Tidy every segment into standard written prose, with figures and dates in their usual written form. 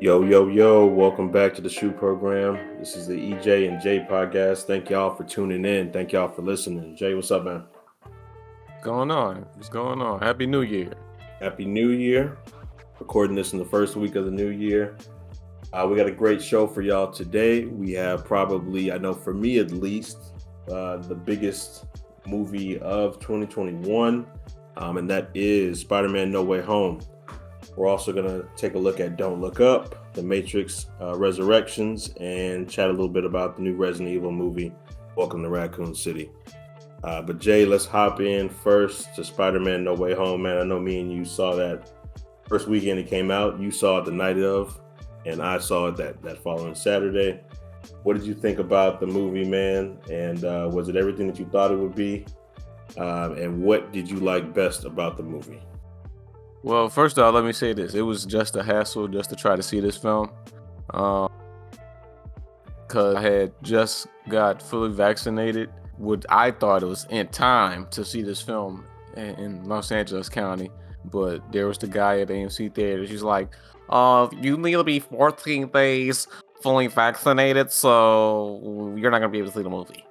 Yo, yo, yo, welcome back to the SHU Program. This is the EJ and J podcast. Thank y'all for tuning in. Thank y'all for listening. Jay, what's up, man? Going on? What's going on? Happy New Year. Happy New Year. Recording this in the first week of the new year. We got a great show for y'all today. We have probably, I know for me at least, the biggest movie of 2021, and that is Spider-Man No Way Home. We're also going to take a look at Don't Look Up, The Matrix Resurrections, and chat a little bit about the new Resident Evil movie, Welcome to Raccoon City. But Jay, let's hop in first to Spider-Man No Way Home, man. I know me and you saw that first weekend it came out. You saw it the night of, and I saw it that following Saturday. What did you think about the movie, man? And was it everything that you thought it would be? And what did you like best about the movie? Well, first off, let me say this. It was just a hassle just to try to see this film. Because I had just got fully vaccinated. I thought it was in time to see this film in Los Angeles County. But there was the guy at AMC Theaters. He's like, you need to be 14 days fully vaccinated, so you're not going to be able to see the movie.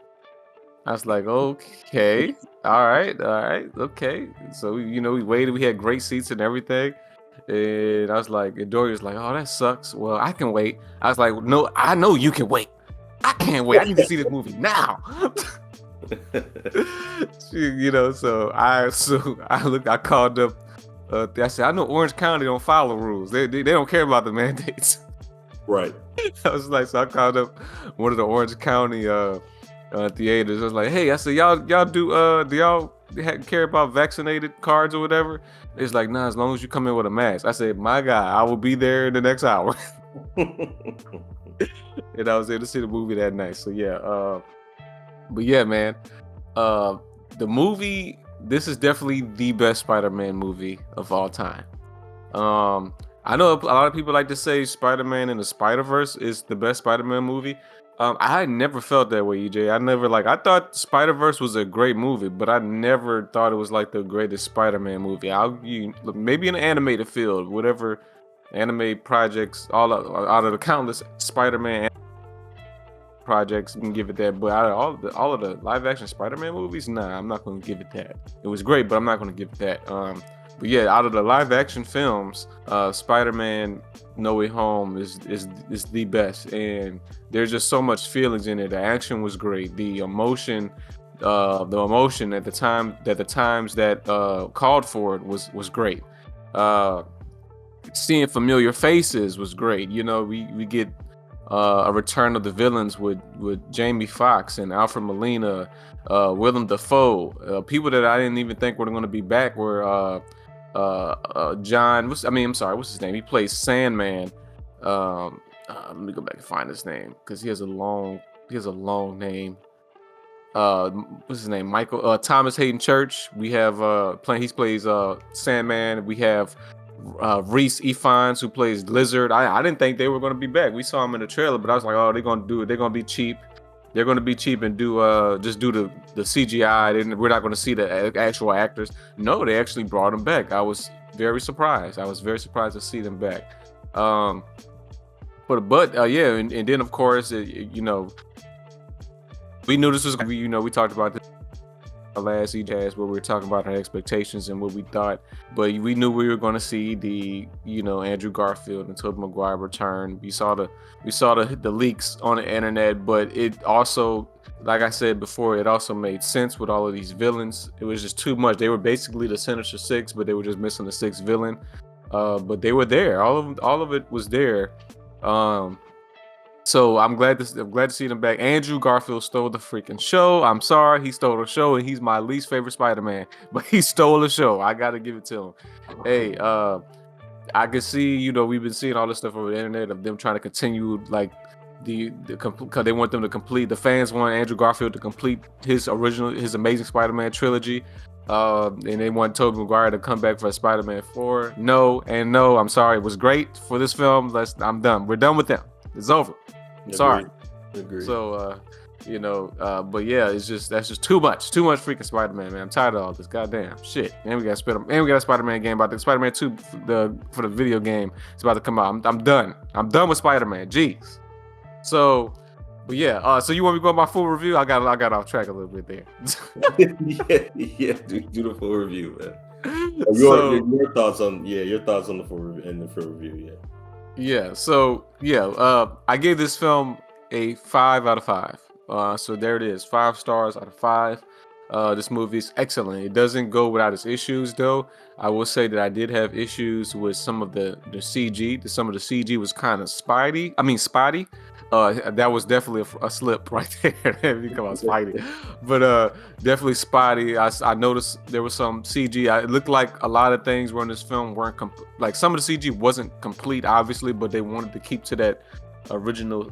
I was like, okay, all right, okay. So, we waited. We had great seats and everything. And I was like, and Dory was like, oh, that sucks. Well, I can wait. I was like, no, I know you can wait. I can't wait. I need to see this movie now. So I called up. I said, I know Orange County don't follow rules. They don't care about the mandates. Right. I was like, so I called up one of the Orange County theaters. I was like, hey, I said, y'all do y'all care about vaccinated cards or whatever? It's like, nah, as long as you come in with a mask. I said, my God, I will be there in the next hour. And I was able to see the movie that night. So yeah, but yeah, man, the movie, this is definitely the best Spider-Man movie of all time. I know a lot of people like to say Spider-Man in the Spider-Verse is the best Spider-Man movie. I never felt that way, EJ. I thought Spider-Verse was a great movie, but I never thought it was like the greatest Spider-Man movie. Maybe in the animated field, whatever anime projects, out of the countless Spider-Man projects, you can give it that. But out of all of the live-action Spider-Man movies, nah, I'm not going to give it that. It was great, but I'm not going to give it that. But yeah, out of the live-action films, Spider-Man No Way Home is the best, and there's just so much feelings in it. The action was great. The emotion at the times that called for it was great. Seeing familiar faces was great. We get a return of the villains with Jamie Foxx and Alfred Molina, Willem Dafoe. People that I didn't even think were going to be back were John. What's his name? He plays Sandman. Let me go back and find his name because he has a long name. What's his name? Michael Thomas Hayden Church. We have he plays Sandman. We have Reese Ifans, who plays Lizard. I didn't think they were going to be back. We saw him in the trailer, but I was like, oh, they're going to do it. They're going to be cheap. They're going to be cheap and do the CGI. We're not going to see the actual actors. No, they actually brought them back. I was very surprised. To see them back. And then of course, we knew this was. We talked about this last EJS where we were talking about our expectations and what we thought, but we knew we were going to see the Andrew Garfield and Tobey Maguire return. We saw the leaks on the internet, but it also, like I said before, it also made sense with all of these villains. It was just too much. They were basically the Sinister Six, but they were just missing the sixth villain. But they were there. All of it was there. So I'm glad to see them back. Andrew Garfield stole the freaking show. I'm sorry, he stole the show, and he's my least favorite Spider-Man. But he stole the show. I gotta give it to him. Hey, I can see, we've been seeing all this stuff over the internet of them trying to continue like because they want them to complete. The fans want Andrew Garfield to complete his Amazing Spider-Man trilogy. And they want Tobey Maguire to come back for Spider-Man 4. No, I'm sorry. It was great for this film. I'm done. We're done with them. It's over. Sorry. Agreed. So But yeah, that's just too much freaking Spider-Man, man. I'm tired of all this goddamn shit. And we got a Spider-Man game about the Spider-Man 2 for the video game. It's about to come out. I'm done. I'm done with Spider-Man. Jeez. So, but yeah. So you want me to go my full review? I got off track a little bit there. yeah. Do the full review, man. Your thoughts on the full review, Yeah. So yeah. I gave this film a 5 out of 5. So there it is, 5 stars out of 5. This movie is excellent. It doesn't go without its issues, though. I will say that I did have issues with some of the CG. Some of the CG was kind of spotty. That was definitely a slip right there. You come out spidey, but definitely spotty. I noticed there was some CG. It looked like a lot of things were in this film weren't like some of the CG wasn't complete, obviously, but they wanted to keep to that original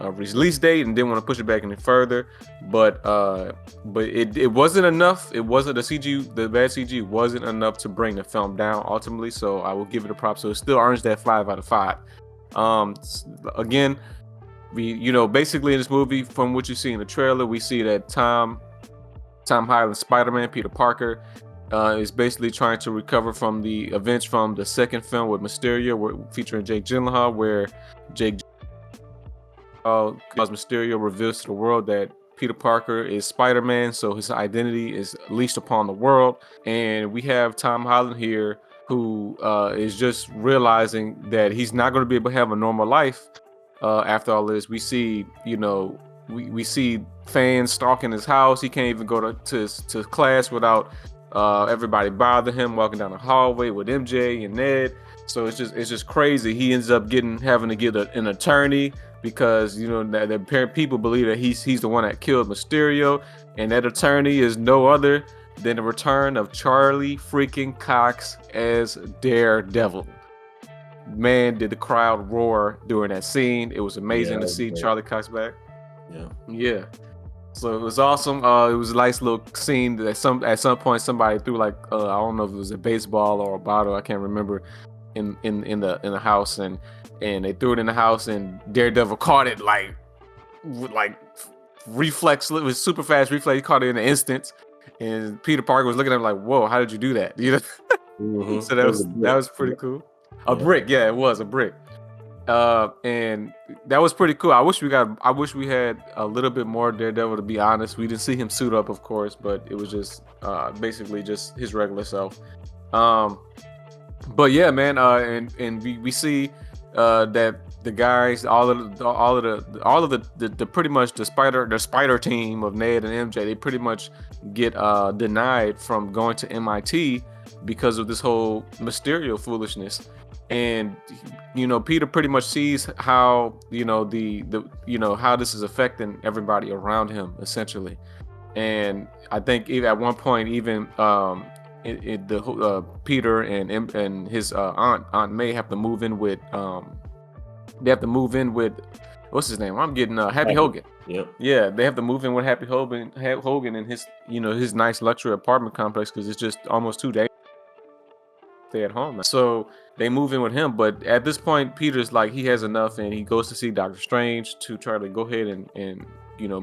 release date and didn't want to push it back any further, but it wasn't enough. It wasn't the bad CG wasn't enough to bring the film down ultimately, so I will give it a prop. So it still earns that 5 out of 5. Again, we basically in this movie, from what you see in the trailer, we see that Tom Holland Spider-Man Peter Parker is basically trying to recover from the events from the second film with Mysterio, featuring Jake Gyllenhaal, where Jake Mysterio reveals to the world that Peter Parker is Spider-Man, so his identity is leashed upon the world. And we have Tom Holland here, who is just realizing that he's not going to be able to have a normal life after all this. We see, we see fans stalking his house. He can't even go to class without everybody bother him, walking down the hallway with MJ and Ned. So it's just crazy. He ends up having to get an attorney, because the people believe that he's the one that killed Mysterio, and that attorney is no other than the return of Charlie freaking Cox as Daredevil. Man, did the crowd roar during that scene. It was amazing to see Charlie Cox back. Yeah. So it was awesome. It was a nice little scene that at some point somebody threw I don't know if it was a baseball or a bottle, I can't remember, in the house, and they threw it in the house, and Daredevil caught it with reflex. It was super fast reflex. He caught it in an instant, and Peter Parker was looking at him like, "Whoa, how did you do that?" Mm-hmm. So that was pretty cool. A brick, yeah, it was a brick. And that was pretty cool. I wish we had a little bit more Daredevil, to be honest. We didn't see him suit up, of course, but it was just basically just his regular self. But yeah, man, and we see that the guys, all of the pretty much the spider team of Ned and MJ, they pretty much get denied from going to MIT because of this whole Mysterio foolishness. And Peter pretty much sees how how this is affecting everybody around him, essentially. And I think even at one point, even Peter and his Aunt May have to move in with what's his name? I'm getting Happy Hogan. Yep. Yeah, they have to move in with Happy Hogan in his his nice luxury apartment complex, because it's just almost 2 days stay at home. So they move in with him, but at this point Peter's like, he has enough, and he goes to see Doctor Strange to try to go ahead and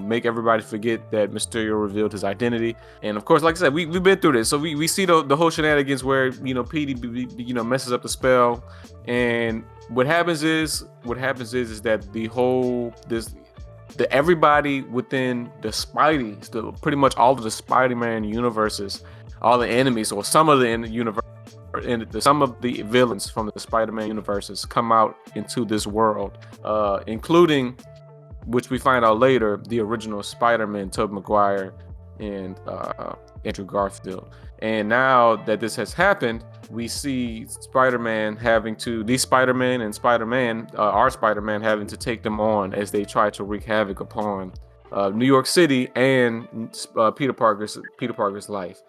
make everybody forget that Mysterio revealed his identity. And of course, like I said, we've been through this, so we see the whole shenanigans where Petey messes up the spell, and what happens is that everybody within the Spidey, pretty much all of the Spider-Man universes, all the enemies, or some of the universe, and some of the villains from the Spider-Man universes come out into this world, including, which we find out later, the original Spider-Man, Tobey Maguire and Andrew Garfield. And now that this has happened, we see Spider-Man having to take them on as they try to wreak havoc upon New York City and Peter Parker's life.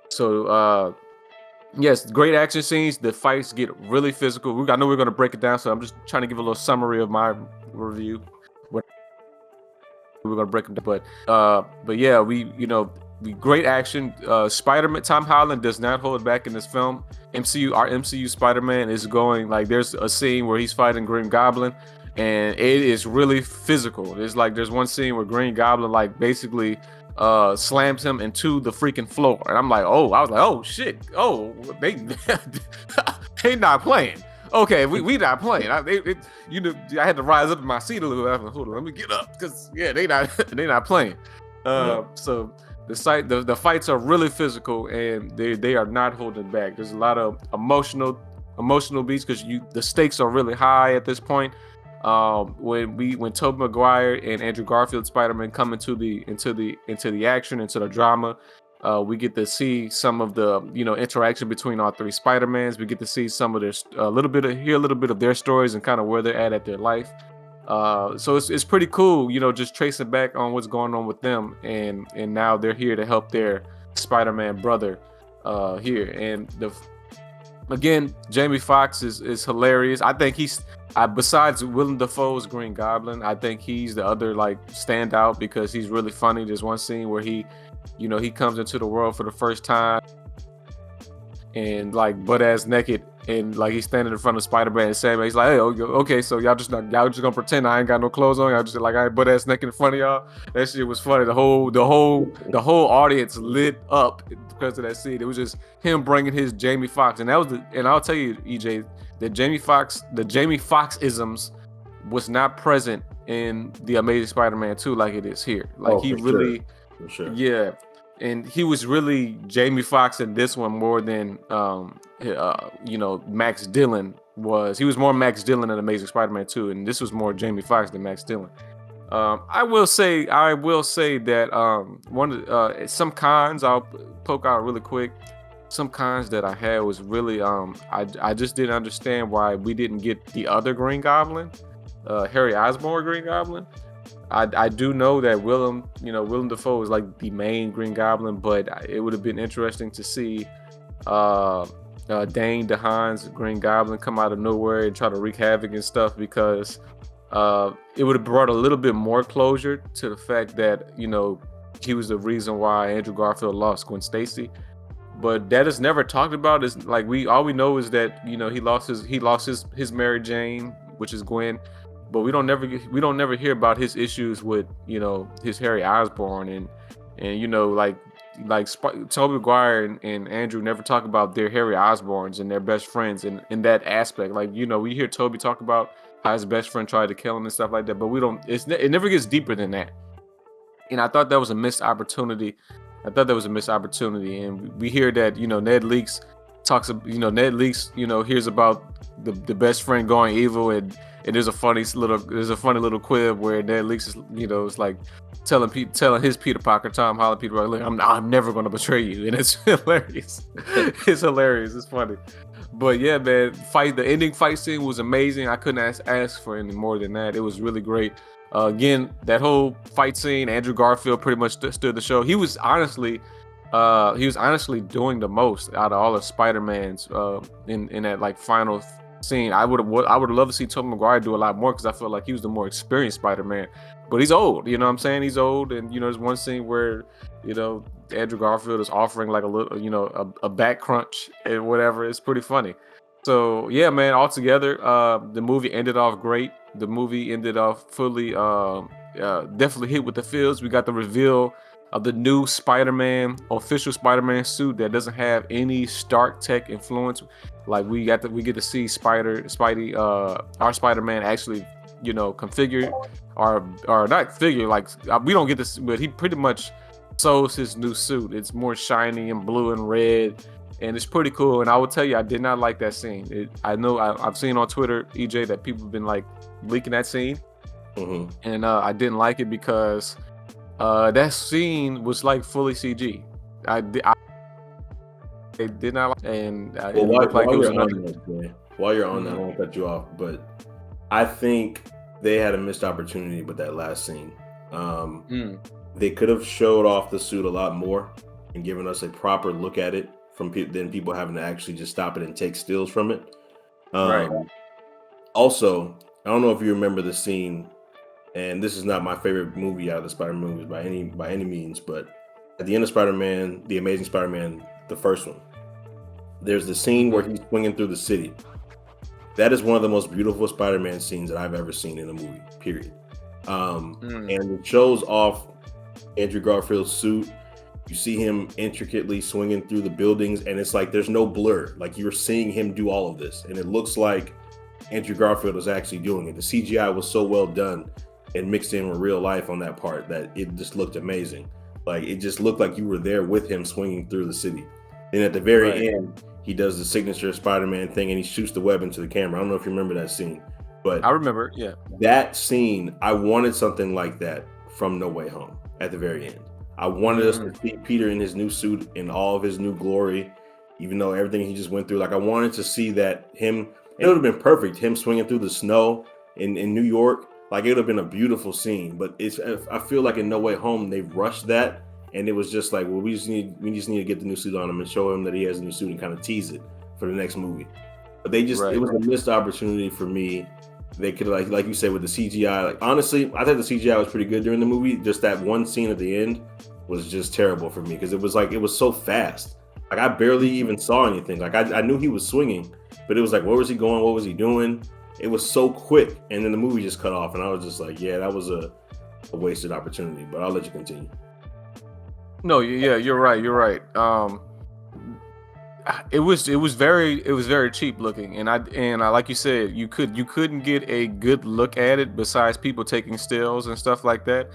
So yes, great action scenes. The fights get really physical. I know we're going to break it down, so I'm just trying to give a little summary of my review. We're going to break them down, but yeah, we great action. Spider-Man, Tom Holland does not hold back in this film. Our MCU Spider-Man is going, there's a scene where he's fighting Green Goblin, and it is really physical. It's like there's one scene where Green Goblin like basically slams him into the freaking floor, and I was like, oh shit, oh they they not playing. Okay, we not playing. I had to rise up in my seat a little bit. Hold on, let me get up because they not playing. So the fights are really physical, and they are not holding back. There's a lot of emotional beats because the stakes are really high at this point. When Tobey Maguire and Andrew Garfield Spider-Man come into the action, into the drama, we get to see some of the interaction between all three Spider-Mans. We get to see some of their hear a little bit of their stories and kind of where they're at their life. So it's pretty cool, just tracing back on what's going on with them, and now they're here to help their Spider-Man brother here. And again, Jamie Foxx is hilarious. I think besides Willem Dafoe's Green Goblin, I think he's the other like standout because he's really funny. There's one scene where he comes into the world for the first time and like butt ass naked, and like he's standing in front of Spider-Man and Sandman. He's like, hey, okay, so y'all just gonna pretend I ain't got no clothes on. Y'all just like I ain't butt ass naked in front of y'all. That shit was funny. The whole audience lit up because of that scene. It was just him bringing his Jamie Foxx, and I'll tell you, EJ, the Jamie Foxx-isms was not present in the Amazing Spider-Man 2 like it is here. Like for sure. Yeah. And he was really Jamie Foxx in this one more than Max Dillon was. He was more Max Dillon in Amazing Spider-Man 2, and this was more Jamie Foxx than Max Dillon. I will say that one of some cons I'll poke out really quick. Some cons that I had was really I just didn't understand why we didn't get the other Green Goblin, Harry Osborn Green Goblin. I do know that Willem Dafoe is like the main Green Goblin, but it would have been interesting to see Dane DeHaan's Green Goblin come out of nowhere and try to wreak havoc and stuff, because it would have brought a little bit more closure to the fact that he was the reason why Andrew Garfield lost Gwen Stacy. But that is never talked about. Is like all we know is that he lost his Mary Jane, which is Gwen. But we don't never hear about his issues with his Harry Osborn and Tobey Maguire and Andrew never talk about their Harry Osborns and their best friends in that aspect. Like we hear Tobey talk about how his best friend tried to kill him and stuff like that, but it never gets deeper than that. And I thought that was a missed opportunity. And we hear that Ned Leakes hears about the best friend going evil, and there's a funny little quib where Ned Leakes is like telling his Peter Parker, Tom Holland Peter Parker, I'm never going to betray you, and it's hilarious. It's hilarious. It's funny. But yeah, man, the ending fight scene was amazing. I couldn't ask for any more than that. It was really great. Again, that whole fight scene, Andrew Garfield pretty much stood the show. He was honestly doing the most out of all of Spider-Man's in that like final scene. I would love to see Tobey Maguire do a lot more, because I feel like he was the more experienced Spider-Man. But he's old, what I'm saying? He's old, and there's one scene where Andrew Garfield is offering like a little a back crunch and whatever. It's pretty funny. So yeah, man, altogether, the movie ended off great. The movie ended off fully definitely hit with the feels. We got the reveal of the new Spider-Man, official Spider-Man suit that doesn't have any Stark Tech influence. Like we get to see our Spider-Man actually, configure or not figure. Like we don't get this, but he pretty much sews his new suit. It's more shiny and blue and red, and it's pretty cool. And I will tell you, I did not like that scene. I know I've seen on Twitter, EJ, that people have been like leaking that scene, and I didn't like it because that scene was like fully CG. I did not like, and it looked like it was another. While you're on that, I won't cut you off, but I think they had a missed opportunity with that last scene. They could have showed off the suit a lot more and given us a proper look at it than people having to actually just stop it and take stills from it. Right. Also, I don't know if you remember the scene, and this is not my favorite movie out of the Spider-Man movies by any means, but at the end of Spider-Man, The Amazing Spider-Man, the first one, there's the scene where he's swinging through the city, That is one of the most beautiful Spider-Man scenes that I've ever seen in a movie, period. And it shows off Andrew Garfield's suit. You see him intricately swinging through the buildings, and it's like there's no blur. Like you're seeing him do all of this, and it looks like Andrew Garfield was actually doing it. The CGI was so well done and mixed in with real life on that part that it just looked amazing. Like it just looked like you were there with him swinging through the city. Then at the very end, he does the signature Spider-Man thing and he shoots the web into the camera. I don't know if you remember that scene, but I remember. Yeah, that scene, I wanted something like that from No Way Home at the very end. I wanted us to see Peter in his new suit in all of his new glory, even though everything he just went through. Like I wanted to see that him. It would have been perfect. Him swinging through the snow in New York. Like it would have been a beautiful scene. But I feel like in No Way Home they rushed that, and it was just like, well, we just need to get the new suit on him and show him that he has a new suit and kind of tease it for the next movie. But they just it was a missed opportunity for me. They could like you said with the CGI. Like honestly, I think the CGI was pretty good during the movie. Just that one scene at the end was just terrible for me because it was so fast. Like I barely even saw anything. Like I knew he was swinging, but it was like, where was he going? What was he doing? It was so quick, and then the movie just cut off, and I was just like, yeah, that was a wasted opportunity. But I'll let you continue. No, yeah, you're right. You're right. It was very cheap looking, and I like you said, you couldn't get a good look at it besides people taking stills and stuff like that.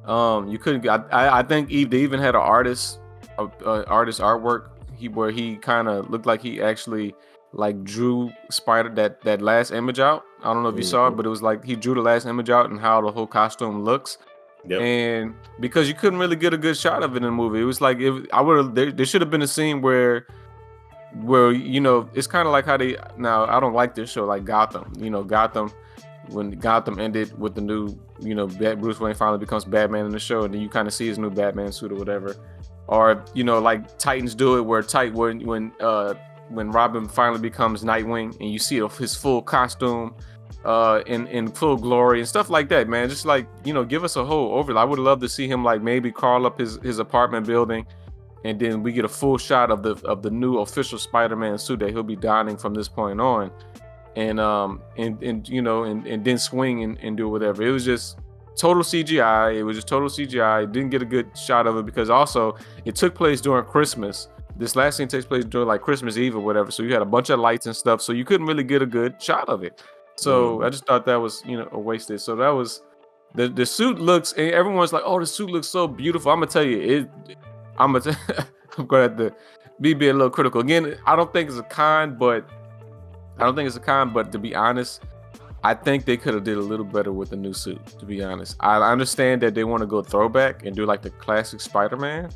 You couldn't. I think they even had an artist artwork where he kind of looked like he actually like drew Spider that last image out. I don't know if you saw it, but it was like he drew the last image out and how the whole costume looks. Yep. And because you couldn't really get a good shot of it in the movie, it was like there should have been a scene where it's kind of like how now I don't like this show like Gotham. Gotham, when Gotham ended with the new Bruce Wayne finally becomes Batman in the show, and then you kind of see his new Batman suit or whatever. Or like Titans do it where when Robin finally becomes Nightwing and you see his full costume in full glory and stuff like that, man. Just like give us a whole overlay. I would love to see him like maybe crawl up his apartment building, and then we get a full shot of the new official Spider-Man suit that he'll be donning from this point on, and then swing and do whatever. It was just total CGI. It was just total CGI. Didn't get a good shot of it because also it took place during Christmas. This last scene takes place during like Christmas Eve or whatever, so you had a bunch of lights and stuff, so you couldn't really get a good shot of it. So I just thought that was a wasted. So that was the suit looks, and everyone's like, oh, the suit looks so beautiful. I'm gonna tell you, I'm gonna have to be a little critical. Again, I don't think it's a con, but to be honest, I think they could have did a little better with the new suit, to be honest. I understand that they want to go throwback and do like the classic Spider-Man.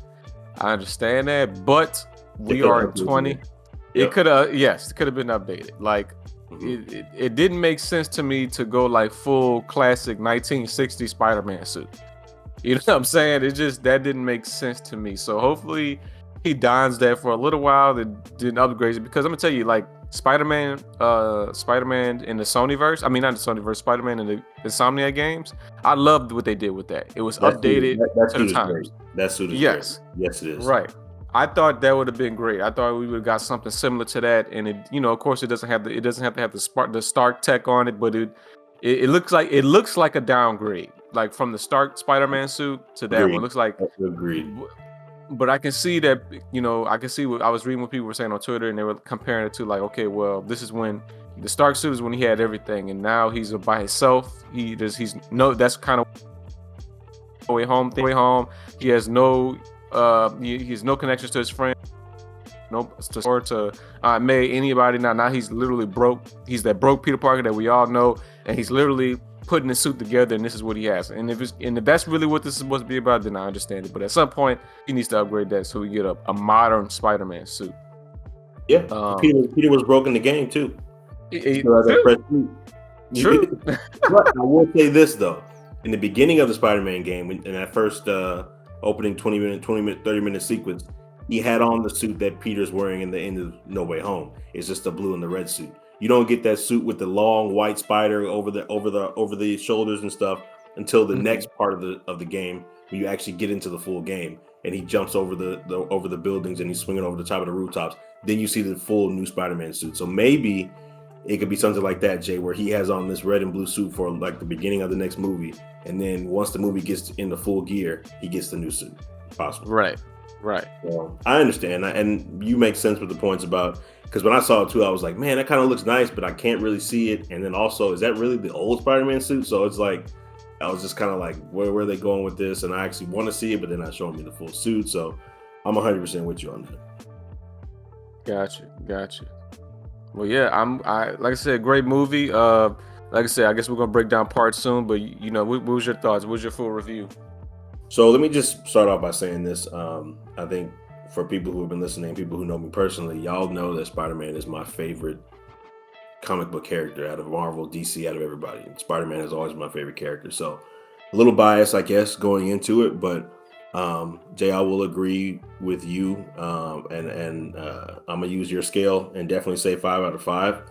I understand that, but we are in 20. Yep. It could have been updated. Like it didn't make sense to me to go like full classic 1960 Spider-Man suit. You know what I'm saying? That didn't make sense to me. So hopefully he dons that for a little while, then upgrades it, because I'm gonna tell you, like Spider-Man in the Sonyverse. I mean, not the Sonyverse. Spider-Man in the Insomniac games. I loved what they did with that. It was updated to the times. That suit is yes, great. Yes, it is. Right. I thought that would have been great. I thought we would have got something similar to that, and it, of course, it doesn't have to have the Stark tech on it, but it looks like a downgrade, like from the Stark Spider-Man suit to that one. It looks like agreed. But I can see that, I can see what I was reading what people were saying on Twitter, and they were comparing it to like, okay, well, this is when the Stark suit is when he had everything, and now he's by himself. That's kind of way home. He has no he has no connections to his friend, no to May, anybody. Now he's literally broke. He's that broke Peter Parker that we all know, and he's literally putting his suit together, and this is what he has. And if that's really what this is supposed to be about, then I understand it. But at some point, he needs to upgrade that so we get a modern Spider-Man suit. Yeah, Peter was broke in the game too. True. But I will say this though: in the beginning of the Spider-Man game, in that first opening 30-minute sequence, he had on the suit that Peter's wearing in the end of No Way Home. It's just the blue and the red suit. You don't get that suit with the long white spider over the shoulders and stuff until the next part of the game, when you actually get into the full game and he jumps over the buildings and he's swinging over the top of the rooftops. Then you see the full new Spider-Man suit. So maybe it could be something like that, Jay, where he has on this red and blue suit for like the beginning of the next movie, and then once the movie gets into full gear, he gets the new suit. Possible. Right. So, I understand, and you make sense with the points about, because when I saw it too, I was like, man, that kind of looks nice, but I can't really see it. And then also, is that really the old Spider-Man suit? So it's like, I was just kind of like, where are they going with this? And I actually want to see it, but they're not showing me the full suit. So I'm 100% with you on that. Gotcha. Well, yeah, I like I said, great movie. Like I said, I guess we're gonna break down parts soon. But what was your thoughts? What was your full review? So let me just start off by saying this. I think for people who have been listening, people who know me personally, y'all know that Spider-Man is my favorite comic book character out of Marvel, DC, out of everybody. And Spider-Man has always been my favorite character. So a little biased, I guess, going into it, but Jay, I will agree with you, and I'm gonna use your scale and definitely say 5 out of 5.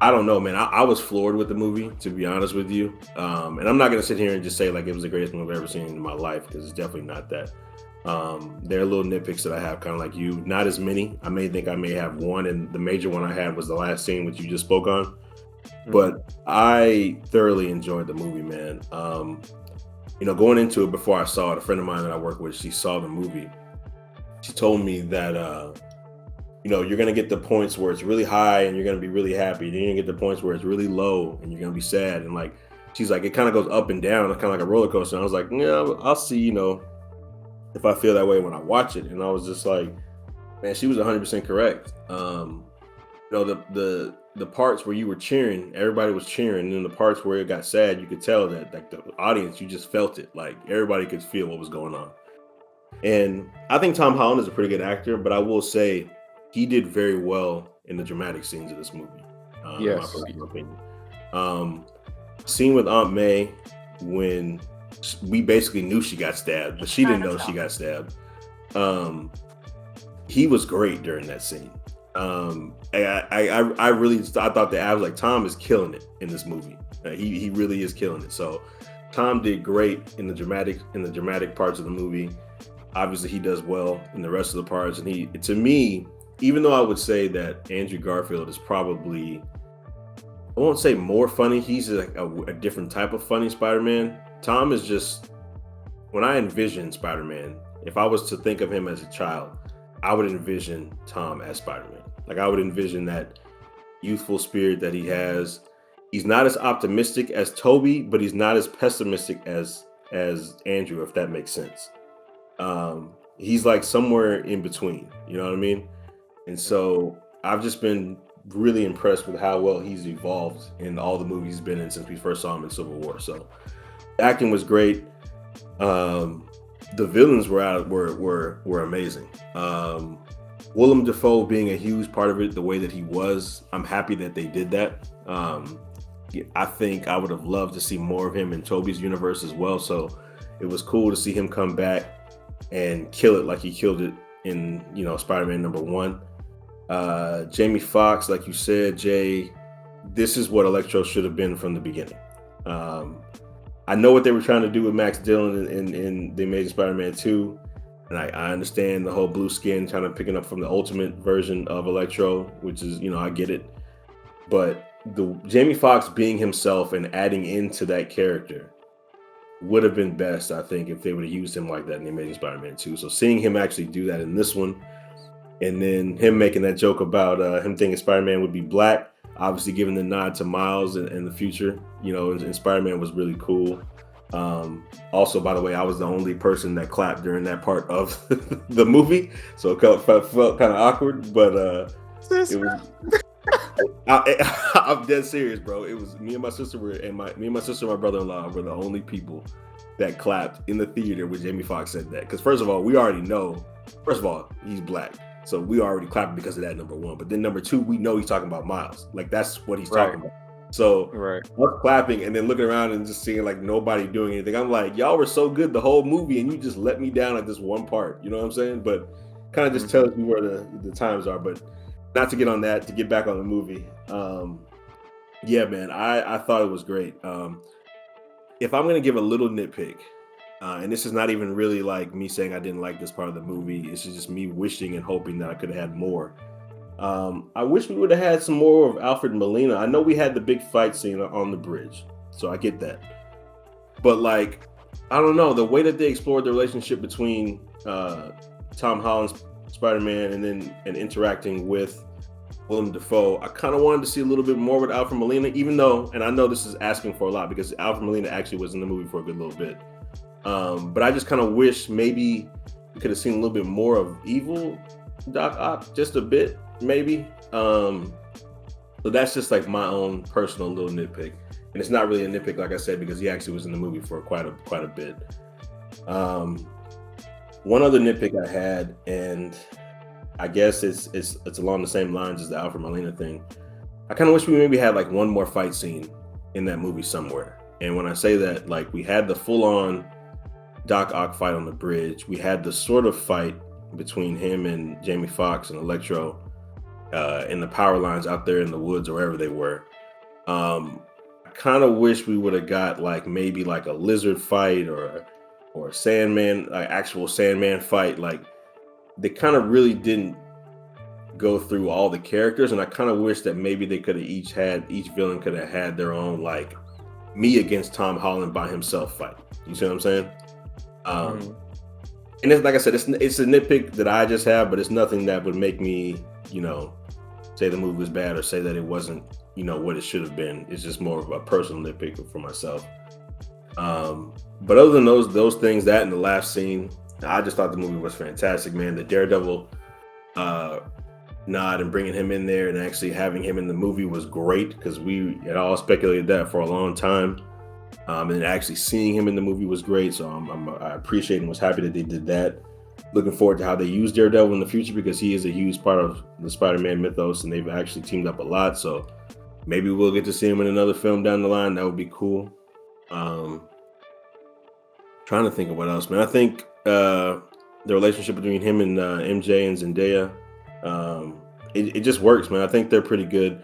I don't know, man. I was floored with the movie, to be honest with you. And I'm not gonna sit here and just say like it was the greatest movie I've ever seen in my life, because it's definitely not that. There are little nitpicks that I have, kind of like you. Not as many. I may have one, and the major one I had was the last scene, which you just spoke on. But I thoroughly enjoyed the movie, man. Going into it, before I saw it, a friend of mine that I work with, she saw the movie. She told me that you're gonna get the points where it's really high and you're gonna be really happy. Then you're gonna get the points where it's really low and you're gonna be sad. And like, she's like, it kind of goes up and down. It's kind of like a roller coaster. And I was like, yeah, I'll see, if I feel that way when I watch it. And I was just like, man, she was 100% correct. The parts where you were cheering, everybody was cheering, and then the parts where it got sad, you could tell that like the audience, you just felt it. Like everybody could feel what was going on. And I think Tom Holland is a pretty good actor, but I will say he did very well in the dramatic scenes of this movie. In my personal opinion. Scene with Aunt May when we basically knew she got stabbed, but she didn't know she got stabbed. He was great during that scene. I thought that I was like, Tom is killing it in this movie. He really is killing it. So Tom did great in the dramatic parts of the movie. Obviously, he does well in the rest of the parts. And to me, even though I would say that Andrew Garfield is probably, I won't say more funny. He's like a different type of funny Spider-Man. Tom is just, when I envision Spider-Man, if I was to think of him as a child, I would envision Tom as Spider-Man. Like I would envision that youthful spirit that he has. He's not as optimistic as Toby, but he's not as pessimistic as Andrew, if that makes sense. He's like somewhere in between, you know what I mean? And so I've just been really impressed with how well he's evolved in all the movies he's been in since we first saw him in Civil War. So the acting was great. The villains were amazing. Willem Dafoe being a huge part of it, the way that he was, I'm happy that they did that. I think I would have loved to see more of him in Tobey's universe as well. So it was cool to see him come back and kill it like he killed it in, Spider-Man #1. Jamie Foxx, like you said, Jay, this is what Electro should have been from the beginning. I know what they were trying to do with Max Dillon in The Amazing Spider-Man 2. And I understand the whole blue skin kind of picking up from the ultimate version of Electro, which is, I get it. But the Jamie Foxx being himself and adding into that character would have been best, I think, if they would have used him like that in The Amazing Spider-Man 2. So seeing him actually do that in this one, and then him making that joke about him thinking Spider-Man would be black, obviously giving the nod to Miles in the future, and Spider-Man was really cool. Also, by the way, I was the only person that clapped during that part of the movie, so it felt kind of awkward, but it was. I'm dead serious, bro. It was me and my sister and my brother-in-law were the only people that clapped in the theater when Jamie Foxx said that. Because first of all, we already know. First of all, he's black, so we already clapped because of that. #1, but then #2, we know he's talking about Miles. Like that's what he's talking about. So us clapping and then looking around and just seeing like nobody doing anything. I'm like, y'all were so good the whole movie, and you just let me down at this one part. You know what I'm saying? But kind of just tells you where the times are. But not to get on that, to get back on the movie. Yeah, man, I thought it was great. If I'm gonna give a little nitpick, and this is not even really like me saying I didn't like this part of the movie, it's just me wishing and hoping that I could have had more. I wish we would have had some more of Alfred Molina. I know we had the big fight scene on the bridge, so I get that. But like, I don't know, the way that they explored the relationship between Tom Holland's Spider-Man and interacting with Willem Dafoe, I kind of wanted to see a little bit more with Alfred Molina, even though, and I know this is asking for a lot because Alfred Molina actually was in the movie for a good little bit. But I just kind of wish maybe we could have seen a little bit more of evil Doc Ock, just a bit, maybe. So that's just like my own personal little nitpick. And it's not really a nitpick, like I said, because he actually was in the movie for quite a bit. One other nitpick I had, and I guess it's along the same lines as the Alfred Molina thing. I kind of wish we maybe had like one more fight scene in that movie somewhere. And when I say that, like we had the full-on Doc Ock fight on the bridge. We had the sort of fight between him and Jamie Foxx and Electro in the power lines out there in the woods or wherever they were. I kind of wish we would have got like maybe like a lizard fight or a Sandman, like actual Sandman fight. Like they kind of really didn't go through all the characters, and I kind of wish that maybe they could have each villain could have had their own like me against Tom Holland by himself fight. You see what I'm saying? And it's, like I said, it's a nitpick that I just have, but it's nothing that would make me, say the movie was bad or say that it wasn't, what it should have been. It's just more of a personal nitpick for myself. But other than those things, that and the last scene, I just thought the movie was fantastic, man. The Daredevil nod and bringing him in there and actually having him in the movie was great because we had all speculated that for a long time. And actually seeing him in the movie was great. So I appreciate and was happy that they did that. Looking forward to how they use Daredevil in the future because he is a huge part of the Spider-Man mythos and they've actually teamed up a lot. So maybe we'll get to see him in another film down the line. That would be cool. Trying to think of what else, man. I think the relationship between him and MJ and Zendaya, it just works, man. I think they're pretty good.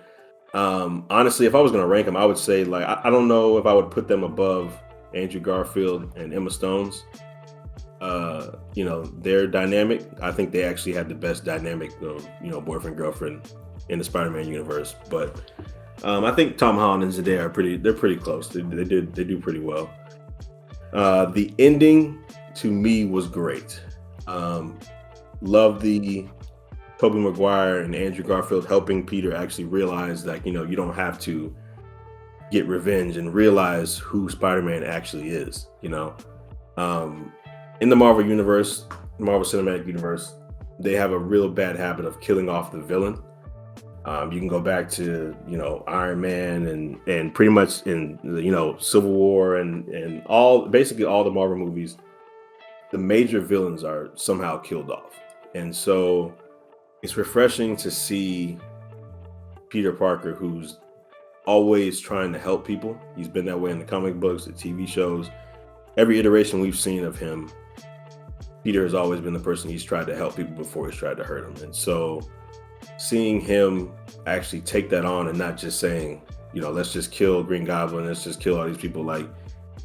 Honestly, if I was going to rank them, I would say like I don't know if I would put them above Andrew Garfield and Emma Stone's. Their dynamic. I think they actually had the best dynamic of boyfriend girlfriend in the Spider-Man universe. But I think Tom Holland and Zendaya they're pretty close. They do pretty well. The ending to me was great. Love the Tobey Maguire and Andrew Garfield helping Peter actually realize that, you don't have to get revenge and realize who Spider-Man actually is, In the Marvel universe, Marvel Cinematic Universe, they have a real bad habit of killing off the villain. You can go back to, Iron Man and pretty much in, Civil War and basically all the Marvel movies, the major villains are somehow killed off. And so it's refreshing to see Peter Parker, who's always trying to help people. He's been that way in the comic books, the TV shows. Every iteration we've seen of him, Peter has always been the person he's tried to help people before he's tried to hurt them. And so seeing him actually take that on and not just saying, let's just kill Green Goblin, let's just kill all these people, like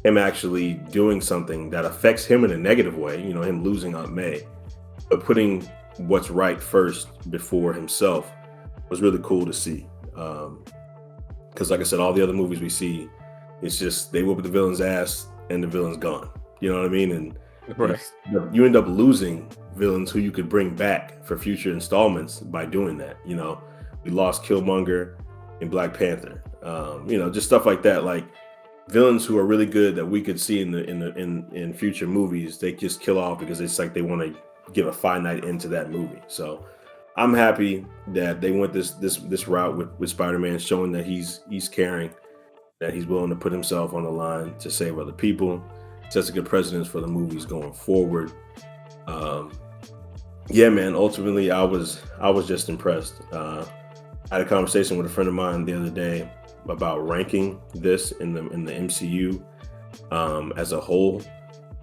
him actually doing something that affects him in a negative way, him losing Aunt May, but putting what's right first before himself was really cool to see. Because like I said, all the other movies we see, it's just they whoop the villain's ass and the villain's gone. You know what I mean? And right. You end up losing villains who you could bring back for future installments by doing that. We lost Killmonger in Black Panther. Just stuff like that. Like villains who are really good that we could see in future movies, they just kill off because it's like they want to give a finite end to that movie. So I'm happy that they went this route with Spider-Man, showing that he's caring, that he's willing to put himself on the line to save other people. Sets a good precedence for the movies going forward. Yeah, man. Ultimately, I was just impressed. I had a conversation with a friend of mine the other day about ranking this in the MCU as a whole.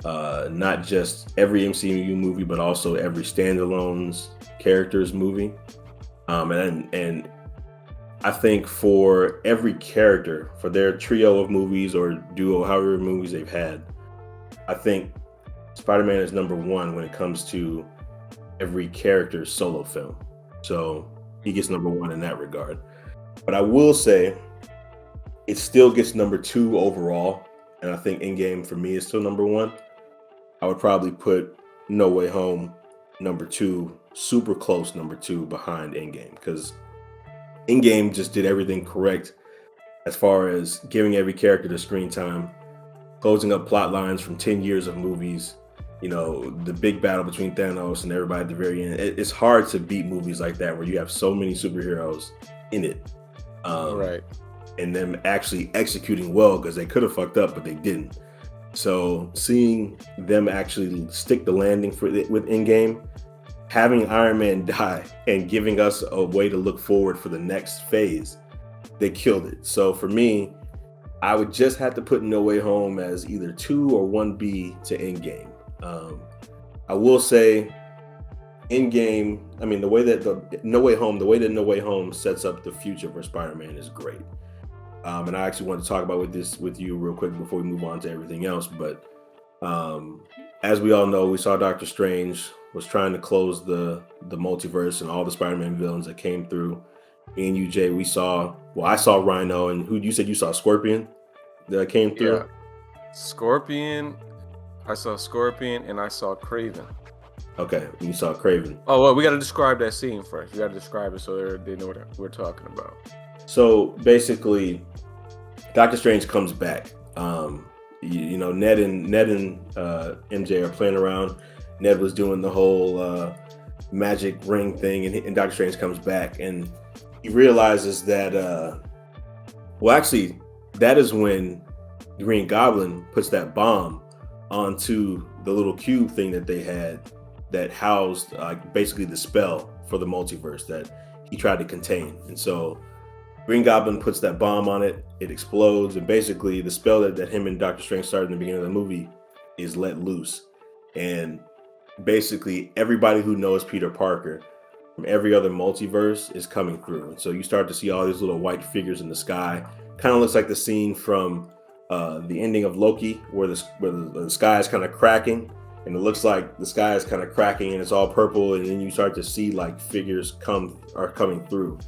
Not just every MCU movie, but also every standalone's characters movie. And I think for every character, for their trio of movies or duo, however many movies they've had, I think Spider-Man is number one when it comes to every character's solo film. So he gets number one in that regard. But I will say it still gets number two overall, and I think Endgame for me is still number one. I would probably put No Way Home number two, super close number two behind Endgame, because Endgame just did everything correct as far as giving every character the screen time, closing up plot lines from 10 years of movies, the big battle between Thanos and everybody at the very end. It's hard to beat movies like that where you have so many superheroes in it. Right. And them actually executing well, because they could have fucked up, but they didn't. So seeing them actually stick the landing with Endgame, having Iron Man die and giving us a way to look forward for the next phase, they killed it. So for me, I would just have to put No Way Home as either 2 or 1B to Endgame. I will say Endgame, I mean, the way that No Way Home sets up the future for Spider-Man is great. And I actually want to talk about this with you real quick before we move on to everything else. But as we all know, we saw Doctor Strange was trying to close the multiverse and all the Spider-Man villains that came through. Me and you, Jay, I saw Rhino, and who you said you saw Scorpion that came through? Yeah. Scorpion. I saw Scorpion and I saw Craven. Okay, you saw Craven. Oh, well, we got to describe that scene first. We got to describe it so they know what we're talking about. So basically, Doctor Strange comes back. Ned and MJ are playing around. Ned was doing the whole magic ring thing, and Doctor Strange comes back, and he realizes that. That is when the Green Goblin puts that bomb onto the little cube thing that they had that housed basically the spell for the multiverse that he tried to contain, and so Green Goblin puts that bomb on it, it explodes, and basically the spell that him and Doctor Strange started in the beginning of the movie is let loose. And basically everybody who knows Peter Parker from every other multiverse is coming through. And so you start to see all these little white figures in the sky. Kind of looks like the scene from the ending of Loki where the sky is kind of cracking, and it looks like the sky is kind of cracking and it's all purple, and then you start to see like figures are coming through.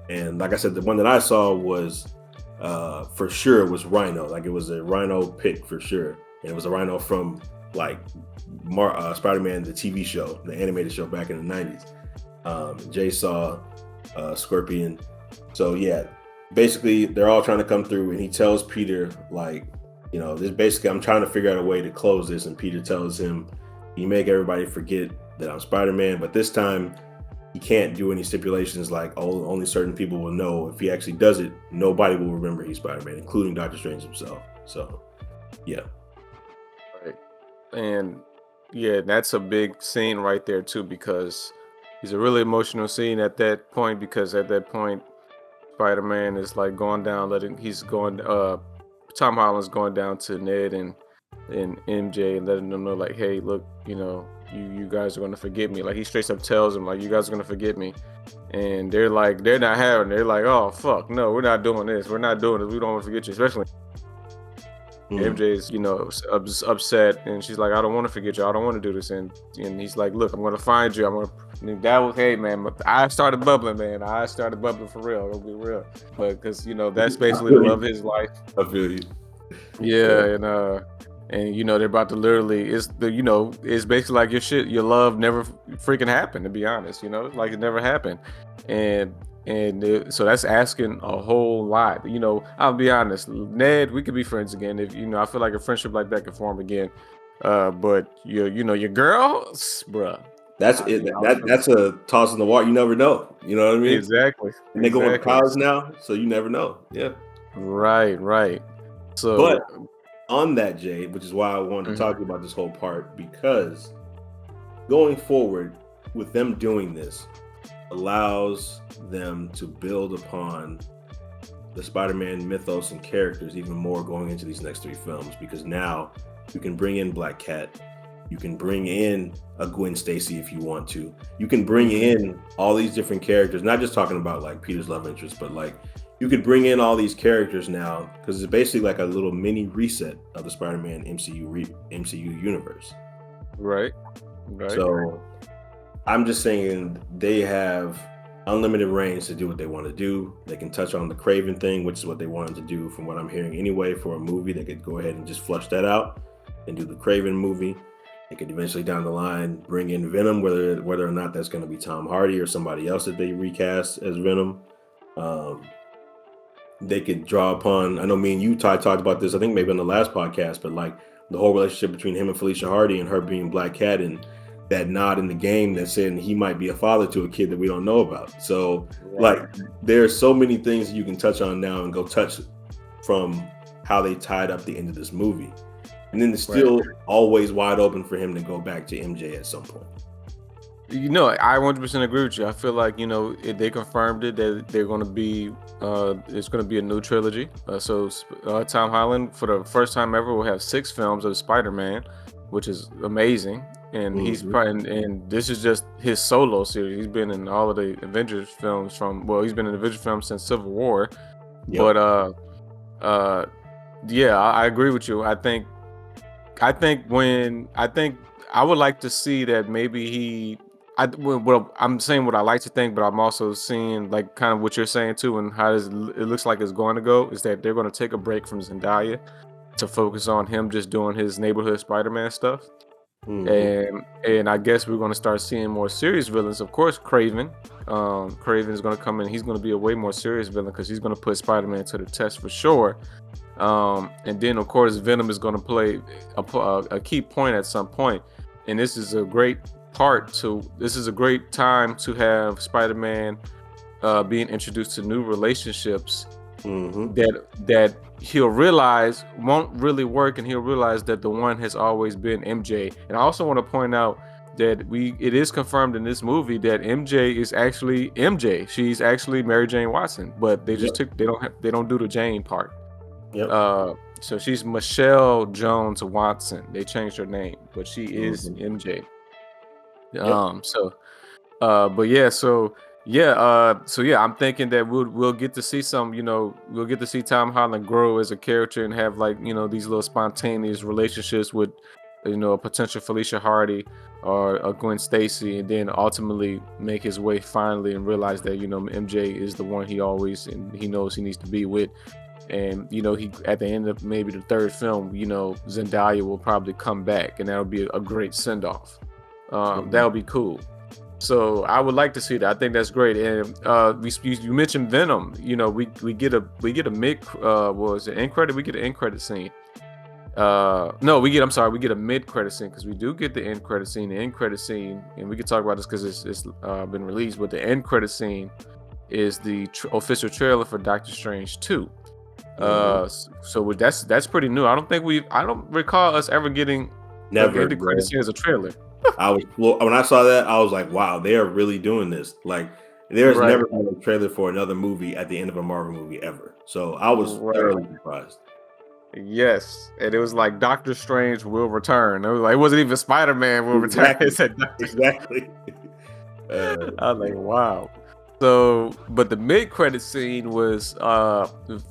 And like I said, the one that I saw was for sure was Rhino. Like it was a Rhino pick for sure. And it was a Rhino from like Spider-Man, the TV show, the animated show back in the 90s. Jay saw Scorpion. So yeah, basically they're all trying to come through, and he tells Peter this basically, I'm trying to figure out a way to close this. And Peter tells him, you make everybody forget that I'm Spider-Man, but this time he can't do any stipulations like, only certain people will know. If he actually does it, nobody will remember he's Spider-Man, including Doctor Strange himself. So, yeah. Right. And yeah, that's a big scene right there too, because it's a really emotional scene at that point, because at that point, Spider-Man is like going down, Tom Holland's going down to Ned and MJ and letting them know like, hey, look, you guys are gonna forget me. Like he straight up tells them like, you guys are gonna forget me, and they're like, they're like, oh fuck, no, we're not doing this. We don't want to forget you, especially MJ's upset, and she's like, I don't want to forget you. I don't want to do this, and he's like, look, I'm gonna find you. Hey man, I started bubbling, man. I started bubbling for real. It'll be real, but because that's basically the love of his life. I feel you. Yeah, and they're about to literally, it's basically like your love never freaking happened, to be honest, like it never happened. So that's asking a whole lot. I'll be honest, Ned, we could be friends again if I feel like a friendship like that could form again. But your girl, bruh. That's it. That's a toss in the water. You never know. You know what I mean? Exactly. And they go to college now, so you never know. Yeah. Right. So, but on that, Jay, which is why I wanted to talk to you about this whole part, because going forward with them doing this allows them to build upon the Spider-Man mythos and characters even more going into these next 3 films, because now you can bring in Black Cat, you can bring in a Gwen Stacy if you want to, you can bring in all these different characters, not just talking about like Peter's love interest, but like you could bring in all these characters now, because it's basically like a little mini reset of the Spider-Man MCU universe. Right. So I'm just saying they have unlimited reigns to do what they want to do. They can touch on the Craven thing, which is what they wanted to do from what I'm hearing anyway for a movie. They could go ahead and just flush that out and do the Craven movie. They could eventually down the line bring in Venom, whether or not that's going to be Tom Hardy or somebody else that they recast as Venom. They could draw upon, I know me and you, Ty, talked about this, I think maybe on the last podcast, but like the whole relationship between him and Felicia Hardy and her being Black Cat, and that nod in the game that said he might be a father to a kid that we don't know about. So like there's so many things you can touch on now and go touch from how they tied up the end of this movie. And then it's still always wide open for him to go back to MJ at some point. I 100% agree with you. I feel like, they confirmed it that they're going to be, it's going to be a new trilogy. So Tom Holland, for the first time ever, will have 6 films of Spider-Man, which is amazing. And he's probably, and this is just his solo series. He's been in all of the Avengers films he's been in Avengers films since Civil War. Yep. But, I agree with you. I think I would like to see that maybe I'm saying what I like to think, but I'm also seeing like kind of what you're saying too, and how it looks like it's going to go is that they're going to take a break from Zendaya to focus on him just doing his neighborhood Spider-Man stuff. And I guess we're going to start seeing more serious villains. Of course, Craven is going to come in. He's going to be a way more serious villain because he's going to put Spider-Man to the test for sure. And then of course Venom is going to play a key point at some point, and this is a great time to have Spider-Man being introduced to new relationships that he'll realize won't really work, and he'll realize that the one has always been MJ. And I also want to point out that it is confirmed in this movie that MJ is actually MJ. She's actually Mary Jane Watson, but they just they don't do the Jane part. So she's Michelle Jones Watson. They changed her name, but she is MJ. I'm thinking that we'll get to see we'll get to see Tom Holland grow as a character and have like, these little spontaneous relationships with, a potential Felicia Hardy or a Gwen Stacy, and then ultimately make his way finally and realize that, MJ is the one he knows he needs to be with. And he at the end of maybe the 3rd film, Zendaya will probably come back, and that'll be a great send-off. That'll be cool. So I would like to see that. I think that's great. And you mentioned Venom. We get a mid end credit. We get an end credit scene. We get a mid credit scene, because we do get the end credit scene. The end credit scene, and we can talk about this because it's been released. But the end credit scene is the official trailer for Doctor Strange 2. So that's pretty new. I don't recall us ever getting the credit scene as a trailer. When I saw that, I was like, wow, they are really doing this. Like, there's never been a trailer for another movie at the end of a Marvel movie ever. So I was thoroughly surprised. Yes, and it was like Doctor Strange will return. It wasn't even Spider-Man will return. It said exactly. I was like, wow. So, but the mid-credit scene was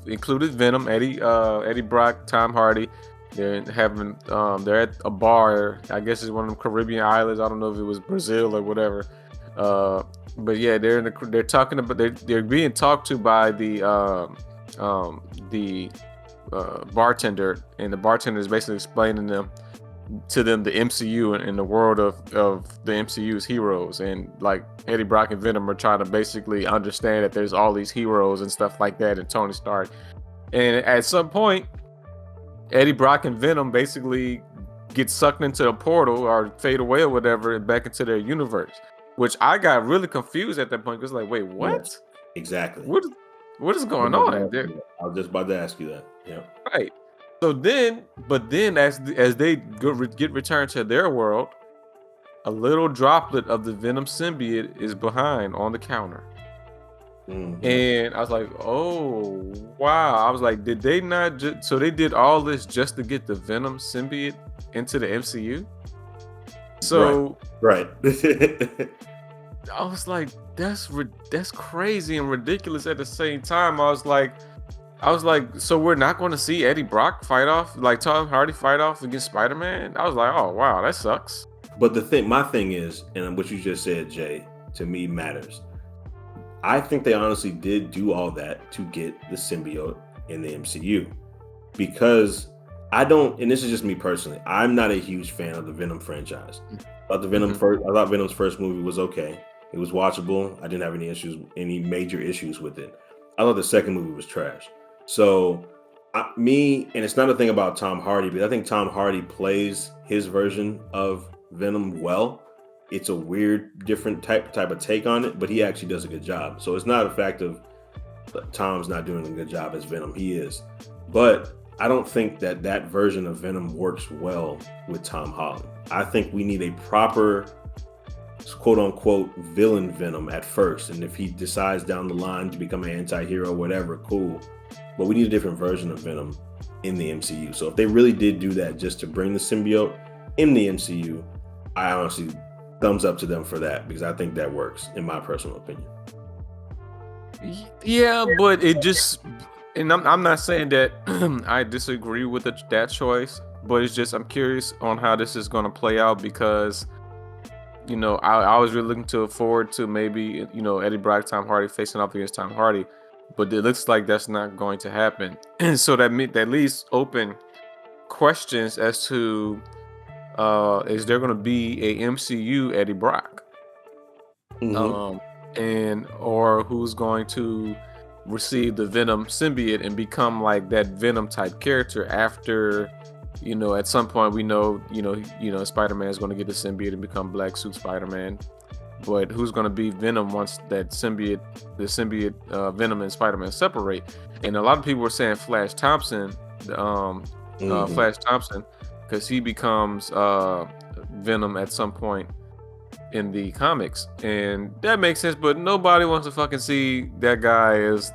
included Venom, Eddie Brock, Tom Hardy. They're at a bar. I guess it's one of them Caribbean islands. I don't know if it was Brazil or whatever. But yeah, they're talking about they're being talked to by the bartender, and the bartender is basically explaining to them the MCU and the world of the MCU's heroes, and like Eddie Brock and Venom are trying to basically understand that there's all these heroes and stuff like that, and Tony Stark. And at some point, Eddie Brock and Venom basically get sucked into a portal or fade away or whatever and back into their universe, which I got really confused at that point, because like, wait, what? Yes, exactly. What is going on? I was just about to ask you that. Yeah. Right. So then as they get returned to their world, a little droplet of the Venom symbiote is behind on the counter. And I was like, oh wow. I was like, did they not so they did all this just to get the Venom symbiote into the MCU? So right. I was like, that's crazy and ridiculous at the same time. I was like, so we're not going to see Eddie Brock fight off, like Tom Hardy fight off against Spider-Man? I was like, oh wow, that sucks. But my thing is, and what you just said, Jay, to me matters. I think they honestly did do all that to get the symbiote in the MCU because I don't, and this is just me personally, I'm not a huge fan of the Venom franchise. Mhm. I thought Venom's first movie was okay. It was watchable. I didn't have any major issues with it. I thought the second movie was trash. So, and it's not a thing about Tom Hardy, but I think Tom Hardy plays his version of Venom well. It's a weird, different type of take on it, but he actually does a good job. So it's not a fact of Tom's not doing a good job as Venom. He is, but I don't think that version of Venom works well with Tom Holland. I think we need a proper quote unquote villain Venom at first. And if he decides down the line to become an anti-hero, whatever, cool. But we need a different version of Venom in the MCU. So if they really did do that just to bring the symbiote in the MCU, I honestly thumbs up to them for that because I think that works in my personal opinion. Yeah, but it just, and I'm not saying that I disagree with that choice, but it's just I'm curious on how this is going to play out because I was really looking forward to maybe Eddie Brock, Tom Hardy facing off against Tom Hardy, but it looks like that's not going to happen, and so that leaves open questions as to is there going to be a MCU Eddie Brock? Mm-hmm. And or who's going to receive the Venom symbiote and become like that Venom type character after, at some point we know, Spider-Man is going to get the symbiote and become Black Suit Spider-Man. But who's going to be Venom once the symbiote Venom and Spider-Man separate? And a lot of people were saying Flash Thompson, Flash Thompson, because he becomes Venom at some point in the comics, and that makes sense, but nobody wants to fucking see that guy as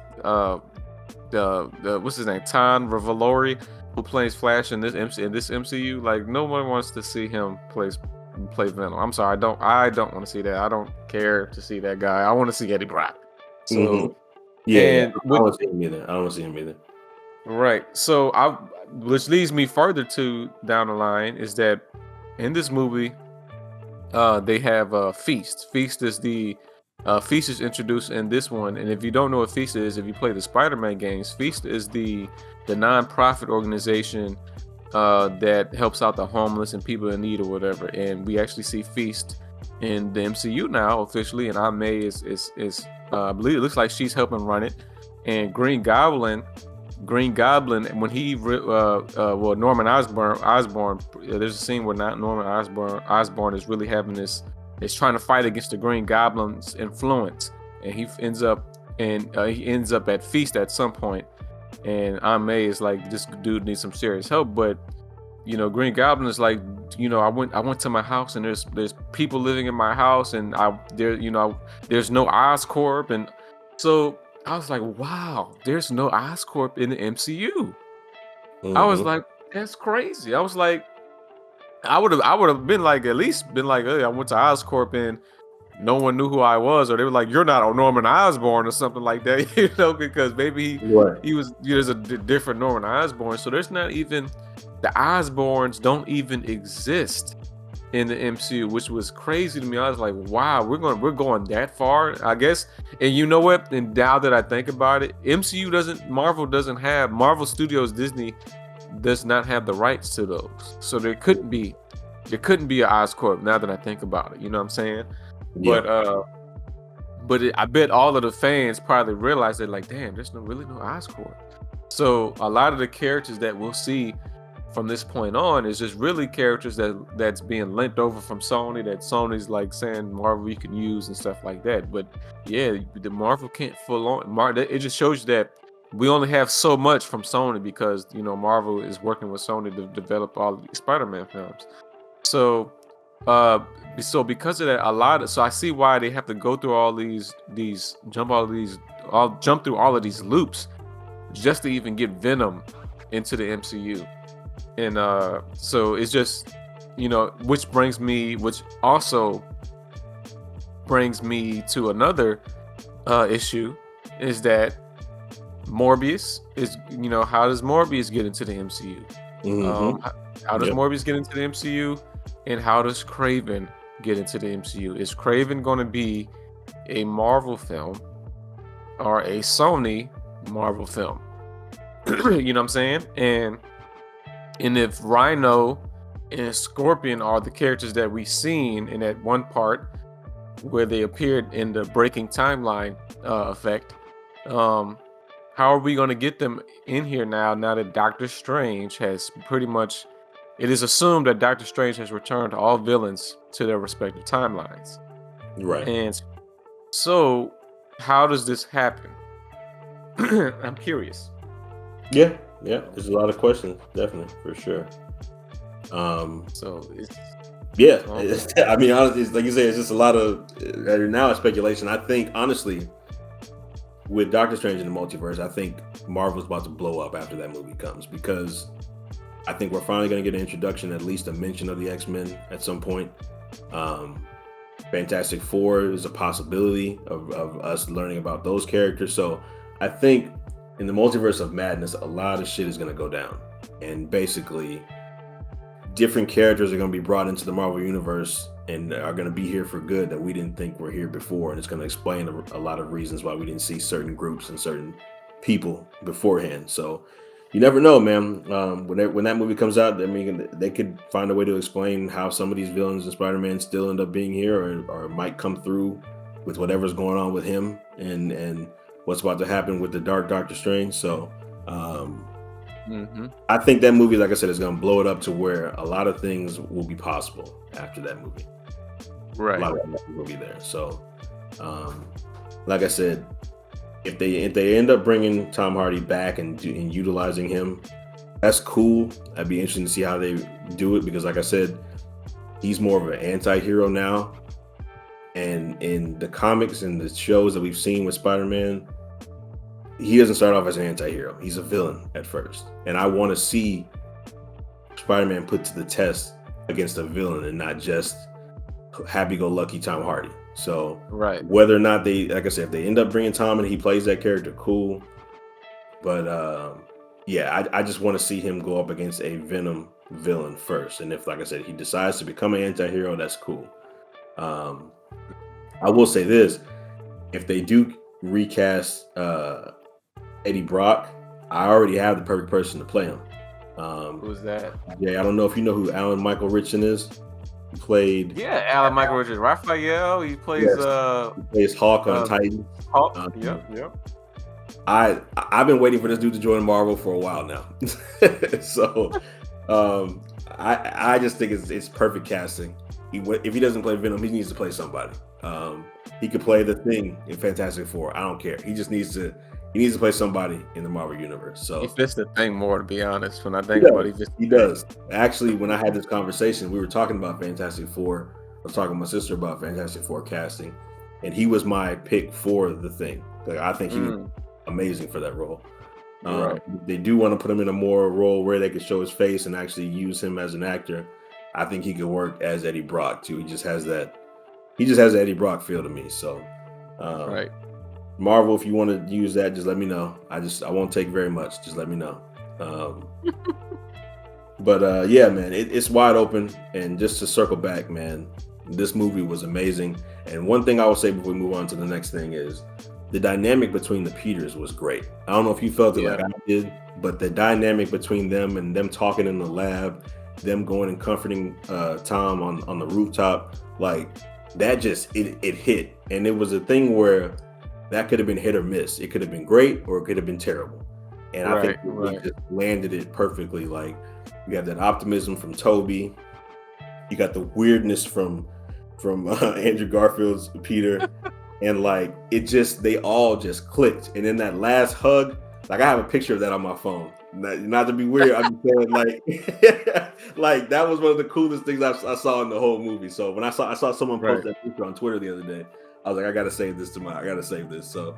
the what's his name, Tom Revolori, who plays Flash in this MCU. Like, no one wants to see him play Venom. I'm sorry, I don't want to see that. I don't care to see that guy. I want to see Eddie Brock. So Yeah, I don't want to see him either. I don't want to see him either. Right. So which leads me further to down the line is that in this movie, they have Feast. Feast is introduced in this one, and if you don't know what Feast is, if you play the Spider-Man games, Feast is the non-profit organization that helps out the homeless and people in need or whatever. And we actually see Feast in the MCU now officially, and Aunt May is I believe it looks like she's helping run it. And Green Goblin, when he Norman Osborn, there's a scene where Norman Osborn is really having is trying to fight against the Green Goblin's influence, and he ends up at Feast at some point, and Aunt May is like, this dude needs some serious help, but Green Goblin is like, I went to my house and there's people living in my house, and there's no Oscorp, and so I was like, wow, there's no Oscorp in the MCU. I was like, that's crazy. I was like, I would have been like, at least been like, hey, I went to Oscorp and no one knew who I was, or they were like, you're not a Norman Osborn or something like that, because maybe he was, there's a different Norman Osborn. So there's not even, the Osborns don't even exist in the MCU, which was crazy to me. I was like, wow, we're going that far, I guess. And you know what? And now that I think about it, Marvel Studios, Disney does not have the rights to those. So there couldn't be an Oscorp, now that I think about it. You know what I'm saying? Yeah. But I bet all of the fans probably realized that, like, damn, there's really no Oscorp. So a lot of the characters that we'll see from this point on is just really characters that's being lent over from Sony, that Sony's like saying Marvel you can use and stuff like that. But yeah, the Marvel can't full on. It just shows you that we only have so much from Sony because Marvel is working with Sony to develop all the Spider-Man films. So because of that, so I see why they have to go through all these jump through all of these loops just to even get Venom into the MCU. And so it's just, which also brings me to another issue, is that Morbius is, how does Morbius get into the MCU? How does Morbius get into the MCU? And how does Kraven get into the MCU? Is Kraven going to be a Marvel film, are a Sony Marvel film. You know what I'm saying? And if Rhino and Scorpion are the characters that we've seen in that one part where they appeared in the breaking timeline effect, how are we going to get them in here now that Doctor Strange has pretty much, it is assumed that Doctor Strange has returned all villains to their respective timelines. Right. And so how does this happen? I'm curious. Yeah. There's a lot of questions, definitely, for sure. So it's Yeah, I mean, honestly, it's, like you say, it's just a lot of now it's speculation. I think, honestly, with Doctor Strange in the multiverse, I think Marvel's about to blow up after that movie comes, because I think we're finally going to get an introduction, at least a mention of the X-Men at some point. Fantastic Four is a possibility of us learning about those characters. So I think in the multiverse of madness, a lot of shit is going to go down, and basically different characters are going to be brought into the Marvel universe and are going to be here for good that we didn't think were here before. And it's going to explain a lot of reasons why we didn't see certain groups and certain people beforehand. So you never know, man. When that movie comes out, I mean, they could find a way to explain how some of these villains in Spider-Man still end up being here, or might come through with whatever's going on with him and what's about to happen with the Dark Doctor Strange. So I think that movie, like I said, is going to blow it up to where a lot of things will be possible after that movie. Right. A lot of that will be there. So, like I said, if they end up bringing Tom Hardy back and utilizing him, that's cool. I'd be interested to see how they do it, because, like I said, he's more of an anti-hero now. And in the comics and the shows that we've seen with Spider-Man, he doesn't start off as an anti-hero. He's a villain at first. And I want to see Spider-Man put to the test against a villain and not just happy-go-lucky Tom Hardy. So whether or not they, like I said, if they end up bringing Tom and he plays that character, cool. But I just want to see him go up against a Venom villain first. And if, like I said, he decides to become an anti-hero, that's cool. I will say this. If they do recast Eddie Brock, I already have the perfect person to play him. Who's that? Yeah, I don't know if you know who Alan Michael Richardson is. He played. Yeah, Alan Michael Richardson. Raphael. He plays. He plays Hawk on Titans. Hawk. Yep. I've been waiting for this dude to join Marvel for a while now. So I just think it's perfect casting. If he doesn't play Venom, he needs to play somebody. He could play the Thing in Fantastic Four. I don't care. He just needs to play somebody in the Marvel universe. So he fits the Thing more, to be honest. When I think about it, he does. Actually, when I had this conversation, we were talking about Fantastic Four. I was talking to my sister about Fantastic Four casting, and he was my pick for the Thing. Like, I think he was amazing for that role. They do want to put him in a more role where they could show his face and actually use him as an actor. I think he could work as Eddie Brock too. He just has that Eddie Brock feel to me. So Marvel, if you want to use that, just let me know. I won't take very much. Just let me know. But yeah, man, it's wide open. And just to circle back, man, this movie was amazing. And one thing I will say before we move on to the next thing is the dynamic between the Peters was great. I don't know if you felt it like I did, but the dynamic between them and them talking in the lab, them going and comforting Tom on the rooftop, like that just it hit. And it was a thing where that could have been hit or miss. It could have been great or it could have been terrible. And I think we just landed it perfectly. Like, you have that optimism from Toby, you got the weirdness from Andrew Garfield's Peter, and like they all just clicked. And in that last hug, like I have a picture of that on my phone. Not to be weird, I'm just saying, like that was one of the coolest things I saw in the whole movie. So when I saw someone post that picture on Twitter the other day, I was like, I gotta save this. So,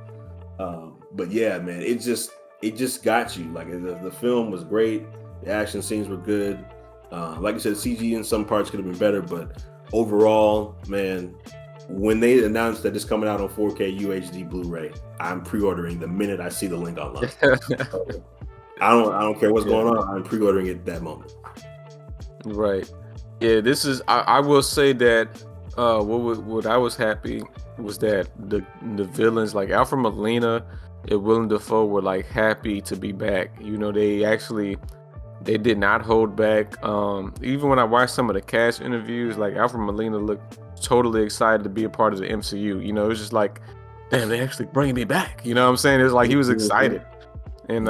but yeah, man, it just got you. Like the film was great. The action scenes were good. Like I said, CG in some parts could have been better, but overall, man, when they announced that it's coming out on 4K UHD Blu-ray, I'm pre-ordering the minute I see the link online. I don't care what's going on. I'm pre-ordering it that moment. Right. Yeah, this is. I will say that what I was happy was that the villains like Alfred Molina and Willem Dafoe were like happy to be back. You know, they did not hold back. Even when I watched some of the cast interviews, like Alfred Molina looked totally excited to be a part of the MCU. You know, it was just like, damn, they actually bringing me back. You know what I'm saying? It's like he was excited, and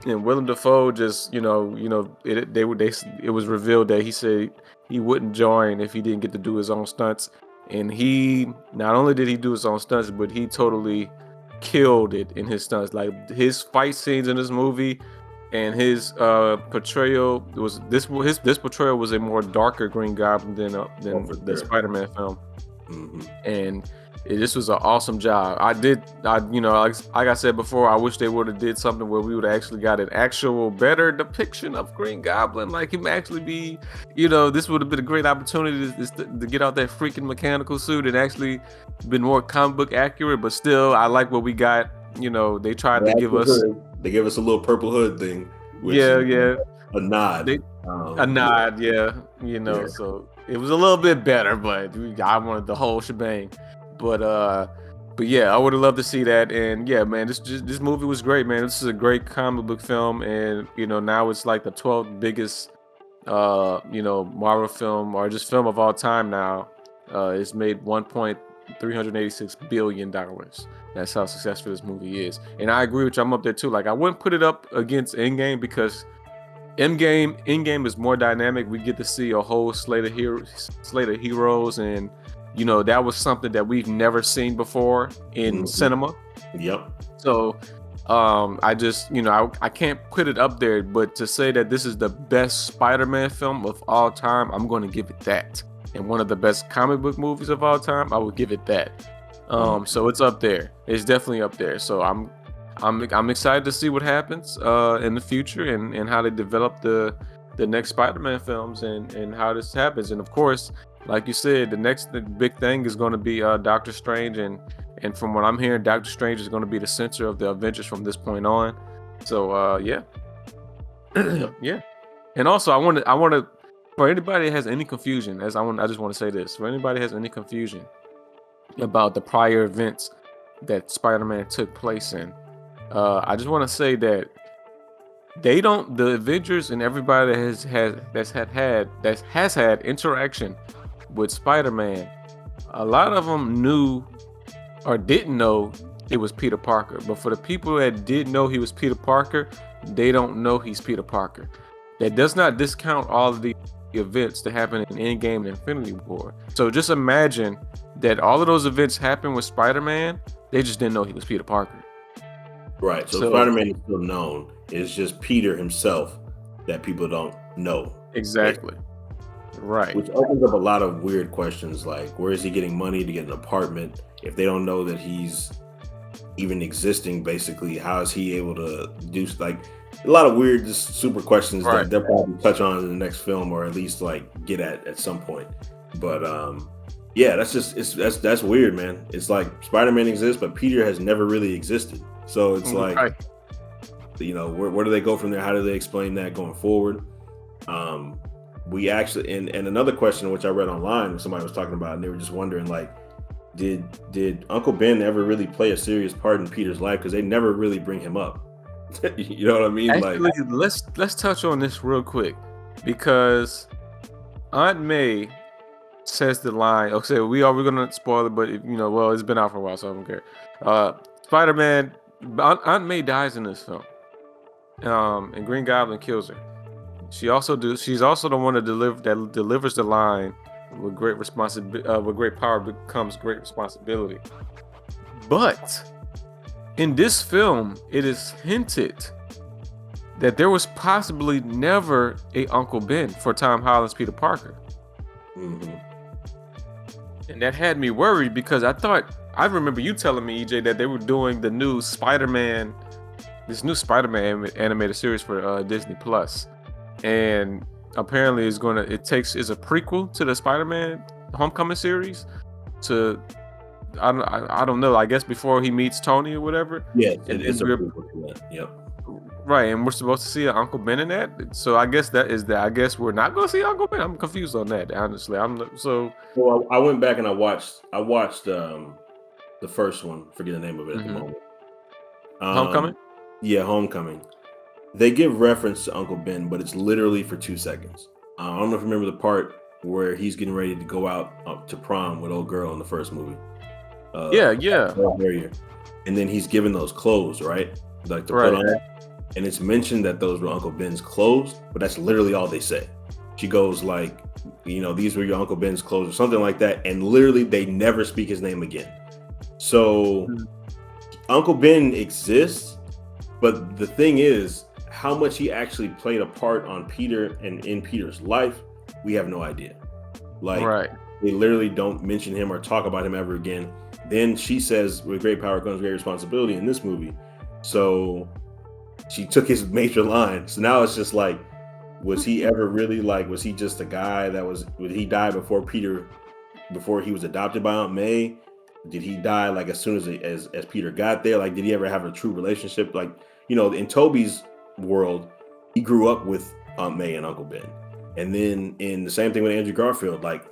and Willem Dafoe just, it was revealed that he said he wouldn't join if he didn't get to do his own stunts, and he not only did he do his own stunts, but he totally killed it in his stunts. Like his fight scenes in this movie and his portrayal was this portrayal was a more darker Green Goblin than the Spider-Man film, and this was an awesome job. Like I said before, I wish they would have did something where we would have actually got an actual better depiction of Green Goblin, like him actually be, this would have been a great opportunity to get out that freaking mechanical suit and actually been more comic book accurate. But still, I like what we got. They tried to give us. They gave us a little purple hood thing. A nod. A nod, yeah. So it was a little bit better, but I wanted the whole shebang. But yeah, I would have loved to see that. And yeah, man, this movie was great, man. This is a great comic book film, and now it's like the 12th biggest Marvel film or just film of all time now. It's made $1.386 billion. That's how successful this movie is. And I agree with you, I'm up there too. Like I wouldn't put it up against Endgame because Endgame is more dynamic. We get to see a whole slate of heroes, and that was something that we've never seen before in cinema. Yep. So I just, I can't put it up there, but to say that this is the best Spider-Man film of all time, I'm going to give it that. And one of the best comic book movies of all time, I would give it that. So it's up there. It's definitely up there. So I'm excited to see what happens in the future and how they develop the next Spider-Man films and how this happens. And of course, like you said, the big thing is going to be Doctor Strange, and from what I'm hearing, Doctor Strange is going to be the center of the Avengers from this point on. So yeah. Yeah. And also, I want to for anybody that has any confusion, I just want to say this: for anybody that has any confusion about the prior events that Spider-Man took place in, I just want to say that the Avengers and everybody that has had interaction with Spider-Man, a lot of them knew or didn't know it was Peter Parker. But for the people that did know he was Peter Parker, they don't know he's Peter Parker. That does not discount all of the events that happened in Endgame and Infinity War. So just imagine that all of those events happened with Spider-Man. They just didn't know he was Peter Parker. Right. So Spider-Man is still known. It's just Peter himself that people don't know. Exactly. Right. Which opens up a lot of weird questions, like where is he getting money to get an apartment? If they don't know that he's even existing, basically, how is he able to do like a lot of weird, just super questions that they'll probably touch on in the next film, or at least like get at some point. But yeah, that's weird, man. It's like Spider-Man exists, but Peter has never really existed. So it's like, where do they go from there? How do they explain that going forward? We actually, and another question which I read online, somebody was talking about, and they were just wondering, like, did Uncle Ben ever really play a serious part in Peter's life? Because they never really bring him up. You know what I mean? Actually, like, let's touch on this real quick, because Aunt May says the line. Okay, we're gonna spoil it, but it's been out for a while, so I don't care. Spider-Man, Aunt May dies in this film, and Green Goblin kills her. She's also the one that delivers the line, with great with great power becomes great responsibility. But in this film, it is hinted that there was possibly never a Uncle Ben for Tom Holland's Peter Parker. Mm-hmm. And that had me worried, because I remember you telling me, EJ, that they were doing the new Spider-Man animated series for Disney Plus. And apparently it's a prequel to the Spider-Man Homecoming series. I don't know. I guess before he meets Tony or whatever. Yeah, it's a prequel to that. Yep. Right, and we're supposed to see Uncle Ben in that. So I guess that is that. I guess we're not going to see Uncle Ben. I'm confused on that. Honestly, so. Well, I went back and I watched the first one. Forget the name of it at the Mhm. moment. Homecoming. Yeah, Homecoming. They give reference to Uncle Ben, but it's literally for 2 seconds. I don't know if you remember the part where he's getting ready to go out to prom with old girl in the first movie. Yeah, yeah. Area. And then he's given those clothes, right? Like to put Right. on. And it's mentioned that those were Uncle Ben's clothes, but that's literally all they say. She goes like, these were your Uncle Ben's clothes or something like that. And literally they never speak his name again. So Uncle Ben exists, but the thing is, how much he actually played a part on Peter and in Peter's life, we have no idea. Like, Right. they literally don't mention him or talk about him ever again. Then she says, with great power comes great responsibility in this movie. So she took his major line. So now it's just like, was he ever really like, was he just a guy would he die before he was adopted by Aunt May? Did he die like as soon as Peter got there? Like, did he ever have a true relationship? Like, in Toby's world, he grew up with Aunt May and Uncle Ben. And then in the same thing with Andrew Garfield, like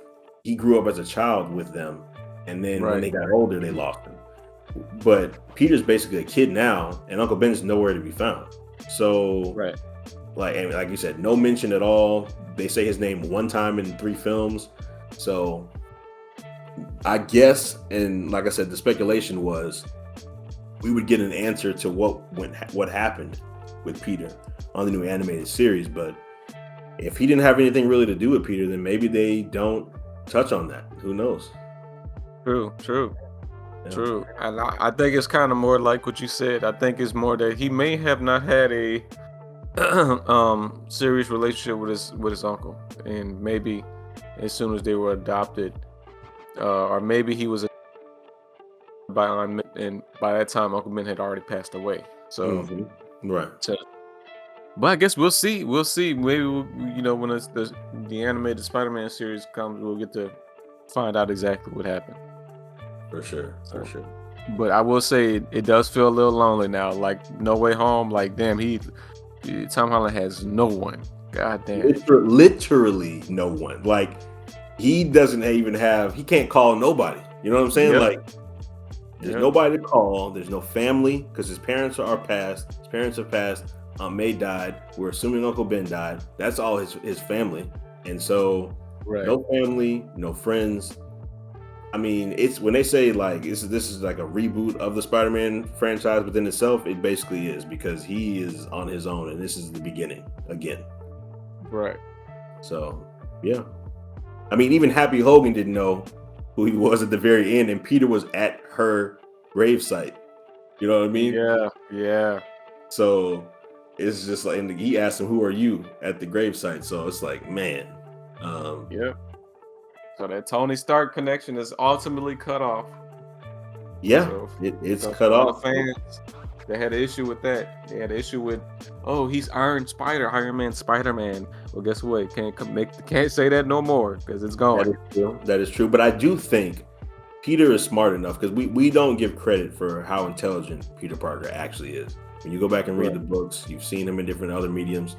he grew up as a child with them. And then when they got older, they lost him. But Peter's basically a kid now, and Uncle Ben's nowhere to be found. So, like you said, no mention at all. They say his name one time in 3 films. So I guess, and like I said, the speculation was we would get an answer to what happened with Peter on the new animated series. But if he didn't have anything really to do with Peter, then maybe they don't touch on that. Who knows? True. And I think it's kind of more like what you said. I think it's more that he may have not had a serious relationship with his uncle, and maybe as soon as they were adopted, or maybe he was by Aunt, and by that time Uncle Ben had already passed away. So right. But I guess we'll see. Maybe when the animated Spider-Man series comes, we'll get to find out exactly what happened. For sure. But I will say it does feel a little lonely now. Like No Way Home. Like damn, Tom Holland has no one. God damn. Literally no one. Like he doesn't even have. He can't call nobody. You know what I'm saying? Yep. Like there's nobody to call. There's no family because his parents are passed. His parents have passed. Aunt May died. We're assuming Uncle Ben died. That's all his family. And so no family, no friends. I mean, it's when they say like this is like a reboot of the Spider-Man franchise within itself, it basically is because he is on his own and this is the beginning again. Right. So yeah. I mean, even Happy Hogan didn't know who he was at the very end, and Peter was at her gravesite. You know what I mean? Yeah. So it's just like, and he asked him, "Who are you?" at the gravesite. So it's like, man. Yeah. So that Tony Stark connection is ultimately cut off. Yeah, so, it's cut off. Fans, they had an issue with that. They had an issue with, he's Iron Man, Spider-Man. Well, guess what? Can't say that no more because it's gone. That is true. But I do think Peter is smart enough because we don't give credit for how intelligent Peter Parker actually is. When you go back and read the books, you've seen him in different other mediums.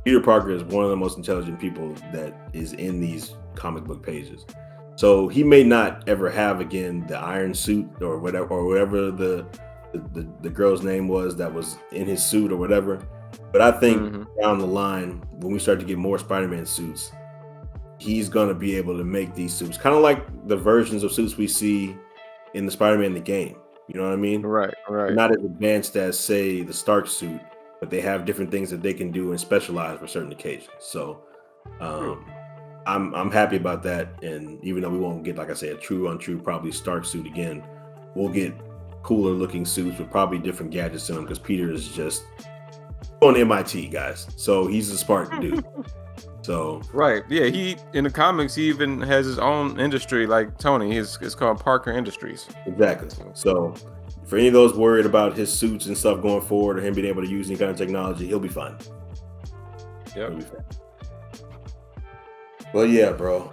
Peter Parker is one of the most intelligent people that is in these comic book pages. So he may not ever have again the iron suit or whatever the girl's name was that was in his suit or whatever. But I think down the line, when we start to get more Spider-Man suits, he's gonna be able to make these suits kind of like the versions of suits we see in the Spider-Man the game. You know what I mean? Right. Not as advanced as say the Stark suit, but they have different things that they can do and specialize for certain occasions. So I'm happy about that. And even though we won't get, like I said, a true probably Stark suit again, we'll get cooler looking suits with probably different gadgets in them because Peter is just on MIT, guys. So he's a smart dude. So he in the comics he even has his own industry like Tony. It's called Parker Industries. Exactly. So for any of those worried about his suits and stuff going forward or him being able to use any kind of technology, he'll be fine. Yeah. Well, yeah, bro.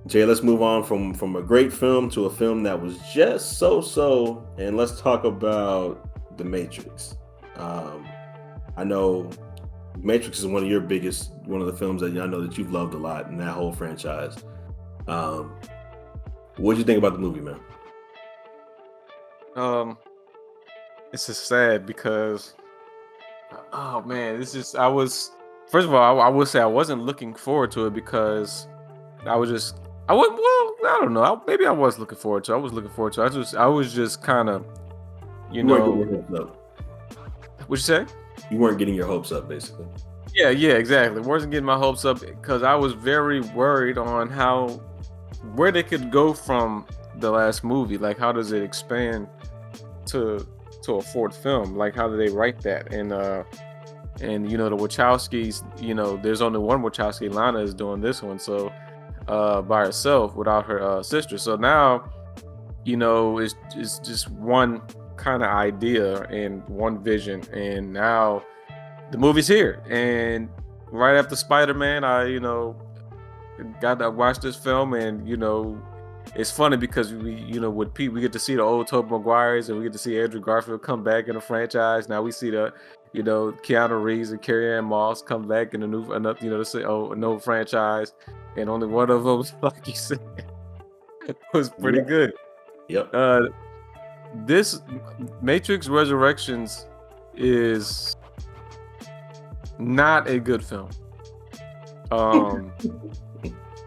Jay, let's move on from a great film to a film that was just so-so, and let's talk about The Matrix. I know Matrix is one of the films that I know that you've loved a lot in that whole franchise. What did you think about the movie, man? It's just sad because, oh man, I was, first of all, I would say I wasn't looking forward to it because I was just, well, I don't know, maybe I was looking forward to it. I was looking forward to it. I was just kind of, You weren't getting your hopes up. What'd you say? You weren't getting your hopes up, basically. Yeah, exactly. Wasn't getting my hopes up because I was very worried on where they could go from the last movie. Like, how does it expand to a fourth film? Like, how do they write that? And the Wachowskis, there's only one Wachowski. Lana is doing this one, so by herself without her sister. So now, it's just one kind of idea and one vision, and now the movie's here. And right after Spider-Man, I got to watch this film, and it's funny because with Pete, we get to see the old Tobey Maguires, and we get to see Andrew Garfield come back in the franchise. Now we see the Keanu Reeves and Carrie-Anne Moss come back in no franchise, and only one of them, like you said, was pretty good. Yep. This Matrix Resurrections is not a good film.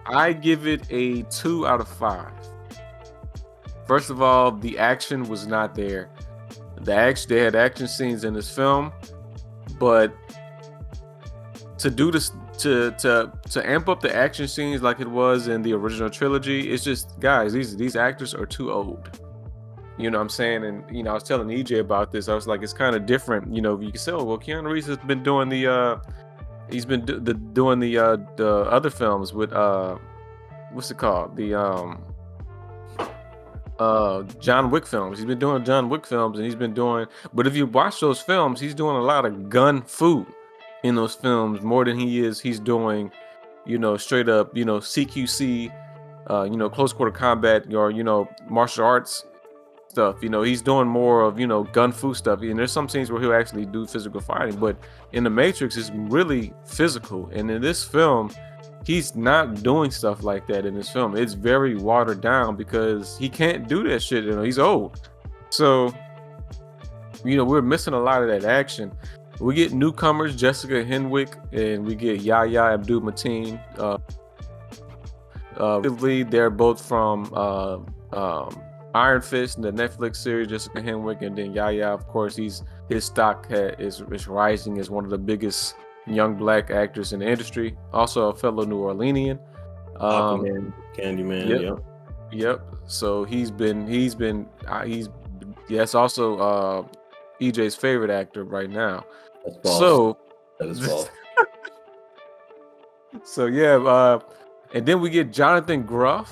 I give it a 2 out of 5. First of all, the action was not there. They had action scenes in this film, but to do this, to amp up the action scenes like it was in the original trilogy, it's just, guys, these actors are too old. You know what I'm saying? And I was telling EJ about this. I was like, it's kind of different. You can say, oh, well, Keanu Reeves has been doing doing the other films with what's it called? The John Wick films. He's been doing John Wick films, and but if you watch those films, he's doing a lot of gun fu in those films more than he's doing, straight up, CQC, close quarter combat, or martial arts stuff. He's doing more of gun fu stuff, and there's some scenes where he'll actually do physical fighting, but in the Matrix it's really physical, and in this film he's not doing stuff like that. In this film it's very watered down because he can't do that shit. He's old, so we're missing a lot of that action. We get newcomers, Jessica Henwick, and we get Yahya Abdul-Mateen. They're both from Iron Fist, the Netflix series, Jessica Henwick, and then Yahya, of course, his stock is rising as one of the biggest young black actors in the industry. Also a fellow New Orleanian. Candyman. Yep. So he's also EJ's favorite actor right now. That's false. So that is false. So yeah. And then we get Jonathan Groff,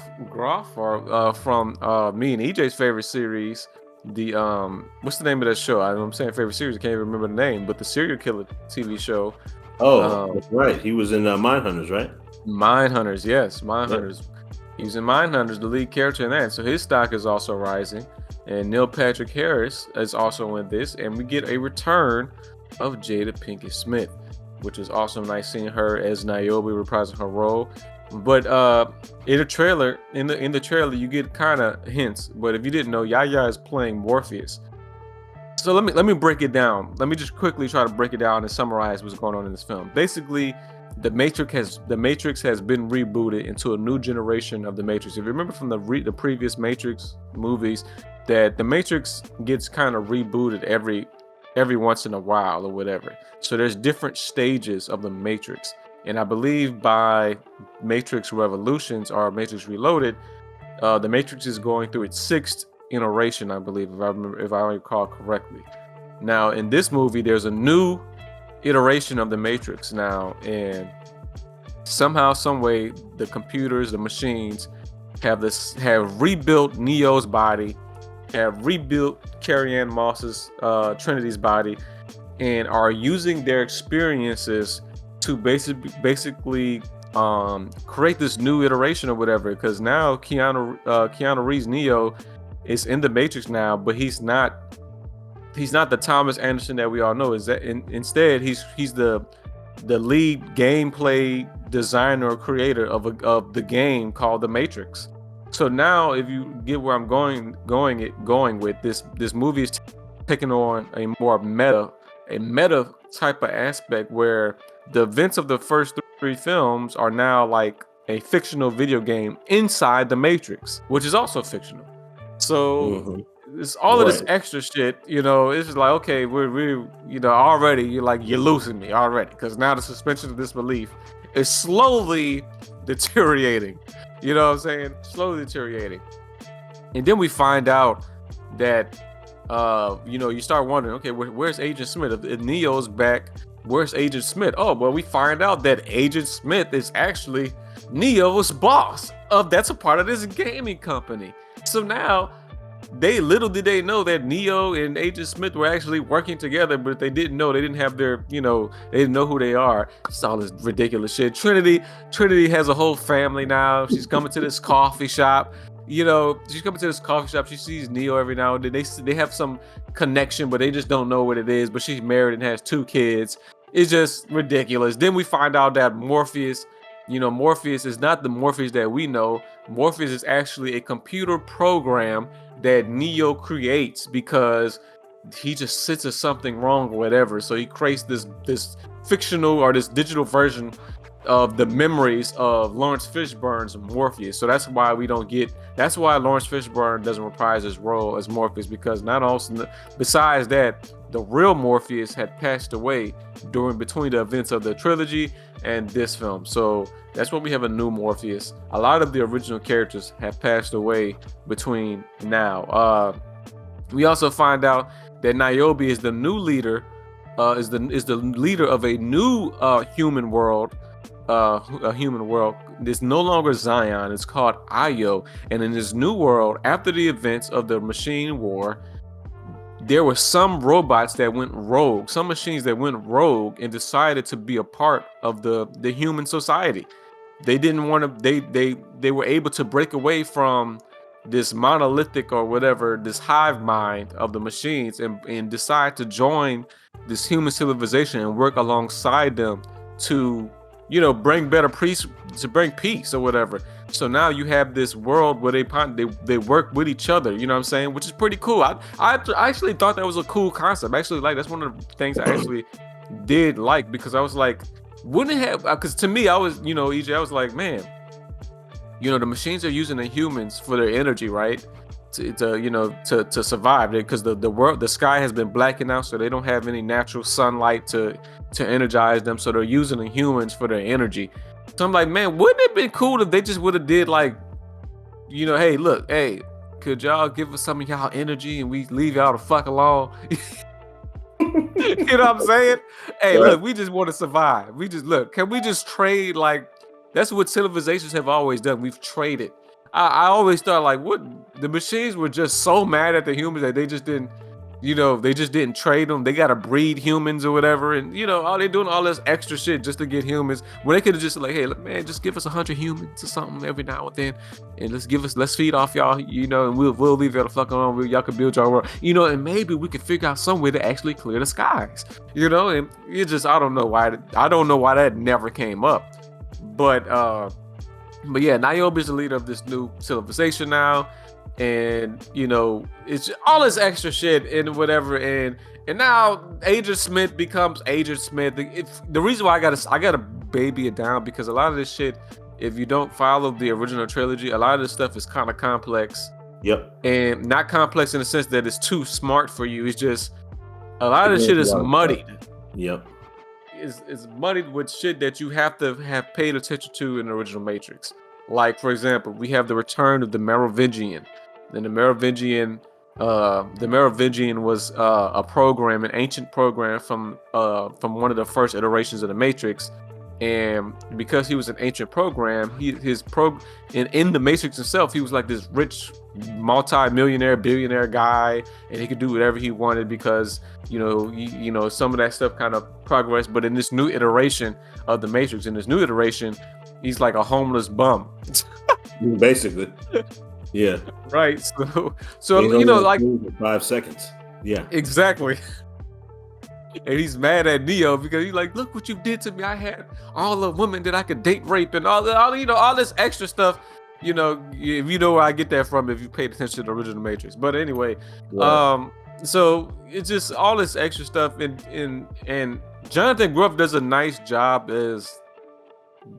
from me and EJ's favorite series, the what's the name of that show? I'm saying favorite series, I can't even remember the name, but the serial killer TV show. Oh, that's right. He was in Mindhunters, right? Mindhunters, yes, Mindhunters. Yep. He was in Mindhunters, the lead character in that. So his stock is also rising. And Neil Patrick Harris is also in this, and we get a return of Jada Pinkett Smith, which is also nice seeing her as Niobe reprising her role. But in the trailer, you get kind of hints. But if you didn't know, Yahya is playing Morpheus. So let me break it down. Let me just quickly try to break it down and summarize what's going on in this film. Basically, the Matrix has been rebooted into a new generation of the Matrix. If you remember from the previous Matrix movies, that the Matrix gets kind of rebooted every once in a while or whatever. So there's different stages of the Matrix. And I believe by Matrix Revolutions or Matrix Reloaded, the Matrix is going through its 6th iteration, I believe, if I recall correctly. Now, in this movie, there's a new iteration of the Matrix now, and somehow, some way, the computers, the machines, have rebuilt Neo's body, have rebuilt Carrie-Anne Moss's Trinity's body, and are using their experiences to basically create this new iteration or whatever. Because now Keanu Reeves Neo is in the Matrix now, but he's not he's not the Thomas Anderson that we all know. Is that instead he's the lead gameplay designer or creator of the game called The Matrix. So now, if you get where I'm going with this movie is taking on a more meta type of aspect where the events of the first 3 films are now like a fictional video game inside the Matrix, which is also fictional. So it's all of this extra shit, it's just like, okay, we're already you're losing me already, because now the suspension of disbelief is slowly deteriorating. You know what I'm saying? Slowly deteriorating. And then we find out that you start wondering, okay, where's Agent Smith? If Neo's back, where's Agent Smith? Oh, well, we find out that Agent Smith is actually Neo's boss. That's a part of this gaming company. So now, little did they know that Neo and Agent Smith were actually working together, but they didn't know. They didn't have their, they didn't know who they are. It's all this ridiculous shit. Trinity has a whole family now. She's coming to this coffee shop. She's coming to this coffee shop. She sees Neo every now and then. They have some connection, but they just don't know what it is. But she's married and has 2 kids. It's just ridiculous. Then we find out that Morpheus is not the Morpheus that we know. Morpheus is actually a computer program that Neo creates because he just senses something wrong or whatever. So he creates this fictional or this digital version of the memories of Lawrence Fishburne's Morpheus. So that's why that's why Lawrence Fishburne doesn't reprise his role as Morpheus, because besides that, the real Morpheus had passed away between the events of the trilogy and this film. So that's when we have a new Morpheus. A lot of the original characters have passed away between now. We also find out that Niobe is the new leader, is the leader of a new human world. A human world. It's no longer Zion. It's called Io. And in this new world, after the events of the machine war, there were some robots that went rogue, some machines that went rogue and decided to be a part of the human society. They didn't want to. They were able to break away from this monolithic or whatever, this hive mind of the machines, and decide to join this human civilization and work alongside them to bring bring peace or whatever. So now you have this world where they work with each other, you know what I'm saying, which is pretty cool. I actually thought that was a cool concept. Actually, that's one of the things I actually did like, because I was like, wouldn't it have, because to me, I was, EJ, I was like, man, the machines are using the humans for their energy, right? To survive, because the sky has been blackened out, so they don't have any natural sunlight to energize them, so they're using the humans for their energy. So I'm like, man, wouldn't it have been cool if they just would have did hey, look, hey, could y'all give us some of y'all energy and we leave y'all the fuck alone? You know what I'm saying? Hey, look, we just want to survive. Can we just trade? That's what civilizations have always done. We've traded. I always thought what the machines were just so mad at the humans that they just didn't, they just didn't trade them. They got to breed humans or whatever. And, all they're doing all this extra shit just to get humans, when they could have just hey, look, man, just give us 100 humans or something every now and then. And let's feed off y'all, and we'll leave y'all the fuck alone. Y'all can build y'all world, and maybe we could figure out some way to actually clear the skies, and it just, I don't know why that never came up. But yeah, Niobe is the leader of this new civilization now, and it's all this extra shit and whatever, and now Agent Smith becomes Agent Smith. The reason why I gotta baby it down, because a lot of this shit, if you don't follow the original trilogy, a lot of this stuff is kind of complex. Yep. And not complex in the sense that it's too smart for you. It's just a lot of this shit is muddied. Yep. Is muddied with shit that you have to have paid attention to in the original Matrix. Like, for example, we have the return of the Merovingian. And the Merovingian was a program, an ancient program from one of the first iterations of the Matrix. And because he was an ancient program, in the Matrix itself, he was like this rich multi-millionaire, billionaire guy, and he could do whatever he wanted because some of that stuff kind of progressed. But in this new iteration of the Matrix, he's like a homeless bum. Basically. Yeah. Right. So 5 seconds. Yeah. Exactly. And he's mad at Neo because he's like, look what you did to me. I had all the women that I could date rape and all this extra stuff. If you know where I get that from, if you paid attention to the original Matrix. But anyway, Right. so it's just all this extra stuff, and Jonathan Groff does a nice job as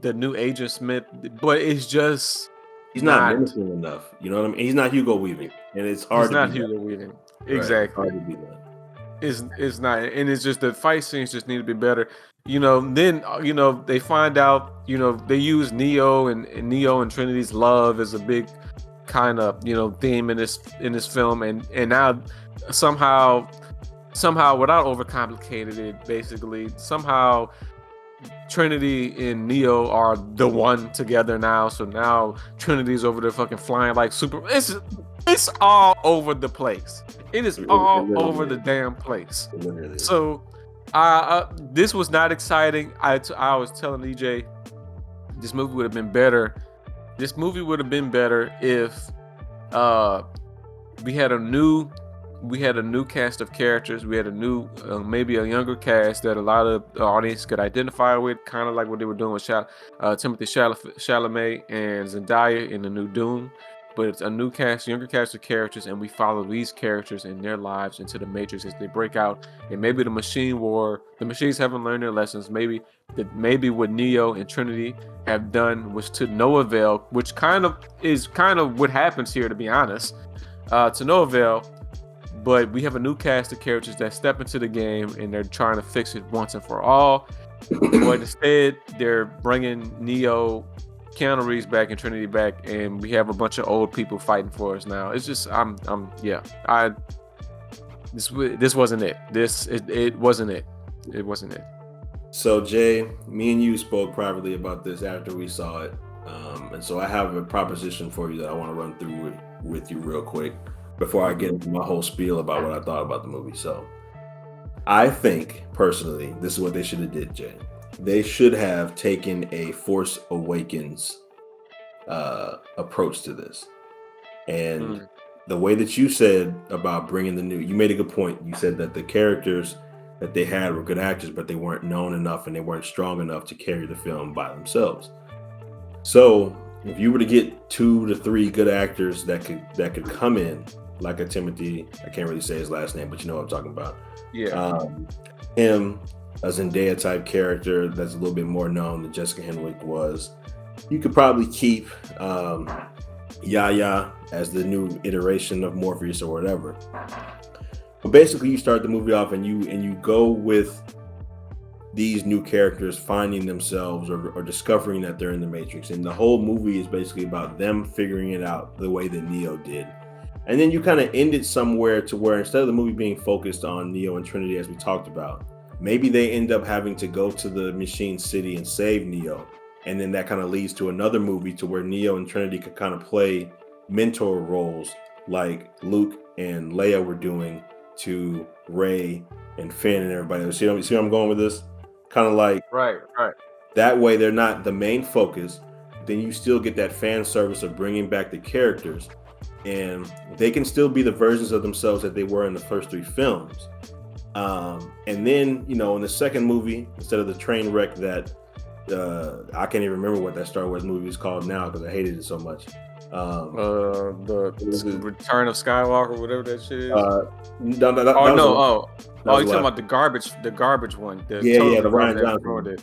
the new Agent Smith, but it's just He's not not. menacing enough. You know what I mean? He's not Hugo Weaving, and it's He's hard to not be that. Hugo Weaving. Right. It's Exactly. hard to be that. It's not, and it's just the fight scenes just need to be better. Then they find out, they use Neo and Neo and Trinity's love as a big kind of theme in this film, and now somehow without overcomplicated it, basically somehow Trinity and Neo are the one together now. So now Trinity's over there fucking flying like super. It's all over the place. It is all over the damn place. So this was not exciting. I was telling EJ, this movie would have been better. This movie would have been better if we had a new cast of characters. We had a new, maybe a younger cast that a lot of the audience could identify with, kind of like what they were doing with Timothy Chalamet and Zendaya in the new Doom. But it's a new cast, younger cast of characters, and we follow these characters and their lives into the Matrix as they break out. And maybe the machines haven't learned their lessons. Maybe what Neo and Trinity have done was to no avail, which is what happens here, to be honest, to no avail. But we have a new cast of characters that step into the game and they're trying to fix it once and for all. But instead, they're bringing Neo, Keanu Reeves back and Trinity back, and we have a bunch of old people fighting for us now. It's just, this wasn't it. It wasn't it. It wasn't it. So Jay, me and you spoke privately about this after we saw it, and so I have a proposition for you that I want to run through with you real quick before I get into my whole spiel about what I thought about the movie. So I think personally, this is what they should have did, Jay. They should have taken a Force Awakens approach to this. And the way that you said about bringing you made a good point. You said that the characters that they had were good actors, but they weren't known enough and they weren't strong enough to carry the film by themselves. So if you were to get 2 to 3 good actors that could come in, like a Timothy, I can't really say his last name, but you know what I'm talking about. Yeah. Him, a Zendaya type character that's a little bit more known than Jessica Henwick was. You could probably keep Yahya as the new iteration of Morpheus or whatever. But basically, you start the movie off and you go with these new characters finding themselves or discovering that they're in the Matrix, and the whole movie is basically about them figuring it out the way that Neo did. And then you kind of end it somewhere to where instead of the movie being focused on Neo and Trinity as we talked about, maybe they end up having to go to the Machine City and save Neo. And then that kind of leads to another movie to where Neo and Trinity could kind of play mentor roles like Luke and Leia were doing to Rey and Finn and everybody. See where I'm going with this? Kind of like right. That way they're not the main focus. Then you still get that fan service of bringing back the characters. And they can still be the versions of themselves that they were in the first 3 films. And then, in the second movie, instead of the train wreck that I can't even remember what that Star Wars movie is called now because I hated it so much. The Return of Skywalker, whatever that shit is. You're talking about the garbage one. The Ryan Johnson.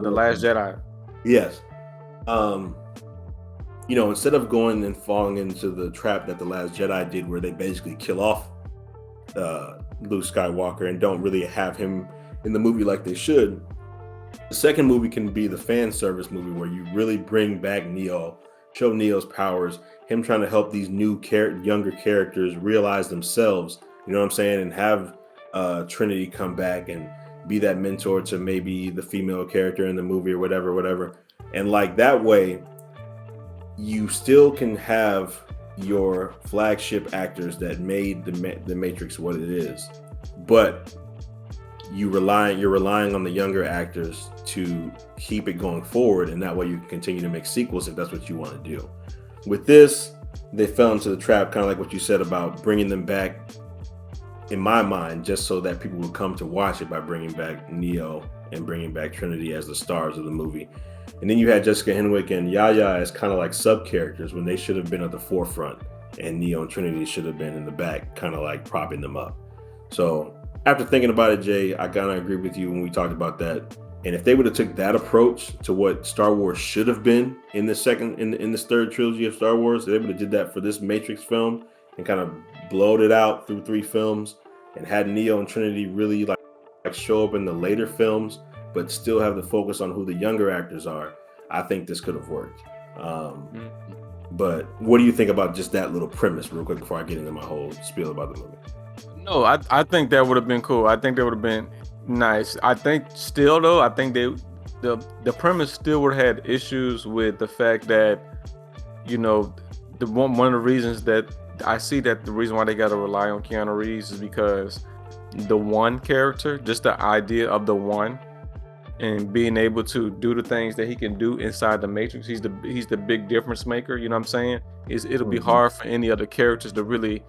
The Last Jedi. Yes. Instead of going and falling into the trap that the Last Jedi did, where they basically kill off Luke Skywalker and don't really have him in the movie like they should, the second movie can be the fan service movie where you really bring back Neo, show Neo's powers, him trying to help these new younger characters realize themselves, you know what I'm saying, and have Trinity come back and be that mentor to maybe the female character in the movie or whatever. And like that way, you still can have your flagship actors that made the Matrix what it is, but you're relying on the younger actors to keep it going forward, and that way you can continue to make sequels if that's what you want to do. With this, they fell into the trap, kind of like what you said about bringing them back in my mind, just so that people would come to watch it by bringing back Neo and bringing back Trinity as the stars of the movie. And then you had Jessica Henwick and Yaya as kind of like sub characters when they should have been at the forefront, and Neo and Trinity should have been in the back, kind of like propping them up. So after thinking about it, Jay, I kind of agree with you when we talked about that. And if they would have took that approach to what Star Wars should have been in this third trilogy of Star Wars, they would have did that for this Matrix film and kind of blowed it out through 3 films and had Neo and Trinity really like show up in the later films, but still have the focus on who the younger actors are. I think this could have worked. But what do you think about just that little premise, real quick, before I get into my whole spiel about the movie? No, I think that would have been cool. I think that would have been nice. I think still though, I think the premise still would have had issues with the fact that, you know, one of the reasons that I see that the reason why they got to rely on Keanu Reeves is because the one character, just the idea of the one and being able to do the things that he can do inside the Matrix, he's the big difference maker. You know what I'm saying? It'll be hard for any other characters to really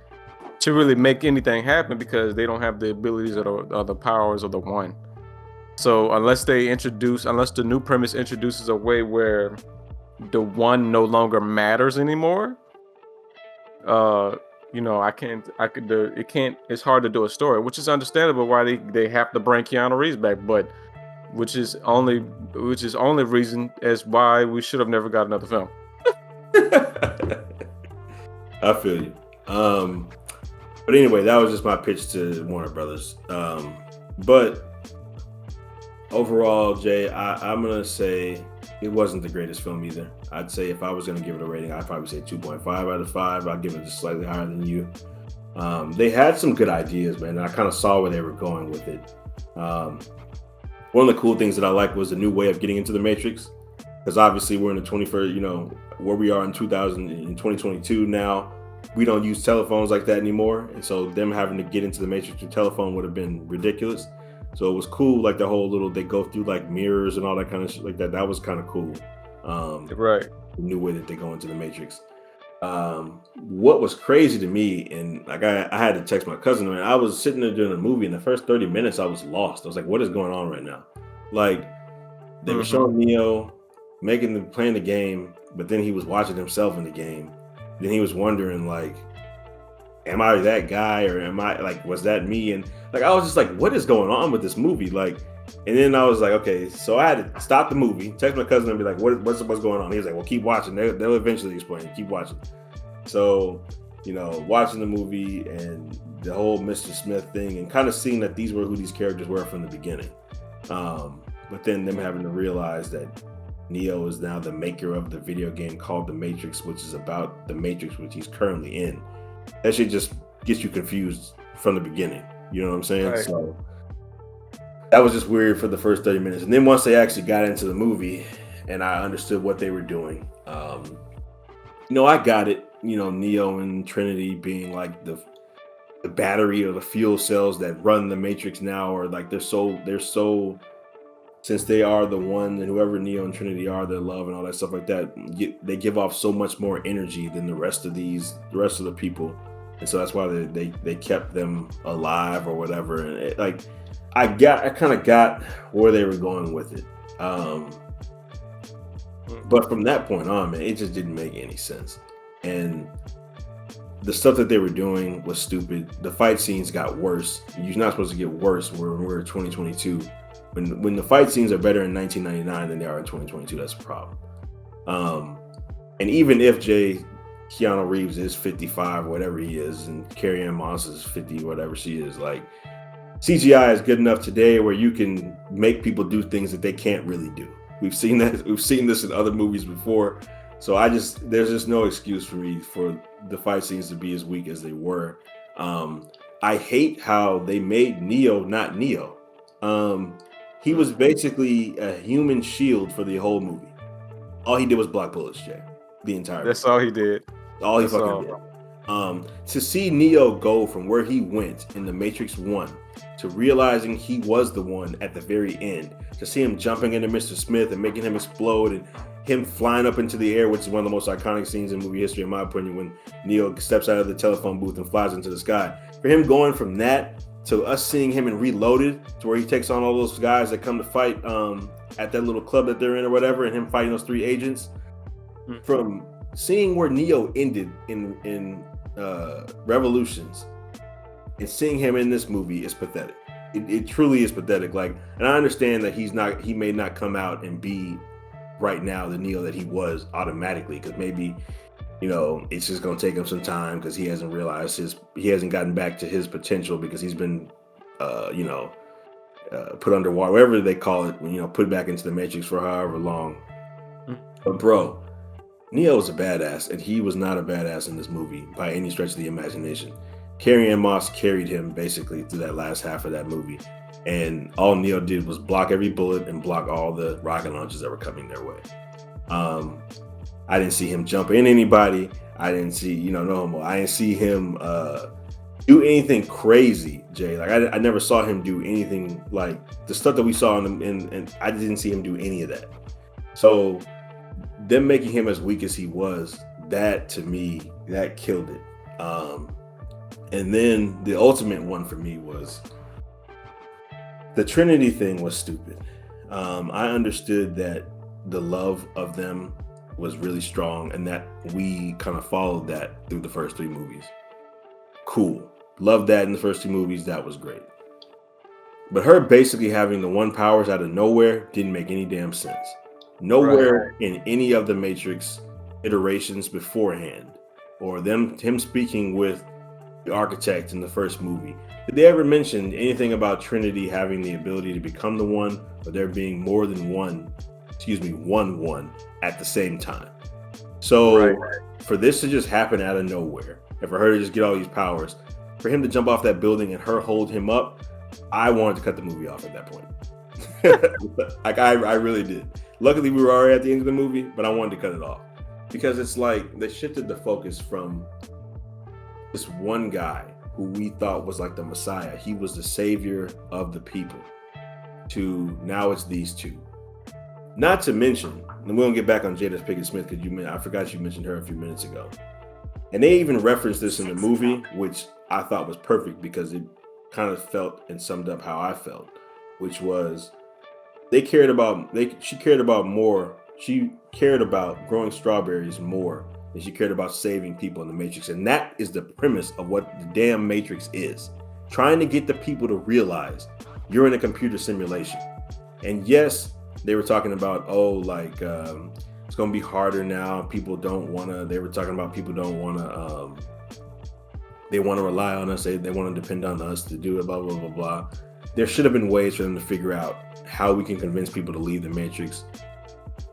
make anything happen because they don't have the abilities or the powers of the one. So unless the new premise introduces a way where the one no longer matters anymore, you know, it's hard to do a story, which is understandable why they have to bring Keanu Reeves back, but which is only reason as why we should have never got another film. I feel you. But anyway, that was just my pitch to Warner Brothers. But overall, Jay, I'm going to say it wasn't the greatest film either. I'd say if I was going to give it a rating, I'd probably say 2.5 out of 5. I'd give it just slightly higher than you. They had some good ideas, man. And I kind of saw where they were going with it. One of the cool things that I liked was the new way of getting into the Matrix. Because obviously we're in the 21st, you know, where we are in 2022 now. We don't use telephones like that anymore. And so them having to get into the Matrix through telephone would have been ridiculous. So it was cool, like the whole they go through like mirrors and all that kind of shit like that. That was kind of cool. Right. The new way that they go into the Matrix. What was crazy to me, and like I had to text my cousin, man, I was sitting there during the movie, and the first 30 minutes I was lost. I was like, what is going on right now? Like they were showing Neo playing the game, but then he was watching himself in the game. Then he was wondering, like, am I that guy, or am I like, was that me? And like, I was just like, what is going on with this movie? Like, and then I was like, okay, so I had to stop the movie, text my cousin and be like, what's going on? He was like, well, keep watching. They'll eventually explain. Keep watching. So, you know, watching the movie and the whole Mr. Smith thing and kind of seeing that these were who these characters were from the beginning. But then them having to realize that Neo is now the maker of the video game called The Matrix, which is about the Matrix, which he's currently in. That shit just gets you confused from the beginning. You know what I'm saying? Right. So that was just weird for the first 30 minutes. And then once they actually got into the movie and I understood what they were doing, you know, I got it. You know, Neo and Trinity being like the battery or the fuel cells that run the Matrix now, or like they're so since they are the one, and whoever Neo and Trinity are, their love and all that stuff like that, they give off so much more energy than the rest of the people, and so that's why they kept them alive or whatever. And I kind of got where they were going with it, but from that point on, man, it just didn't make any sense, and the stuff that they were doing was stupid. The fight scenes got worse. You're not supposed to get worse. We're 2022. When the fight scenes are better in 1999 than they are in 2022, that's a problem. And even if Keanu Reeves is 55, whatever he is, and Carrie-Anne Moss is 50, whatever she is, like CGI is good enough today where you can make people do things that they can't really do. We've seen this in other movies before. So there's just no excuse for me for the fight scenes to be as weak as they were. I hate how they made Neo not Neo. He was basically a human shield for the whole movie. All he did was block bullets, Jay. The entire That's movie. all he did. All he fucking did. To see Neo go from where he went in the Matrix 1 to realizing he was the one at the very end, to see him jumping into Mr. Smith and making him explode, and him flying up into the air, which is one of the most iconic scenes in movie history, in my opinion, when Neo steps out of the telephone booth and flies into the sky. for him going from that to us seeing him in Reloaded, to where he takes on all those guys that come to fight at that little club that they're in or whatever, and him fighting those 3 agents. From seeing where Neo ended in Revolutions and seeing him in this movie is pathetic. It truly is pathetic. Like, and I understand that he may not come out and be right now the Neo that he was automatically, because maybe, you know, it's just going to take him some time because he hasn't realized he hasn't gotten back to his potential, because he's been, put underwater, whatever they call it, you know, put back into the Matrix for however long. But bro, Neo was a badass, and he was not a badass in this movie by any stretch of the imagination. Carrie-Anne Moss carried him basically through that last half of that movie, and all Neo did was block every bullet and block all the rocket launches that were coming their way. I didn't see him jump in anybody. I didn't see, you know, no homo. I didn't see him do anything crazy, Jay. Like, I never saw him do anything like the stuff that we saw in I didn't see him do any of that. So them making him as weak as he was, that to me, that killed it. And then the ultimate one for me was the Trinity thing was stupid. I understood that the love of them was really strong, and that we kind of followed that through the first 3 movies. Cool. Loved that in the first 2 movies. That was great. But her basically having the 1 powers out of nowhere didn't make any damn sense. Nowhere in any of the Matrix iterations beforehand, or him speaking with the architect in the first movie, did they ever mention anything about Trinity having the ability to become the one, or there being more than one at the same time? So for this to just happen out of nowhere, and for her to just get all these powers, for him to jump off that building and her hold him up, I wanted to cut the movie off at that point. Like, I really did. Luckily, we were already at the end of the movie, but I wanted to cut it off, because it's like they shifted the focus from this one guy who we thought was like the Messiah. He was the savior of the people, to now it's these 2. Not to mention, and we'll get back on Jada Pinkett Smith, because I forgot you mentioned her a few minutes ago. And they even referenced this in the movie, which I thought was perfect, because it kind of felt and summed up how I felt, which was she cared about growing strawberries more than she cared about saving people in the Matrix. And that is the premise of what the damn Matrix is. Trying to get the people to realize you're in a computer simulation. And yes, they were talking about, it's going to be harder now. They were talking about people don't want to, they want to rely on us. They want to depend on us to do it, blah, blah, blah, blah. There should have been ways for them to figure out how we can convince people to leave the Matrix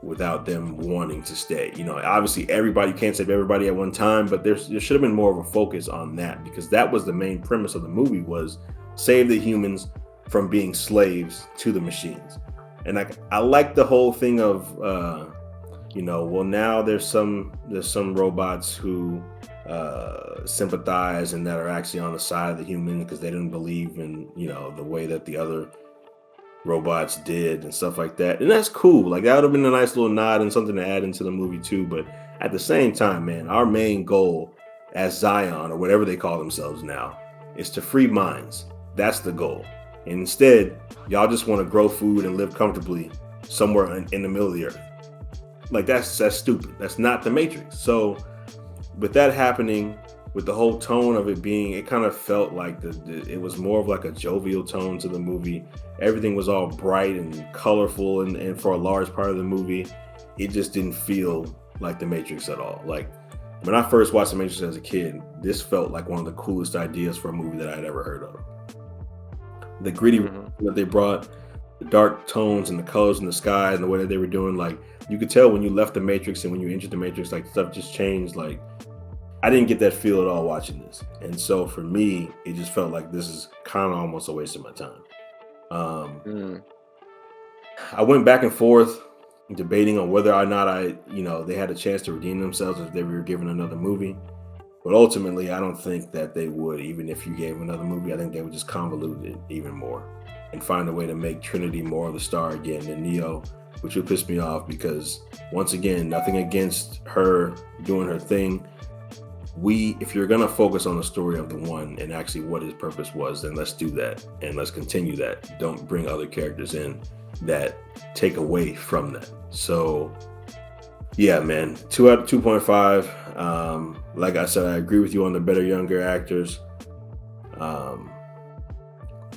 without them wanting to stay. You know, obviously you can't save everybody at one time, but there should have been more of a focus on that, because that was the main premise of the movie, was save the humans from being slaves to the machines. And I like the whole thing of, now there's some robots who sympathize and that are actually on the side of the human, because they didn't believe in, the way that the other robots did and stuff like that. And that's cool. Like, that would have been a nice little nod and something to add into the movie too. But at the same time, man, our main goal as Zion, or whatever they call themselves now, is to free minds. That's the goal. And instead, y'all just want to grow food and live comfortably somewhere in the middle of the earth. Like, that's stupid. That's not the Matrix. So with that happening, with the whole tone of it kind of felt like it was more of like a jovial tone to the movie. Everything was all bright and colorful, and for a large part of the movie, it just didn't feel like the Matrix at all. Like, when I first watched the Matrix as a kid, this felt like one of the coolest ideas for a movie that I'd ever heard of. The gritty that they brought, the dark tones and the colors in the sky and the way that they were doing, like, you could tell when you left the Matrix and when you entered the Matrix, like, stuff just changed. Like, I didn't get that feel at all watching this. And so for me, it just felt like this is kind of almost a waste of my time. I went back and forth debating on whether or not they had a chance to redeem themselves if they were given another movie. But ultimately, I don't think that they would. Even if you gave another movie, I think they would just convolute it even more and find a way to make Trinity more of the star again than Neo, which would piss me off, because once again, nothing against her doing her thing. if you're gonna focus on the story of the one and actually what his purpose was, then let's do that and let's continue that. Don't bring other characters in that take away from that. So yeah, man, 2 out of 2.5. Like I said, I agree with you on the better younger actors.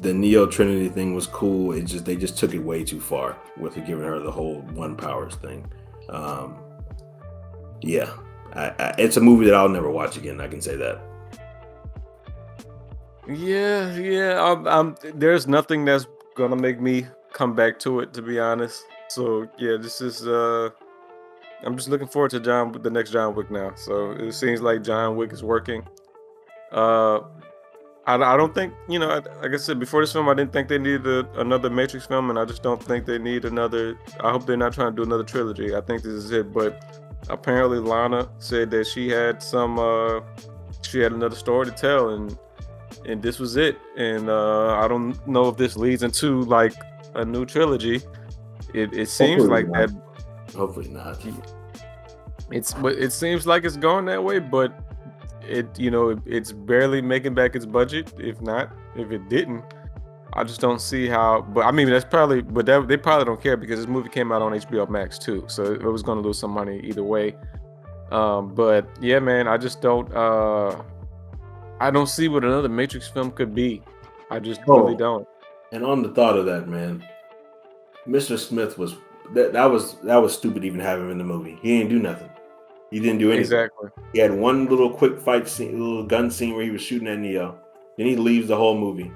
The Neo Trinity thing was cool. They just took it way too far with giving her the whole one powers thing. Yeah, it's a movie that I'll never watch again. I can say that. Yeah. There's nothing that's gonna make me come back to it, to be honest. So yeah, this is. I'm just looking forward to the next John Wick now. So it seems like John Wick is working. Uh, I don't think, like I said before this film, I didn't think they needed another Matrix film, and I just don't think they need another. I hope they're not trying to do another trilogy. I think this is it. But apparently, Lana said that she had another story to tell, and this was it. And I don't know if this leads into like a new trilogy. It seems Hopefully like not. that. Hopefully not. It seems like it's going that way, but it's barely making back its budget. If it didn't, I just don't see how. But I mean, they probably don't care because this movie came out on HBO Max too, so it was going to lose some money either way. But yeah, man, I just don't. I don't see what another Matrix film could be. I just really don't. And on the thought of that, man, Mr. Smith was that was stupid even have him in the movie. He didn't do nothing. He didn't do anything. Exactly. He had one little quick fight scene, little gun scene where he was shooting at Neo. Then he leaves the whole movie.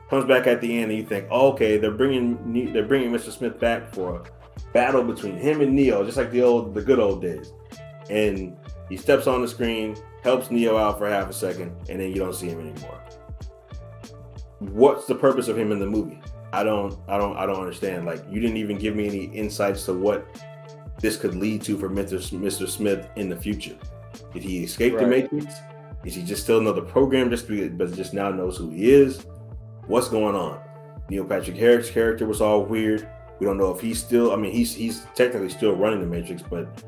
Comes back at the end, and you think, oh, okay, they're bringing Mr. Smith back for a battle between him and Neo, just like the good old days. And he steps on the screen, helps Neo out for half a second, and then you don't see him anymore. What's the purpose of him in the movie? I don't understand. Like, you didn't even give me any insights to what this could lead to for Mr. Smith in the future. Did he escape the Matrix? Is he just still another program but just now knows who he is? What's going on? Neil Patrick Harris' character was all weird. We don't know if he's still. I mean, he's technically still running the Matrix, but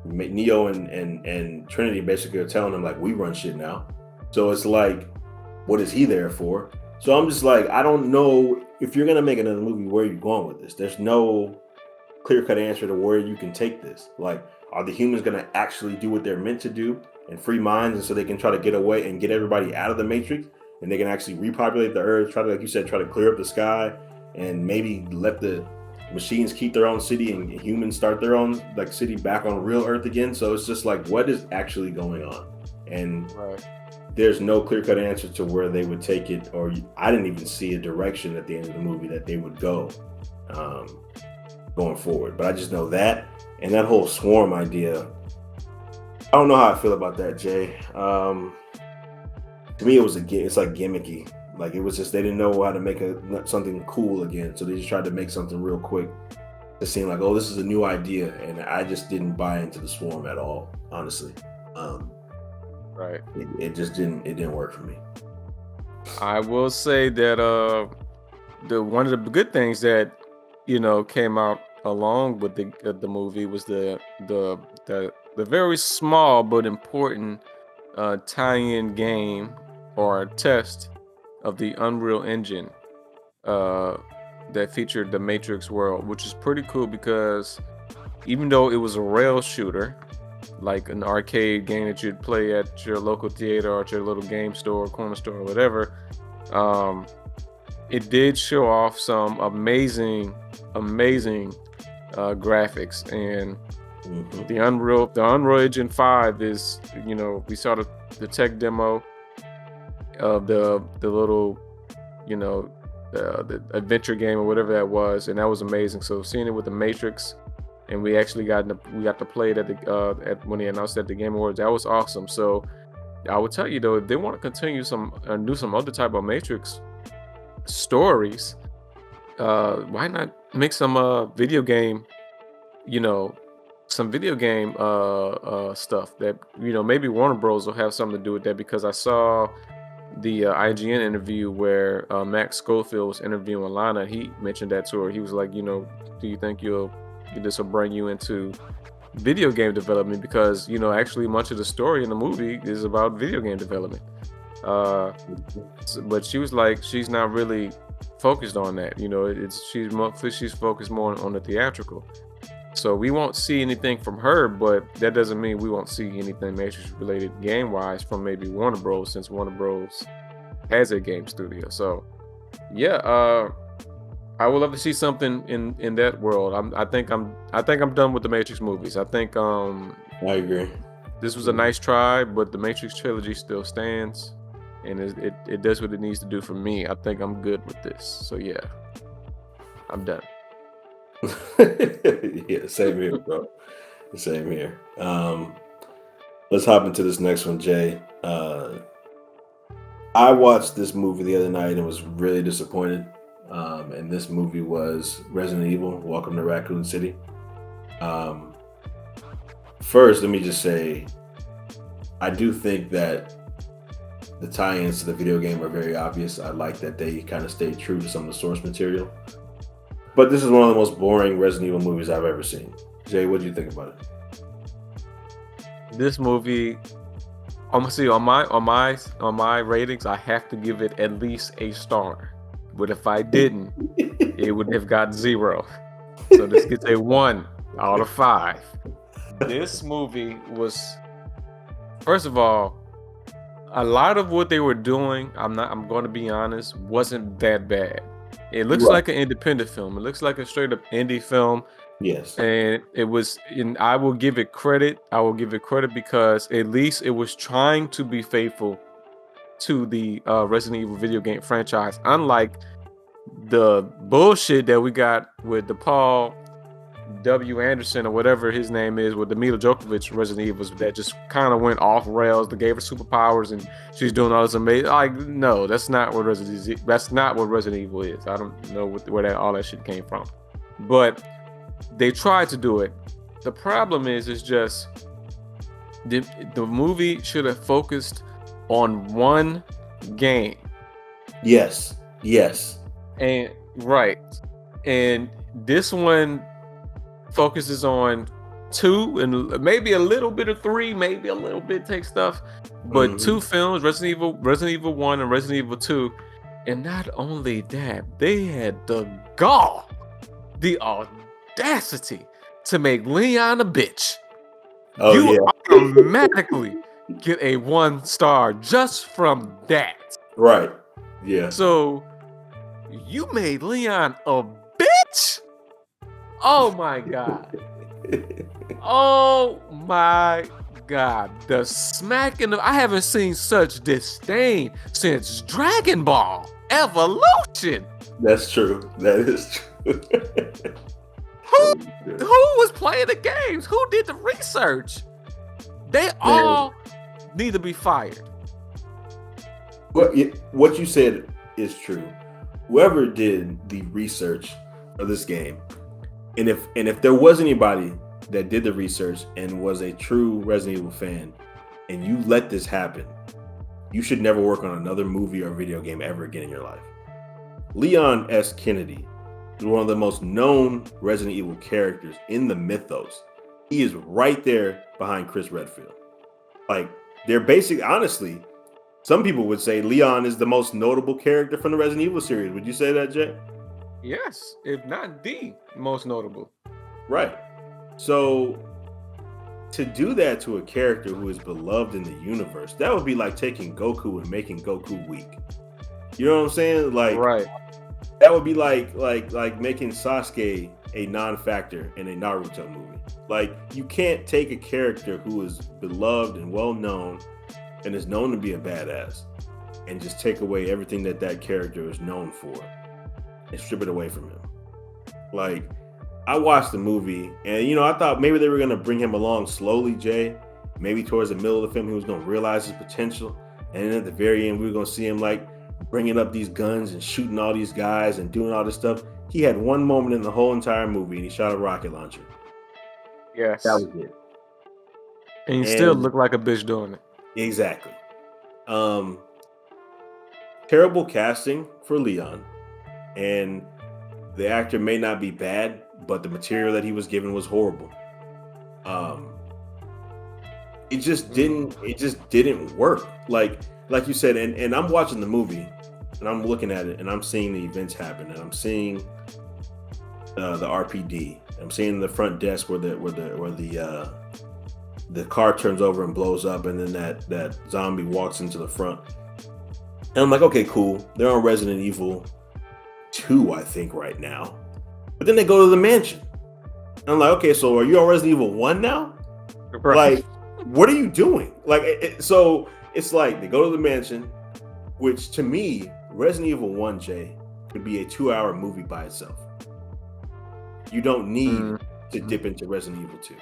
Neo and Trinity basically are telling him like, we run shit now. So it's like, what is he there for? So I'm just like, I don't know if you're gonna make another movie. Where are you going with this? There's no clear-cut answer to where you can take this. Like, are the humans going to actually do what they're meant to do and free minds, and so they can try to get away and get everybody out of the Matrix, and they can actually repopulate the Earth, try to, like you said, try to clear up the sky, and maybe let the machines keep their own city and humans start their own like city back on real Earth again? So it's just like, what is actually going on? And there's no clear-cut answer to where they would take it, or I didn't even see a direction at the end of the movie that they would go. Going forward, but I just know that, and that whole swarm idea, I don't know how I feel about that, Jay. To me, it's like gimmicky. Like, it was just, they didn't know how to make something cool again, so they just tried to make something real quick to seem like, oh, this is a new idea, and I just didn't buy into the swarm at all, honestly. It just didn't work for me. I will say that one of the good things that came out along with the movie was the very small but important tie-in game or test of the Unreal Engine that featured the Matrix world, which is pretty cool because even though it was a rail shooter, like an arcade game that you'd play at your local theater or at your little game store, corner store, or whatever, it did show off some amazing graphics. And the Unreal Engine 5 is, we saw the tech demo of the little, the adventure game or whatever that was, and that was amazing. So seeing it with the Matrix, and we actually got to play it at when they announced at the Game Awards, that was awesome. So I would tell you though, if they want to continue do some other type of Matrix stories, why not make some video game stuff that maybe Warner Bros will have something to do with that, because I saw the IGN interview where Max Schofield was interviewing Lana. He mentioned that to her. He was like, do you think this will bring you into video game development because actually much of the story in the movie is about video game development. But she was like, she's not really focused on that. She's focused more on the theatrical. So we won't see anything from her, but that doesn't mean we won't see anything Matrix related game wise from maybe Warner Bros. Since Warner Bros. Has a game studio. So yeah, I would love to see something in that world. I think I'm done with the Matrix movies. I think I agree. this was a nice try, but the Matrix trilogy still stands, and it does what it needs to do for me. I think I'm good with this. So yeah, I'm done. Yeah, same here, bro. Same here. Let's hop into this next one, Jay. I watched this movie the other night and was really disappointed. And this movie was Resident Evil: Welcome to Raccoon City. First, let me just say, I do think that the tie-ins to the video game are very obvious. I like that they kind of stayed true to some of the source material. But this is one of the most boring Resident Evil movies I've ever seen. Jay, what do you think about it? This movie, I'm gonna see on my ratings, I have to give it at least a star. But if I didn't, it would have got 0. So this gets a 1 out of 5. This movie was, first of all, a lot of what they were doing, I'm going to be honest, wasn't that bad. It looks like an independent film. It looks like a straight up indie film. Yes. And it was, and I will give it credit. I will give it credit because at least it was trying to be faithful to the Resident Evil video game franchise. Unlike the bullshit that we got with the Paul W. Anderson or whatever his name is with the Mila Djokovic Resident Evil that just kind of went off rails. They gave her superpowers and she's doing all this amazing. Like, no, that's not what Resident Evil is. I don't know where all that shit came from, but they tried to do it. The problem is just the movie should have focused on one game. Yes. And and this one focuses on 2 and maybe a little bit of 3, maybe a little bit take stuff, but 2 films, Resident Evil 1 and Resident Evil 2, and not only that, they had the gall, the audacity to make Leon a bitch. You automatically get a 1 star just from that. Right. Yeah. So you made Leon a bitch? Oh my god. Oh my god. The smack in the I haven't seen such disdain since Dragon Ball Evolution. That's true. That is true. Who was playing the games? Who did the research? They all need to be fired. What you said is true. Whoever did the research of this game, and if there was anybody that did the research and was a true Resident Evil fan, and you let this happen, you should never work on another movie or video game ever again in your life. Leon S. Kennedy is one of the most known Resident Evil characters in the mythos. He is right there behind Chris Redfield. Like, they're basically, honestly, some people would say Leon is the most notable character from the Resident Evil series. Would you say that, Jay? Yes, if not the most notable. Right. So to do that to a character who is beloved in the universe, that would be like taking Goku and making Goku weak. You know what I'm saying? Like, right. That would be like making Sasuke a non-factor in a Naruto movie. Like, you can't take a character who is beloved and well known and is known to be a badass and just take away everything that character is known for and strip it away from him. Like, I watched the movie and, I thought maybe they were going to bring him along slowly, Jay. Maybe towards the middle of the film, he was going to realize his potential. And then at the very end, we were going to see him like bringing up these guns and shooting all these guys and doing all this stuff. He had one moment in the whole entire movie and he shot a rocket launcher. Yes. That was it. And he still looked like a bitch doing it. Exactly. Terrible casting for Leon. And the actor may not be bad, but the material that he was given was horrible. Um, it just didn't work. Like you said, and I'm watching the movie and I'm looking at it and I'm seeing the events happen and I'm seeing the RPD. I'm seeing the front desk where the car turns over and blows up, and then that zombie walks into the front. And I'm like, okay, cool. They're on Resident Evil 2, I think, right now. But then they go to the mansion. And I'm like, okay, so are you on Resident Evil 1 now? Right. Like, what are you doing? Like, so it's like they go to the mansion, which to me, Resident Evil 1, Jay, could be a 2-hour movie by itself. You don't need to dip into Resident Evil 2.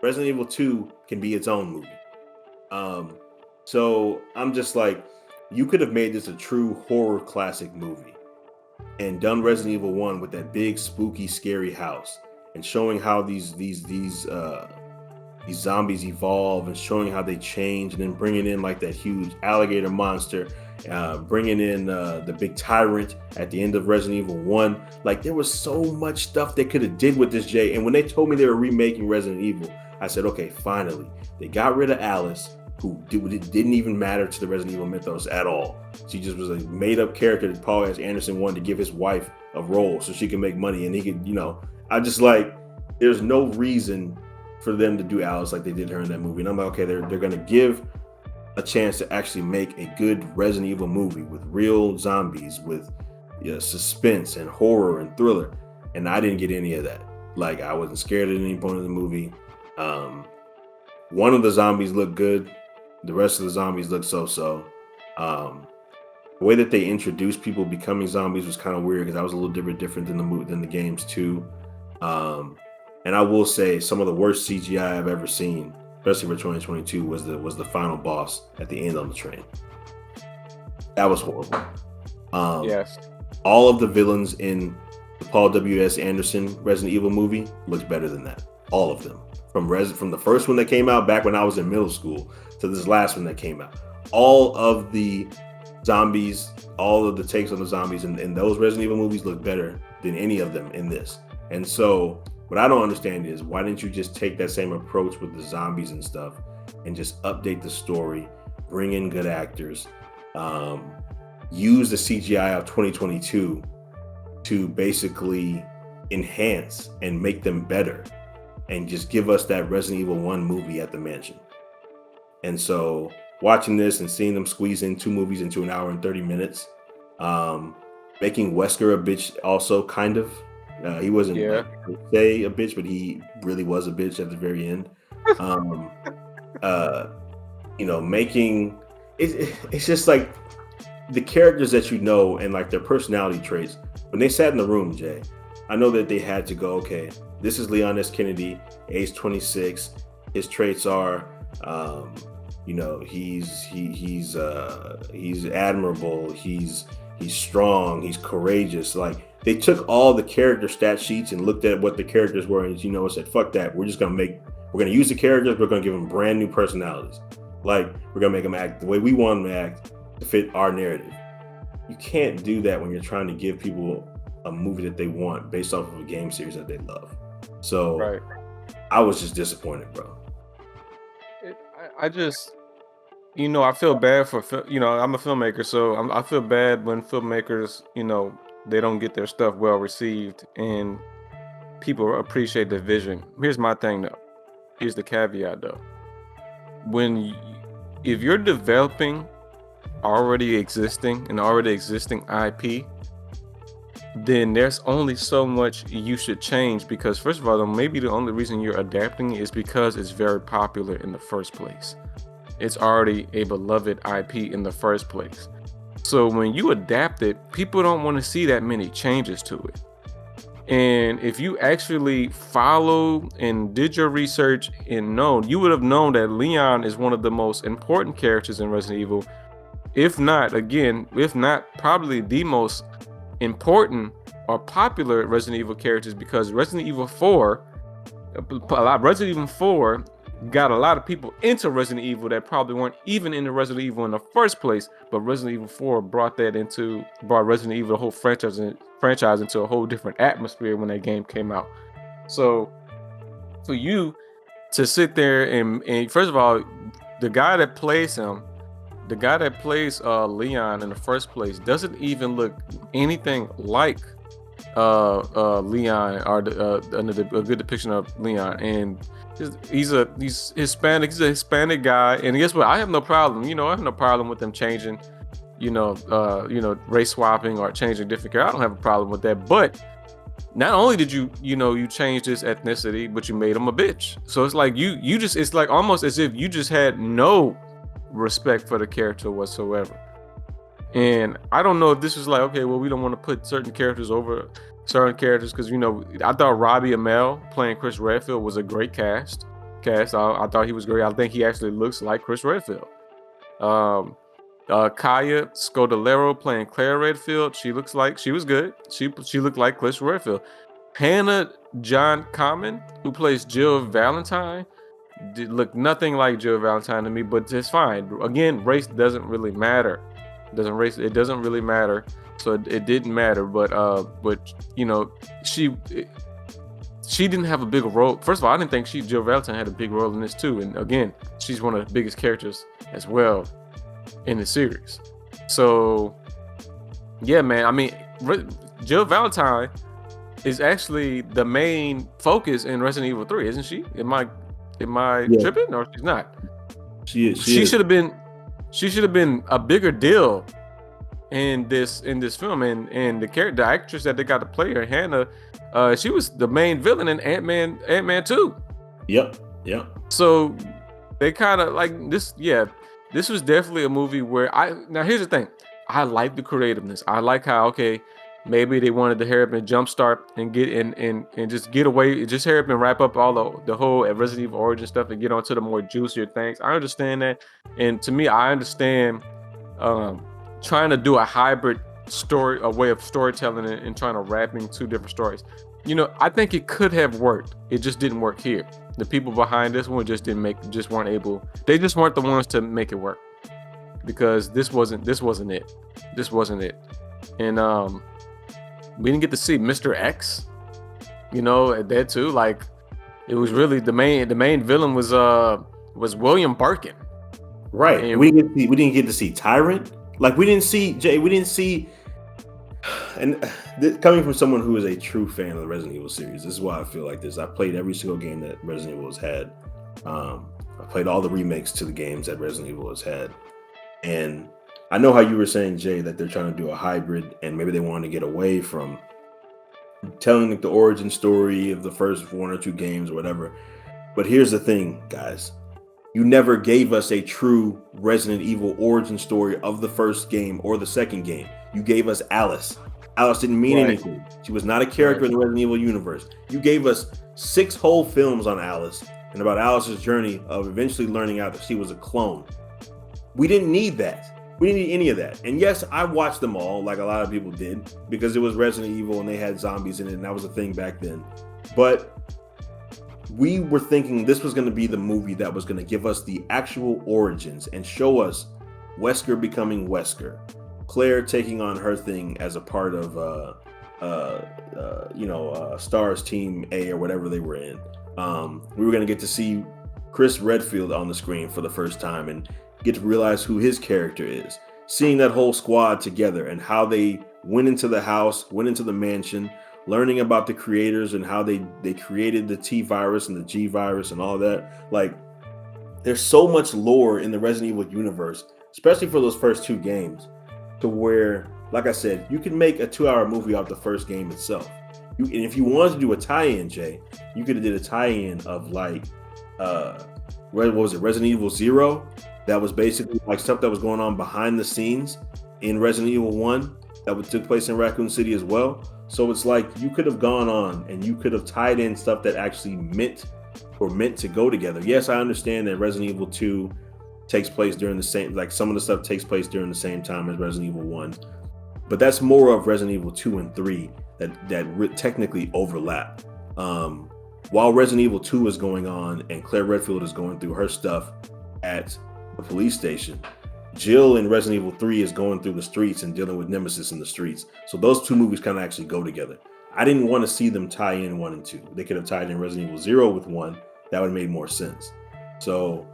Resident Evil 2 can be its own movie. So I'm just like, you could have made this a true horror classic movie and done Resident Evil 1 with that big, spooky, scary house and showing how these zombies evolve and showing how they change, and then bringing in like that huge alligator monster, bringing in the big tyrant at the end of Resident Evil 1. Like, there was so much stuff they could have did with this, Jay. And when they told me they were remaking Resident Evil, I said, okay, finally. They got rid of Alice, who didn't even matter to the Resident Evil mythos at all. She just was a made-up character that Paul S. Anderson wanted to give his wife a role so she could make money, and he could, I just like, there's no reason for them to do Alice like they did her in that movie. And I'm like, okay, they're going to give a chance to actually make a good Resident Evil movie with real zombies, with suspense and horror and thriller. And I didn't get any of that. Like, I wasn't scared at any point of the movie. One of the zombies looked good. The rest of the zombies looked so-so. The way that they introduced people becoming zombies was kind of weird, because that was a little different than the games too. And I will say, some of the worst CGI I've ever seen, especially for 2022, was the final boss at the end on the train. That was horrible. Yes. All of the villains in the Paul W.S. Anderson Resident Evil movie looks better than that. All of them. From the first one that came out back when I was in middle school to this last one that came out. All of the zombies, all of the takes on the zombies in those Resident Evil movies look better than any of them in this. And so what I don't understand is, why didn't you just take that same approach with the zombies and stuff and just update the story, bring in good actors, use the CGI of 2022 to basically enhance and make them better, and just give us that Resident Evil 1 movie at the mansion. And so watching this and seeing them squeeze in 2 movies into an hour and 30 minutes, making Wesker a bitch also, kind of. He wasn't say a bitch, but he really was a bitch at the very end. Making it's just like the characters that and like their personality traits. When they sat in the room, Jay, I know that they had to go, okay, this is Leon S. Kennedy, age 26. His traits are, he's admirable. He's strong. He's courageous. Like, they took all the character stat sheets and looked at what the characters were, and said, fuck that. We're going to use the characters. We're going to give them brand new personalities. Like, we're going to make them act the way we want them to act to fit our narrative. You can't do that when you're trying to give people a movie that they want based off of a game series that they love. So right. I was just disappointed, bro. I just, I feel bad for, I'm a filmmaker, so I feel bad when filmmakers, they don't get their stuff well received and people appreciate the vision. Here's my thing though. Here's the caveat though. If you're developing already existing IP, then there's only so much you should change, because first of all, maybe the only reason you're adapting is because it's very popular in the first place. It's already a beloved IP in the first place. So when you adapt it, people don't want to see that many changes to it. And if you actually follow and did your research and you would have known that Leon is one of the most important characters in Resident Evil. If not probably the most important or popular Resident Evil characters, because Resident Evil 4 got a lot of people into Resident Evil that probably weren't even into Resident Evil in the first place, but Resident Evil 4 brought Resident Evil, the whole franchise into a whole different atmosphere when that game came out. So for you to sit there and first of all, the guy that plays Leon in the first place doesn't even look anything like Leon or a good depiction of Leon. And he's Hispanic. He's a Hispanic guy. And guess what? I have no problem. I have no problem with them changing, race swapping or changing different characters. I don't have a problem with that. But not only did you change his ethnicity, but you made him a bitch. So it's like it's like almost as if you just had no respect for the character whatsoever. And I don't know if this was like, okay, well, we don't want to put certain characters over certain characters because I thought Robbie Amell playing Chris Redfield was a great cast. I thought he was great. I think he actually looks like Chris Redfield. Kaya Scodelario playing Claire Redfield. She was good. She looked like Chris Redfield. Hannah John Common, who plays Jill Valentine, did look nothing like Jill Valentine to me, but it's fine. Again, race doesn't really matter. It doesn't really matter. So it didn't matter. But she didn't have a big role. First of all, I didn't think Jill Valentine had a big role in this too. And again, she's one of the biggest characters as well in the series. So yeah, man. I mean, Jill Valentine is actually the main focus in Resident Evil 3, isn't she? Am I tripping, or she's not? She should have been. She should have been a bigger deal in this film, and the actress that they got to play her, Hannah, she was the main villain in Ant-Man 2. Yep. So they kind of like this. Yeah, this was definitely a movie where now here's the thing. I like the creativeness. I like how maybe they wanted to hurry up and jumpstart and get and just get away, just hurry up and wrap up all the whole Resident Evil origin stuff and get onto the more juicier things. I understand that, and to me, I understand trying to do a hybrid story, a way of storytelling, and trying to wrapping two different stories. I think it could have worked. It just didn't work here. The people behind this one just weren't able. They just weren't the ones to make it work, because this wasn't it. And we didn't get to see Mr. X, at that too. Like, it was really the main villain was William Birkin. Right. And we didn't get to see Tyrant. Like, we didn't see Jay. We didn't see. And coming from someone who is a true fan of the Resident Evil series, this is why I feel like this. I played every single game that Resident Evil has had. I played all the remakes to the games that Resident Evil has had, and I know how you were saying, Jay, that they're trying to do a hybrid, and maybe they want to get away from telling the origin story of the first one or two games or whatever. But here's the thing, guys. You never gave us a true Resident Evil origin story of the first game or the second game. You gave us Alice. Alice didn't mean anything. She was not a character in the Resident Evil universe. You gave us 6 whole films on Alice and about Alice's journey of eventually learning out that she was a clone. We didn't need that. We didn't need any of that. And yes, I watched them all like a lot of people did because it was Resident Evil and they had zombies in it, and that was a thing back then. But we were thinking this was going to be the movie that was going to give us the actual origins and show us Wesker becoming Wesker, Claire taking on her thing as a part of Star's Team A or whatever they were in. We were going to get to see Chris Redfield on the screen for the first time and get to realize who his character is. Seeing that whole squad together and how they went into the house, went into the mansion, learning about the creators and how they created the T virus and the G virus and all that. Like, there's so much lore in the Resident Evil universe, especially for those first 2 games, to where, like I said, you can make a 2-hour movie off the first game itself. And if you wanted to do a tie-in, Jay, you could have did a tie-in of like, what was it, Resident Evil 0? That was basically like stuff that was going on behind the scenes in Resident Evil 1 that took place in Raccoon City as well. So it's like you could have gone on and you could have tied in stuff that actually meant to go together. Yes, I understand that Resident Evil 2 takes place during the same, like some of the stuff takes place during the same time as Resident Evil 1. But that's more of Resident Evil 2 and 3 that technically overlap. While Resident Evil 2 is going on and Claire Redfield is going through her stuff at the police station, Jill in Resident Evil 3 is going through the streets and dealing with Nemesis in the streets. So those 2 movies kind of actually go together. I didn't want to see them tie in 1 and 2. They could have tied in Resident Evil 0 with 1 that would have made more sense. So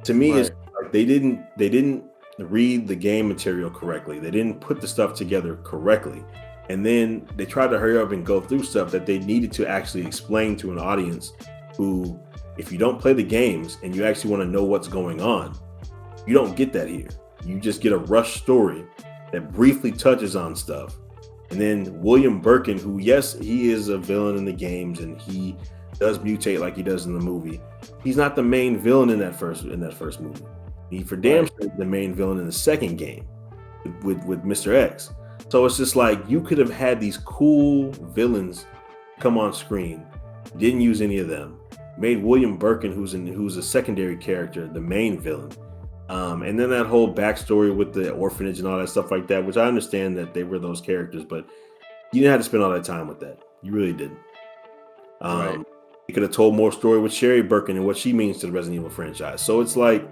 to me, it's Right. like they didn't read the game material correctly. They didn't put the stuff together correctly. And then they tried to hurry up and go through stuff that they needed to actually explain to an audience who, if you don't play the games and you actually want to know what's going on, you don't get that here. You just get a rush story that briefly touches on stuff. And then William Birkin, who, yes, he is a villain in the games and he does mutate like he does in the movie. He's not the main villain in that first movie. He for damn sure is the main villain in the second game with Mr. X. So it's just like you could have had these cool villains come on screen. Didn't use any of them. Made William Birkin, who's a secondary character, the main villain. And then that whole backstory with the orphanage and all that stuff like that, which I understand that they were those characters, but you didn't have to spend all that time with that. You really didn't. You could have told more story with Sherry Birkin and what she means to the Resident Evil franchise. So it's like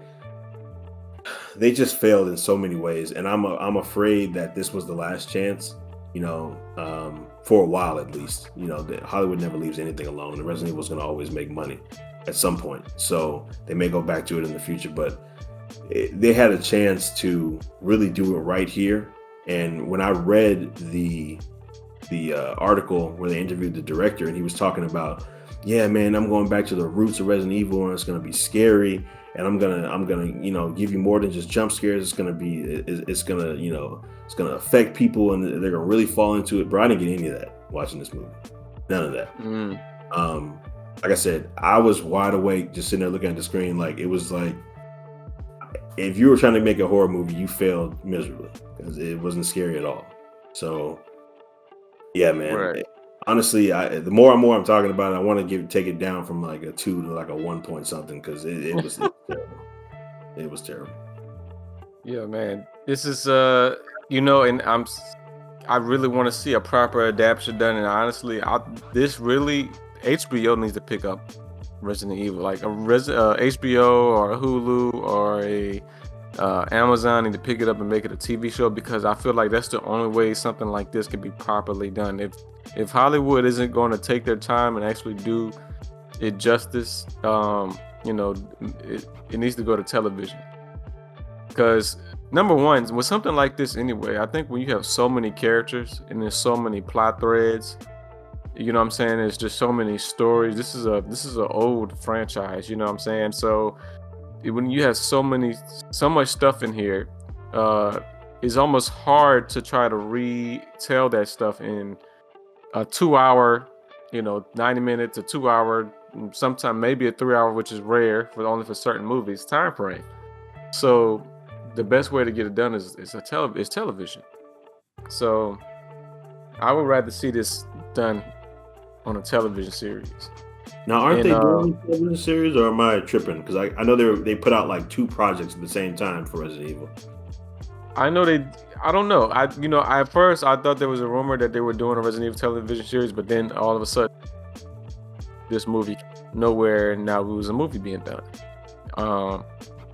they just failed in so many ways, and I'm afraid that this was the last chance. For a while at least. That Hollywood never leaves anything alone. The Resident Evil is going to always make money at some point, so they may go back to it in the future. But they had a chance to really do it right here. And when I read the article where they interviewed the director, and he was talking about, yeah, man, I'm going back to the roots of Resident Evil, and it's going to be scary, and I'm gonna give you more than just jump scares. It's gonna affect people, and they're gonna really fall into it. Bro, I didn't get any of that watching this movie. None of that. Like I said, I was wide awake, just sitting there looking at the screen. Like, it was like, if you were trying to make a horror movie, you failed miserably because it wasn't scary at all. So, yeah, man. Right. Honestly, the more and more I'm talking about it, I want to take it down from like a 2 to like a 1 point something, because it was terrible. It was terrible. Yeah, man. This is and I really want to see a proper adaptation done. And honestly, HBO needs to pick up Resident Evil, like HBO or a Hulu or a Amazon need to pick it up and make it a TV show, because I feel like that's the only way something like this can be properly done. If Hollywood isn't going to take their time and actually do it justice, it needs to go to television. Because number one, with something like this anyway, I think when you have so many characters and there's so many plot threads, you know what I'm saying, there's just so many stories. This is an old franchise, you know what I'm saying? So when you have so much stuff in here, it's almost hard to try to retell that stuff in a 2 hour, 90 minutes, a 2 hour, sometime maybe a 3 hour, which is rare only for certain movies, time frame. So the best way to get it done is television. So I would rather see this done on a television series. Now, aren't they doing a television series, or am I tripping? Because I know they put out like 2 projects at the same time for Resident Evil. I know I don't know. At first I thought there was a rumor that they were doing a Resident Evil television series, but then all of a sudden this movie nowhere, and now it was a movie being done.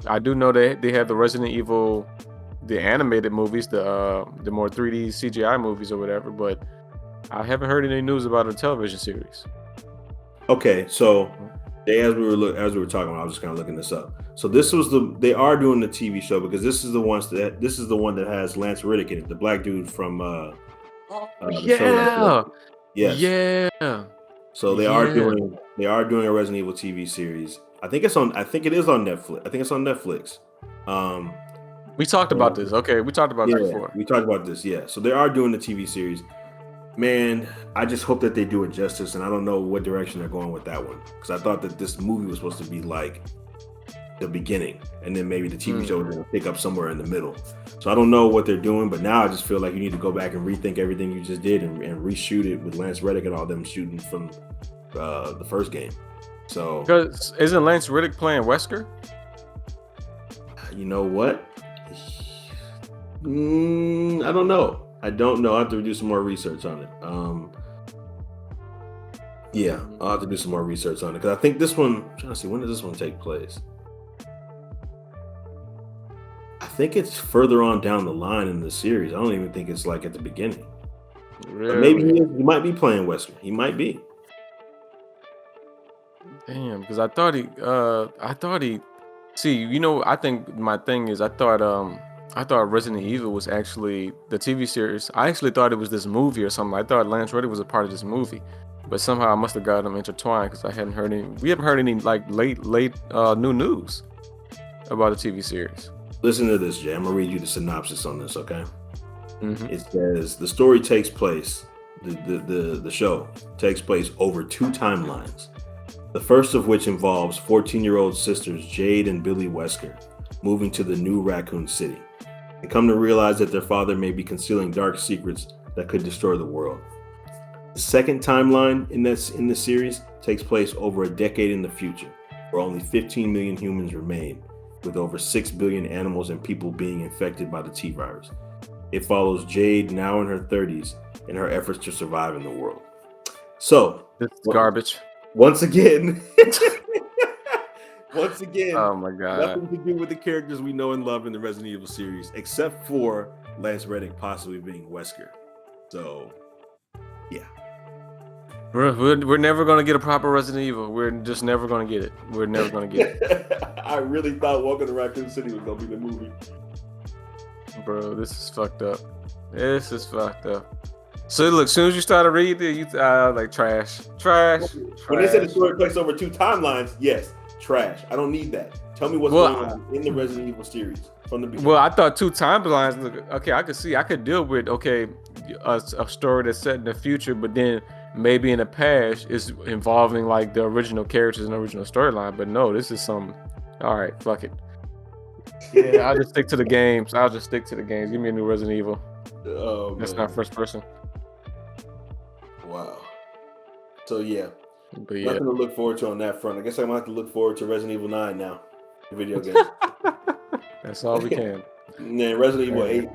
I do know they have the Resident Evil, the animated movies, the more 3D CGI movies or whatever, but I haven't heard any news about a television series. Okay, so as we were talking about, I was just kind of looking this up. So they are doing the TV show, because this is the one that has Lance Reddick in it, the black dude from yeah. Yes. Yeah. So they are doing a Resident Evil TV series. I think it is on Netflix. I think it's on Netflix. We talked about this. Okay, we talked about this before. We talked about this, yeah. So they are doing the TV series. Man, I just hope that they do it justice, and I don't know what direction they're going with that one, because I thought that this movie was supposed to be like the beginning, and then maybe the TV show is going to pick up somewhere in the middle. So I don't know what they're doing, but now I just feel like you need to go back and rethink everything you just did and reshoot it with Lance Reddick and all them shooting from the first game. So, because isn't Lance Reddick playing Wesker? You know what? I don't know. I have to do some more research on it. I'll have to do some more research on it, because I think this one, I'm trying to see, when does this one take place? I think it's further on down the line in the series. I don't even think it's like at the beginning. Really? But maybe he might be playing Wesker. He might be. Damn, because I thought he see, I think my thing is I thought Resident Evil was actually the TV series. I actually thought it was this movie or something. I thought Lance Reddick was a part of this movie. But somehow I must have got them intertwined because we haven't heard any like late new news about the TV series. Listen to this, Jay. I'm gonna read you the synopsis on this, okay? Mm-hmm. It says the story takes place, the show takes place over two timelines. The first of which involves 14-year-old sisters Jade and Billy Wesker moving to the new Raccoon City. They come to realize that their father may be concealing dark secrets that could destroy the world. The second timeline in this series takes place over a decade in the future, where only 15 million humans remain, with over 6 billion animals and people being infected by the T virus. It follows Jade, now in her 30s, in her efforts to survive in the world. So, This is garbage. once again, Oh my god. nothing to do with the characters we know and love in the Resident Evil series, except for Lance Reddick possibly being Wesker. So, yeah. We're never gonna get a proper Resident Evil. We're just never gonna get it. We're never gonna get it. I really thought Welcome to Raccoon City was gonna be the movie. Bro, this is fucked up. This is fucked up. So look, as soon as you started reading, you like trash. When they said the story takes over two timelines, yes, trash. I don't need that. Tell me what's going on in the Resident Evil series from the beginning. Well, I thought two timelines. Look, okay, I could deal with a story that's set in the future, but then maybe in the past is involving like the original characters and the original storyline. But no, this is some. All right, fuck it. Yeah, I'll just stick to the games. Give me a new Resident Evil. Oh, That's man. not first person. Wow. So yeah, But yeah, nothing to look forward to on that front. I guess I'm gonna have to look forward to Resident Evil 9 now, the video game. that's all we can. Man, Resident Evil 8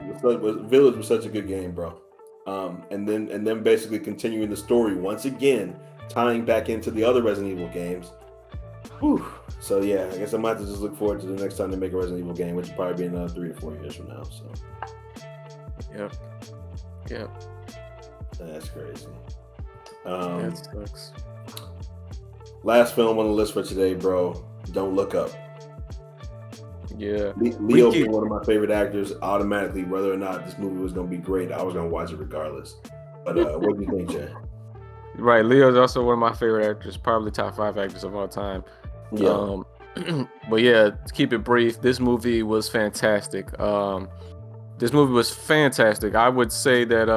Village was such a good game, bro. And then basically continuing the story once again, tying back into the other Resident Evil games. Whew. So yeah, I guess I might have to just look forward to the next time they make a Resident Evil game, which will probably be another 3 or 4 years from now. So Yep. that's crazy. That sucks. Last film on the list for today, bro. Don't Look Up. Yeah. Leo being one of my favorite actors, automatically, whether or not this movie was going to be great, I was going to watch it regardless. But what do you think, Jay? Right, Leo's also one of my favorite actors, probably top 5 actors of all time. Yeah. But yeah, to keep it brief, this movie was fantastic. I would say that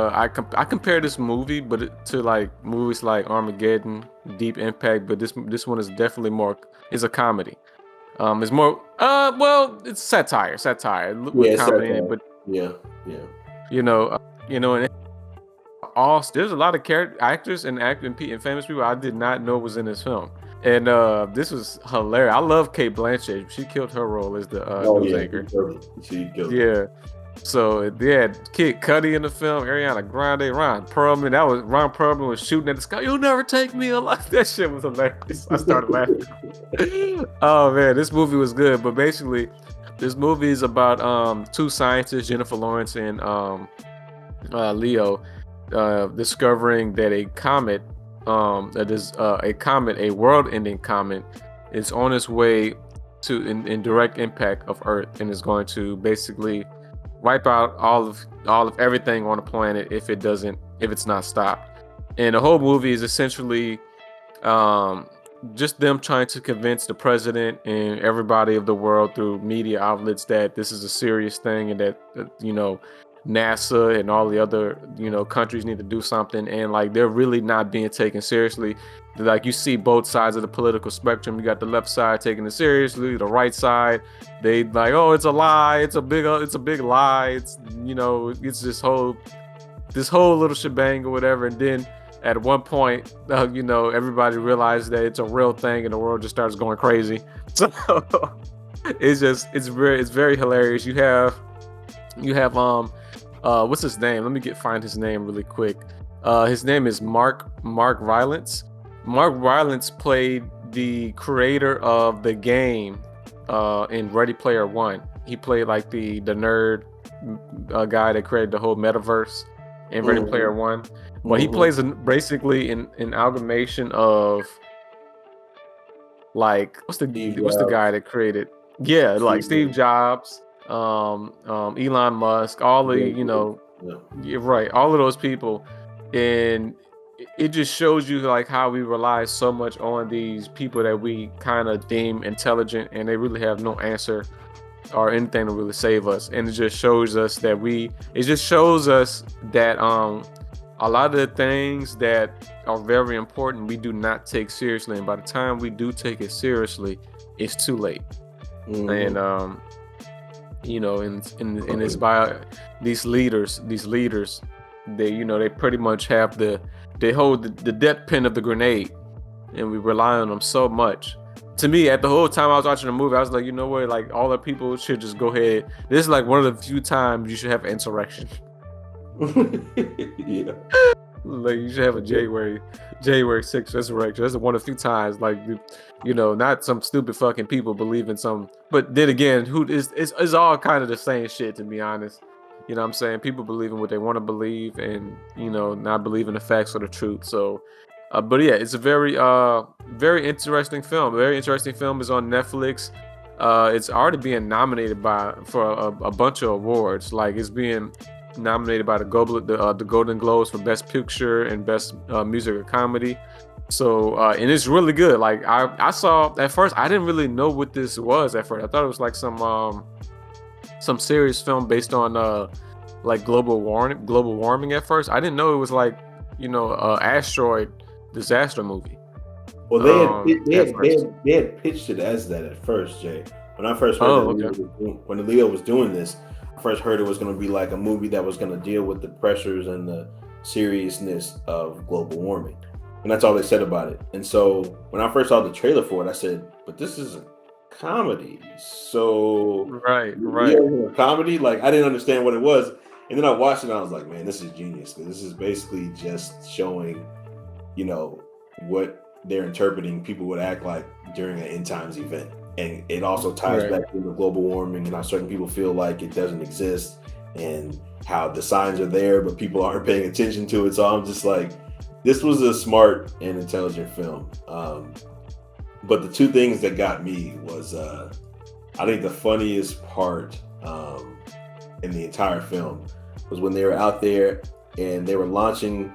I compare this movie, to like movies like Armageddon, Deep Impact, but this one is definitely is a comedy. It's more it's satire with comedy in it, but yeah. And there's a lot of actors and famous people I did not know was in this film. And this was hilarious. I love Kate Blanchett. She killed her role as the news anchor. She killed her. Yeah. So they had Kid Cudi in the film, Ariana Grande, Ron Perlman was shooting at the sky. You'll never take me alive. That shit was hilarious. I started laughing. Oh man, this movie was good. But basically, this movie is about two scientists, Jennifer Lawrence and Leo, discovering that a comet, a world-ending comet, is on its way to in direct impact of Earth, and is going to basically wipe out all of everything on the planet if it's not stopped. And the whole movie is essentially just them trying to convince the president and everybody of the world through media outlets that this is a serious thing, and that NASA and all the other countries need to do something, and like they're really not being taken seriously. Like, you see both sides of the political spectrum. You got the left side taking it seriously, the right side, they like, oh, it's a lie, it's a big lie, it's it's this whole little shebang or whatever. And then at one point, everybody realized that it's a real thing, and the world just starts going crazy. So it's very hilarious. You have what's his name? Let me find his name really quick. His name is Mark Rylance. Mark Rylance played the creator of the game in Ready Player One. He played like the nerd guy that created the whole metaverse in Ready Player One. Well, he plays basically an amalgamation of like Steve what's the Jobs. guy that created? Yeah, like Steve Jobs, Elon Musk, all the Yeah. you're right, all of those people, and it just shows you like how we rely so much on these people that we kind of deem intelligent, and they really have no answer or anything to really save us. And it just shows us that a lot of the things that are very important we do not take seriously, and by the time we do take it seriously, it's too late. Mhm. And in this bio, these leaders, they pretty much have they hold the depth pin of the grenade, and we rely on them so much. To me, at the whole time I was watching the movie, I was like, you know what, like all the people should just go ahead. This is like one of the few times you should have insurrection. Yeah. Like you should have a January 6th resurrection. That's one of the few times, like not some stupid fucking people believe in some. But then again, it's all kind of the same shit, to be honest. You know what I'm saying? People believe in what they want to believe, and not believe in the facts or the truth. So, but yeah, it's a very interesting film. A very interesting film is on Netflix. It's already being nominated for a bunch of awards. Like it's being nominated by the Golden Globes for Best Picture and Best Music or Comedy. So and it's really good. Like I saw at first, I didn't really know what this was at first. I thought it was like some serious film based on like global warming at first. I didn't know it was like asteroid disaster movie. Well, At first. they had pitched it as that at first, Jay. When I first heard Oh, that okay. when Leo was doing this, I first heard it was going to be like a movie that was going to deal with the pressures and the seriousness of global warming, and that's all they said about it. And so when I first saw the trailer for it, I said, "But this is a comedy." So Right, right. Leo in a comedy, like I didn't understand what it was, and then I watched it and I was like, "Man, this is genius." Because this is basically just showing, what they're interpreting people would act like during an end times event. And it also ties Right. back to the global warming and how certain people feel like it doesn't exist and how the signs are there, but people aren't paying attention to it. So I'm just like, this was a smart and intelligent film. But the two things that got me was, I think the funniest part in the entire film was when they were out there and they were launching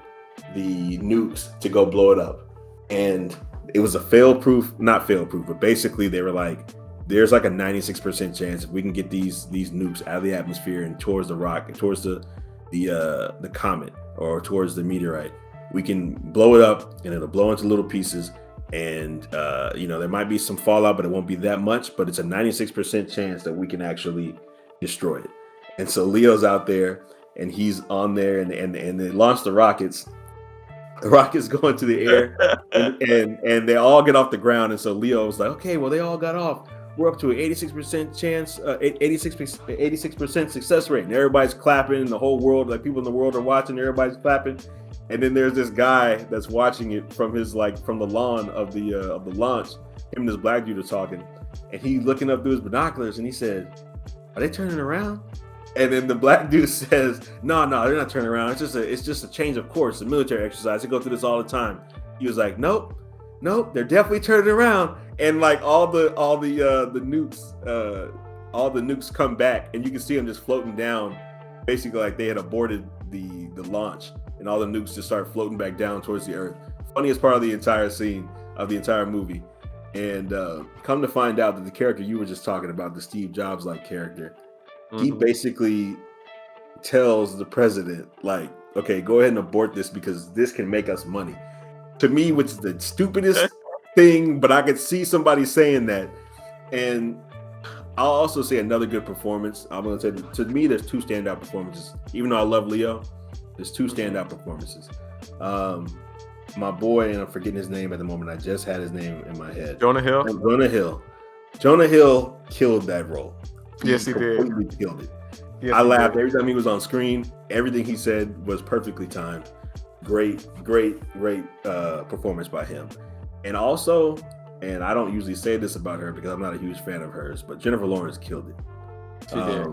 the nukes to go blow it up. And it was not fail proof, but basically they were like, there's like a 96% chance if we can get these nukes out of the atmosphere and towards the rocket, towards the comet or towards the meteorite, we can blow it up and it'll blow into little pieces. And there might be some fallout, but it won't be that much. But it's a 96% chance that we can actually destroy it. And so Leo's out there and he's on there, and they launch the rockets. The rockets go into the air, and they all get off the ground. And so Leo was like, okay, well, they all got off. We're up to an 86% chance, 86% success rate. And everybody's clapping, and the whole world, like people in the world are watching, everybody's clapping. And then there's this guy that's watching it from from the lawn of the launch. Him and this black dude are talking, and he's looking up through his binoculars, and he said, are they turning around? And then the black dude says, no, they're not turning around. It's just a change of course, a military exercise. They go through this all the time. He was like, nope, they're definitely turning around. And like all the nukes come back, and you can see them just floating down, basically like they had aborted the launch, and all the nukes just start floating back down towards the earth. Funniest part of the entire scene of the entire movie. And come to find out that the character you were just talking about, the Steve Jobs like character, he basically tells the president, like, okay, go ahead and abort this because this can make us money. To me, which is the stupidest thing, but I could see somebody saying that. And I'll also say another good performance. I'm going to say, to me, there's two standout performances. Even though I love Leo, there's two standout performances. My boy, and I'm forgetting his name at the moment. I just had his name in my head. Jonah Hill. Jonah Hill killed that role. Yes, he did. Completely killed it. Yes, I laughed every time he was on screen. Everything he said was perfectly timed. Great performance by him. And also, and I don't usually say this about her because I'm not a huge fan of hers, but Jennifer Lawrence killed it. She did.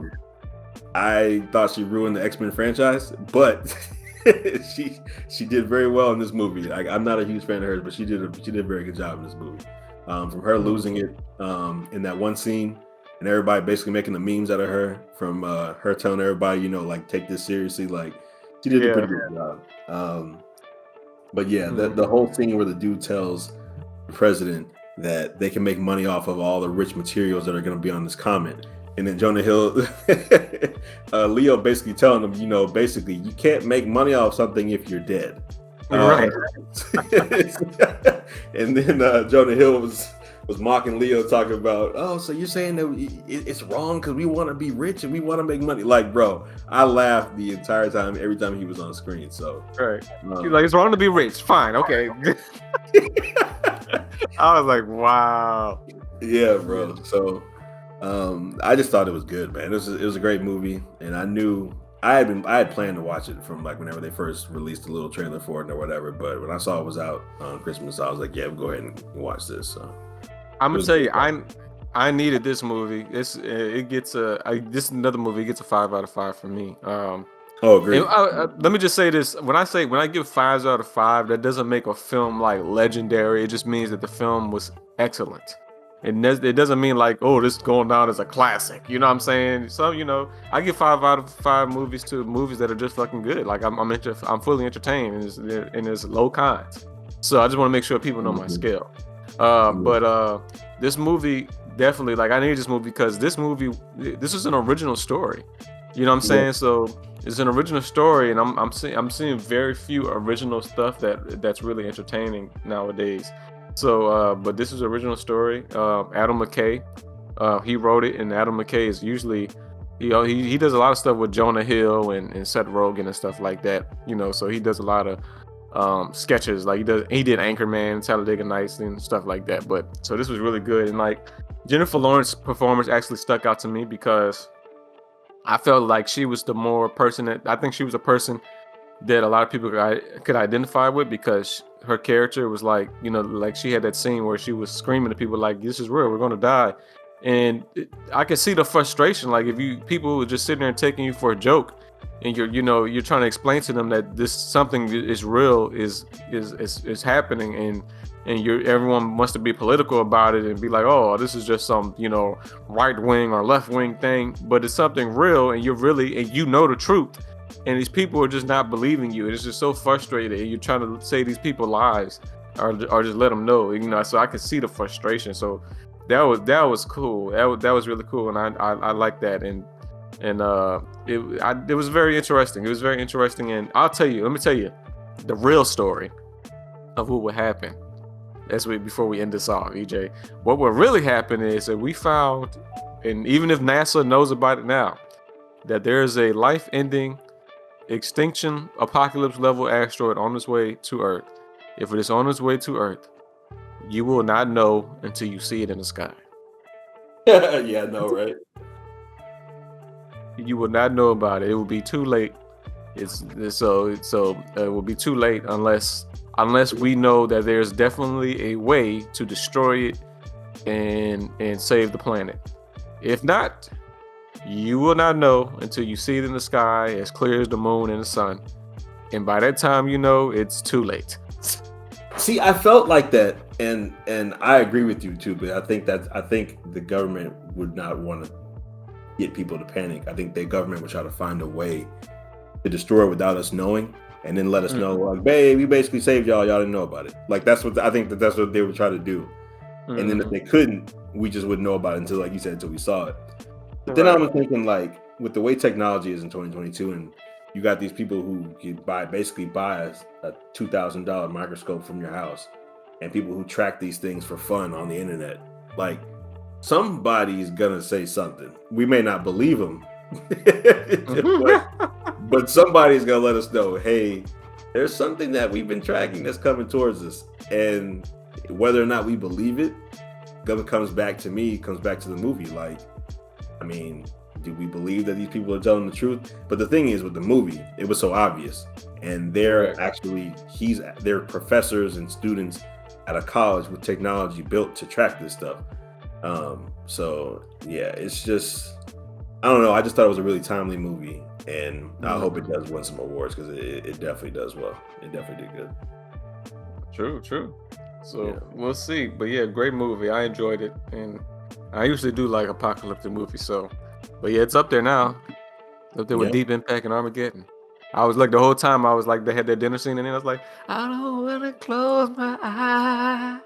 I thought she ruined the X-Men franchise, but she did very well in this movie. I'm not a huge fan of hers, but she did a very good job in this movie. from her losing it in that one scene, and everybody basically making the memes out of her from her telling everybody, like take this seriously. Like she did a pretty good job. But yeah, the whole scene where the dude tells the president that they can make money off of all the rich materials that are going to be on this comet. And then Jonah Hill, Leo basically telling them, basically you can't make money off something if you're dead. Right. And then Jonah Hill was mocking Leo, talking about, oh, so you're saying that it's wrong because we want to be rich and we want to make money. Like, bro, I laughed the entire time, every time he was on screen. So right, he's like, it's wrong to be rich. Fine, okay. I was like, wow. Yeah, bro. So I just thought it was good, man. It was a great movie, and I knew I had planned to watch it from like whenever they first released a little trailer for it or whatever. But when I saw it was out on Christmas, I was like, yeah, we'll go ahead and watch this. So I'm gonna tell you, I needed this movie. This another movie. It gets a 5 out of 5 for me. Great. Let me just say this: when I give 5s out of 5, that doesn't make a film like legendary. It just means that the film was excellent. It doesn't mean like, oh, this is going down as a classic. You know what I'm saying? So I give 5 out of 5 movies to movies that are just fucking good. Like I'm fully entertained, and there's low cons. So I just want to make sure people know my scale. But this movie definitely, like, I need this movie because this is an original story. You know what I'm saying? So it's an original story, and I'm seeing very few original stuff that's really entertaining nowadays. So, but this is an original story. Adam McKay, he wrote it, and Adam McKay is usually, he does a lot of stuff with Jonah Hill and Seth Rogen and stuff like that. So he does a lot of sketches. Like he did Anchorman, Talladega Nights, and stuff like that. But so this was really good, and like Jennifer Lawrence's performance actually stuck out to me because I felt like she was I think she was a person that a lot of people could identify with, because her character was like, like she had that scene where she was screaming to people like, this is real, we're gonna die. And I could see the frustration. Like if people were just sitting there and taking you for a joke, and you're trying to explain to them that this something is real, is happening, and everyone wants to be political about it and be like, oh, this is just some right wing or left wing thing, but it's something real, and you know the truth, and these people are just not believing you. It's just so frustrating, and you're trying to say these people lies or just let them know, so I can see the frustration. So that was cool. That was really cool, and I like that, and it was very interesting. It was very interesting, and let me tell you the real story of what would happen. Before we end this off, EJ, what will really happen is that we found, and even if NASA knows about it now, that there is a life-ending, extinction, apocalypse level asteroid on its way to Earth. If it is on its way to Earth, you will not know until you see it in the sky. Yeah, I know, right? You will not know about it. It will be too late. It will be too late unless we know that there's definitely a way to destroy it and save the planet. If not, you will not know until you see it in the sky as clear as the moon and the sun. And by that time, it's too late. See, I felt like that, and I agree with you too. But I think the government would not want to get people to panic. I think the government would try to find a way to destroy it without us knowing, and then let us know, like, babe, we basically saved y'all didn't know about it. Like that's what they would try to do. And then if they couldn't, we just wouldn't know about it until, like you said, until we saw it. But then I was thinking, like, with the way technology is in 2022, and you got these people who can buy a $2,000 microscope from your house, and people who track these things for fun on the internet. Like, somebody's gonna say something. We may not believe them, but somebody's gonna let us know, hey, there's something that we've been tracking that's coming towards us. And whether or not we believe it, comes back to the movie. Like, I mean, do we believe that these people are telling the truth? But the thing is, with the movie, it was so obvious, and they're professors and students at a college with technology built to track this stuff. So yeah, it's just, I don't know. I just thought it was a really timely movie, and I hope it does win some awards, because it definitely does well. It definitely did good. True. So we'll see. But yeah, great movie. I enjoyed it, and I usually do like apocalyptic movies. So, but yeah, it's up there now. Up there with Deep Impact and Armageddon. I was like the whole time. I was like, they had that dinner scene, and then I was like, I don't want to close my eye.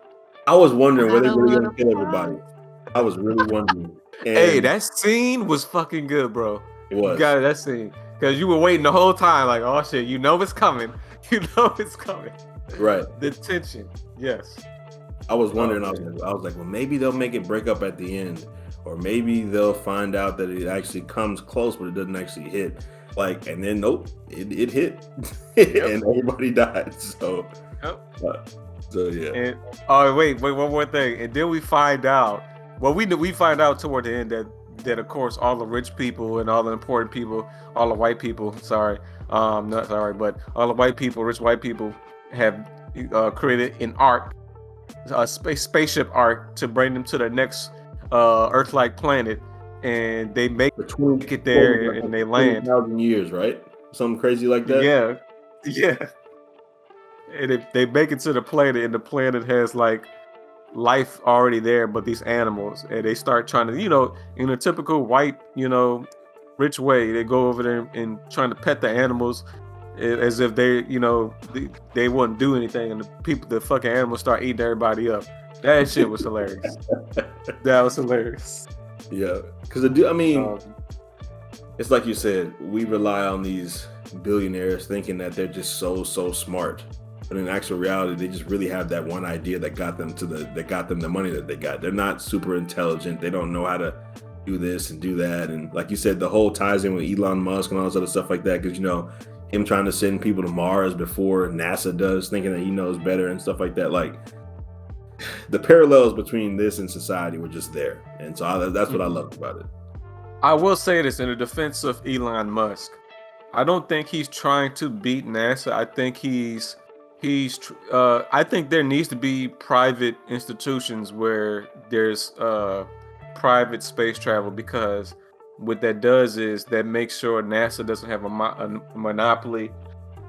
I was wondering where they were going to kill everybody. I was really wondering. And hey, that scene was fucking good, bro. It was. You got it, that scene. Because you were waiting the whole time, like, oh shit, you know it's coming. You know it's coming. Right. The tension. Yes. I was wondering, I was like, well, maybe they'll make it break up at the end. Or maybe they'll find out that it actually comes close, but it doesn't actually hit. Like, and then nope, it hit. And everybody died. So, yeah. And, oh, wait, one more thing. And then we find out, well, we find out toward the end that of course all the rich people and all the important people, all the white people, not sorry, but all the white people, rich white people have created an ark, a spaceship ark to bring them to the next Earth-like planet, and they make it there and they land. 20,000 years, right? Something crazy like that. Yeah. And they make it to the planet, and the planet has like life already there, but these animals, and they start trying to, in a typical white, rich way, they go over there and trying to pet the animals as if they wouldn't do anything, and the fucking animals start eating everybody up. That shit was hilarious. That was hilarious. Yeah, because it's like you said, we rely on these billionaires thinking that they're just so smart, but in actual reality, they just really have that one idea that got them the money that they got. They're not super intelligent. They don't know how to do this and do that, and like you said, the whole ties in with Elon Musk and all this other stuff like that, because him trying to send people to Mars before NASA does, thinking that he knows better and stuff like that. Like, the parallels between this and society were just there, and so that's what I loved about it. I will say this in the defense of Elon Musk. I don't think he's trying to beat NASA. I think I think there needs to be private institutions where there's private space travel, because what that does is that makes sure NASA doesn't have a monopoly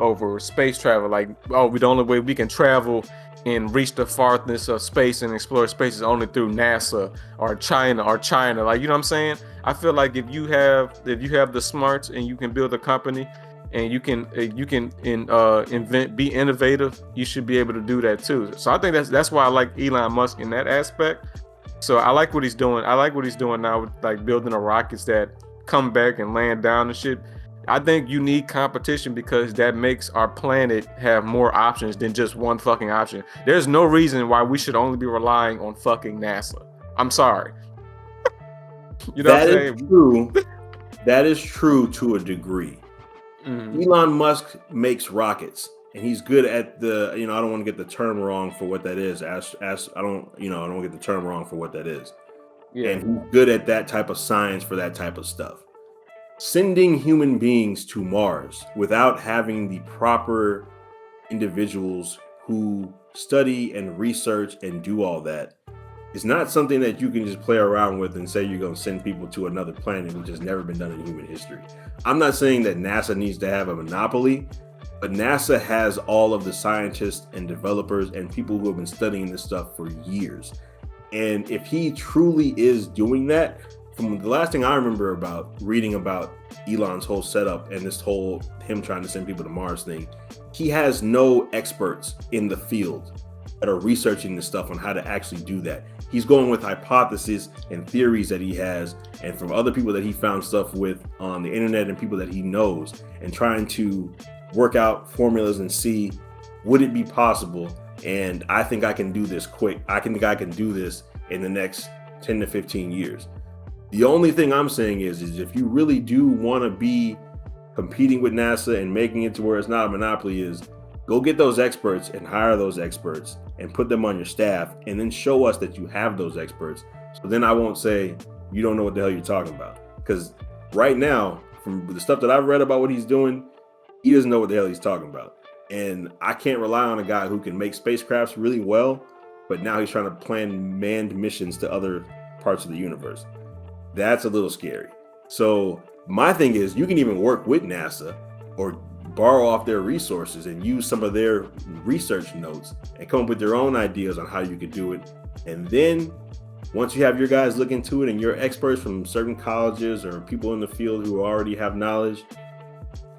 over space travel. Like, the only way we can travel and reach the farthest of space and explore space is only through NASA or China. Like, you know what I'm saying? I feel like if you have the smarts and you can build a company and you can invent, be innovative, you should be able to do that too. So I think that's why I like Elon Musk in that aspect. So I like what he's doing. I like what he's doing now with like building the rockets that come back and land down and shit. I think you need competition, because that makes our planet have more options than just one fucking option. There's no reason why we should only be relying on fucking NASA. I'm sorry. You know what I'm saying? True. That is true to a degree. Mm-hmm. Elon Musk makes rockets, and he's good at the, I don't want to get the term wrong for what that is. I don't want to get the term wrong for what that is. Yeah. And he's good at that type of science for that type of stuff. Sending human beings to Mars without having the proper individuals who study and research and do all that is not something that you can just play around with and say you're going to send people to another planet, which has never been done in human history. I'm not saying that NASA needs to have a monopoly, but NASA has all of the scientists and developers and people who have been studying this stuff for years. And if he truly is doing that, from the last thing I remember about reading about Elon's whole setup and this whole him trying to send people to Mars thing, he has no experts in the field that are researching this stuff on how to actually do that. He's going with hypotheses and theories that he has, and from other people that he found stuff with on the internet and people that he knows, and trying to work out formulas and see, would it be possible? And I think I can do this quick. I think I can do this in the next 10 to 15 years. The only thing I'm saying is if you really do want to be competing with NASA and making it to where it's not a monopoly, is go get those experts and hire those experts and put them on your staff, and then show us that you have those experts. So then I won't say you don't know what the hell you're talking about. Because right now, from the stuff that I've read about what he's doing, he doesn't know what the hell he's talking about. And I can't rely on a guy who can make spacecrafts really well, but now he's trying to plan manned missions to other parts of the universe. That's a little scary. So my thing is, you can even work with NASA or borrow off their resources and use some of their research notes and come up with your own ideas on how you could do it. And then once you have your guys look into it and you're experts from certain colleges or people in the field who already have knowledge,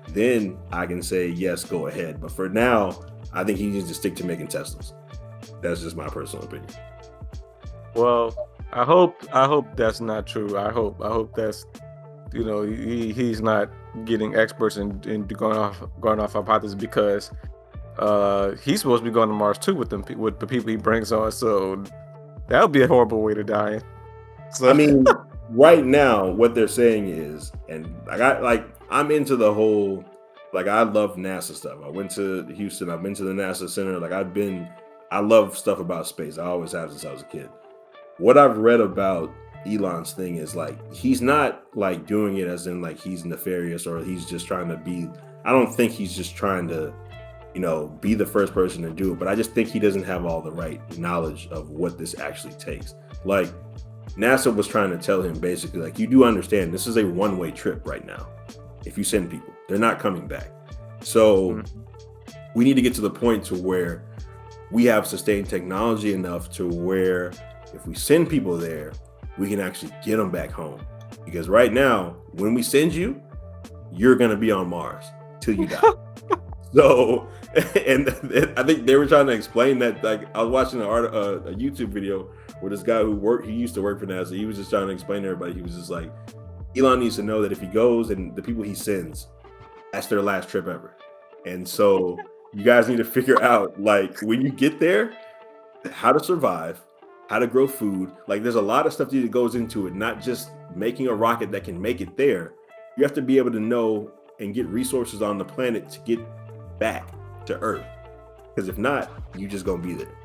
then I can say, yes, go ahead. But for now, I think he needs to stick to making Teslas. That's just my personal opinion. Well, I hope that's not true. I hope that's, he's not getting experts and going off hypothesis, because he's supposed to be going to Mars too with the people he brings on. So that would be a horrible way to die. So I mean, right now, what they're saying is, and I'm into the whole, I love NASA stuff. I went to Houston. I've been to the NASA Center. I love stuff about space. I always have since I was a kid. What I've read about Elon's thing is he's not doing it as in he's nefarious or he's just trying to be. I don't think he's just trying to, be the first person to do it. But I just think he doesn't have all the right knowledge of what this actually takes. NASA was trying to tell him basically, you do understand this is a one-way trip right now. If you send people, they're not coming back. So we need to get to the point to where we have sustained technology enough to where if we send people there, we can actually get them back home. Because right now, when we send you, you're going to be on Mars till you die. So, and I think they were trying to explain that. I was watching a YouTube video where this guy he used to work for NASA. He was just trying to explain to everybody. He was just like, Elon needs to know that if he goes and the people he sends, that's their last trip ever. And so you guys need to figure out, when you get there, how to survive, how to grow food. There's a lot of stuff that goes into it, not just making a rocket that can make it there. You have to be able to know and get resources on the planet to get back to Earth. Because if not, you just gonna be there.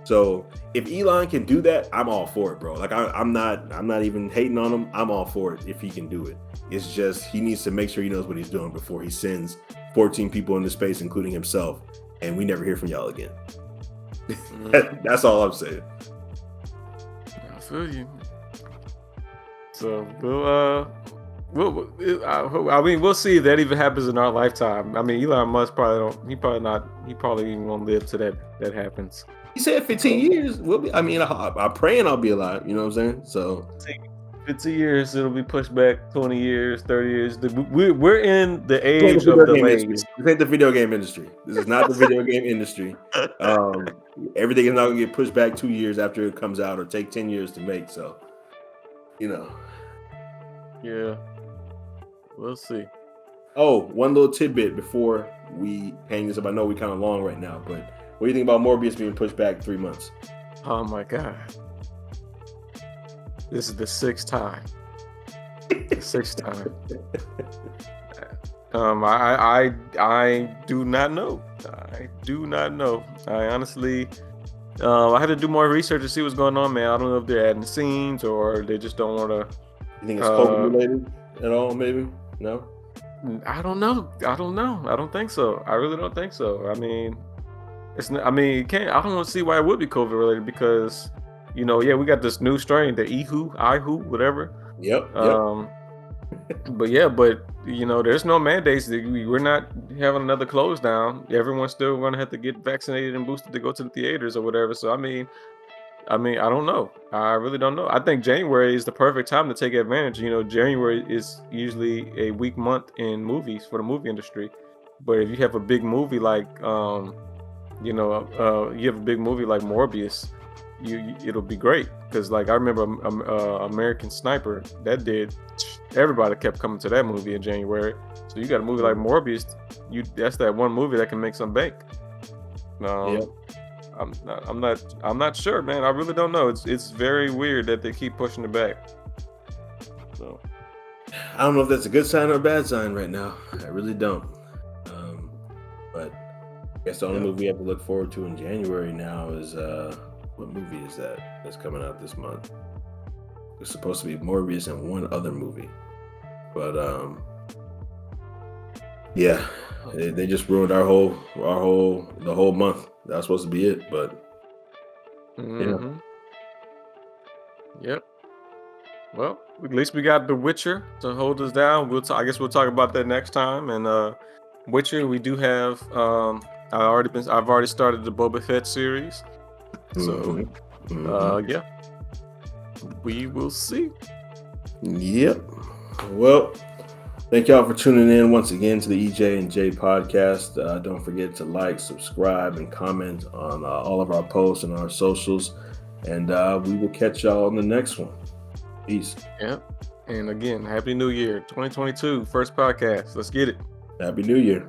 So if Elon can do that, I'm all for it, bro. I'm not even hating on him. I'm all for it if he can do it. It's just he needs to make sure he knows what he's doing before he sends 14 people into space, including himself, and we never hear from y'all again. That's all I'm saying. I feel you. So we'll see if that even happens in our lifetime. I mean, Elon Musk he probably even won't live to that happens. He said 15 years. I'm praying I'll be alive. You know what I'm saying? So 50 years, it'll be pushed back 20 years, 30 years. We're in the age of delays. This ain't the video game industry. This is not the video game industry. Everything is not going to get pushed back 2 years after it comes out or take 10 years to make. So, Yeah. We'll see. Oh, one little tidbit before we hang this up. I know we're kind of long right now, but what do you think about Morbius being pushed back 3 months? Oh my God. This is the sixth time. I do not know. I honestly, I had to do more research to see what's going on, man. I don't know if they're adding scenes or they just don't want to. You think it's COVID related at all? Maybe no. I don't know. I don't think so. I really don't think so. I mean, you can't. I don't want to see why it would be COVID related because, we got this new strain, the IHU, whatever. Yep. But there's no mandates. We're not having another close down. Everyone's still going to have to get vaccinated and boosted to go to the theaters or whatever. So I mean, I don't know. I really don't know. I think January is the perfect time to take advantage. January is usually a weak month in movies for the movie industry. But if you have a big movie like, you have a big movie like Morbius, it'll be great. Because I remember American Sniper, everybody kept coming to that movie in January. So you got a movie like Morbius, that's that one movie that can make some bank. I'm not sure, man. I really don't know. It's very weird that they keep pushing it back. So I don't know if that's a good sign or a bad sign right now. I really don't. But I guess the only movie we have to look forward to in January now is what movie is that's coming out this month? It's supposed to be Morbius and one other movie, but yeah, they just ruined the whole month. That was supposed to be it, but Yep. Well, at least we got The Witcher to hold us down. I guess we'll talk about that next time. And Witcher, we do have. I've already started the Boba Fett series. So, yeah, we will see. Yep. Well, thank y'all for tuning in once again to the EJ and J podcast. Don't forget to like, subscribe, and comment on all of our posts and our socials. And we will catch y'all on the next one. Peace. Yep. And again, Happy New Year 2022, first podcast. Let's get it. Happy New Year.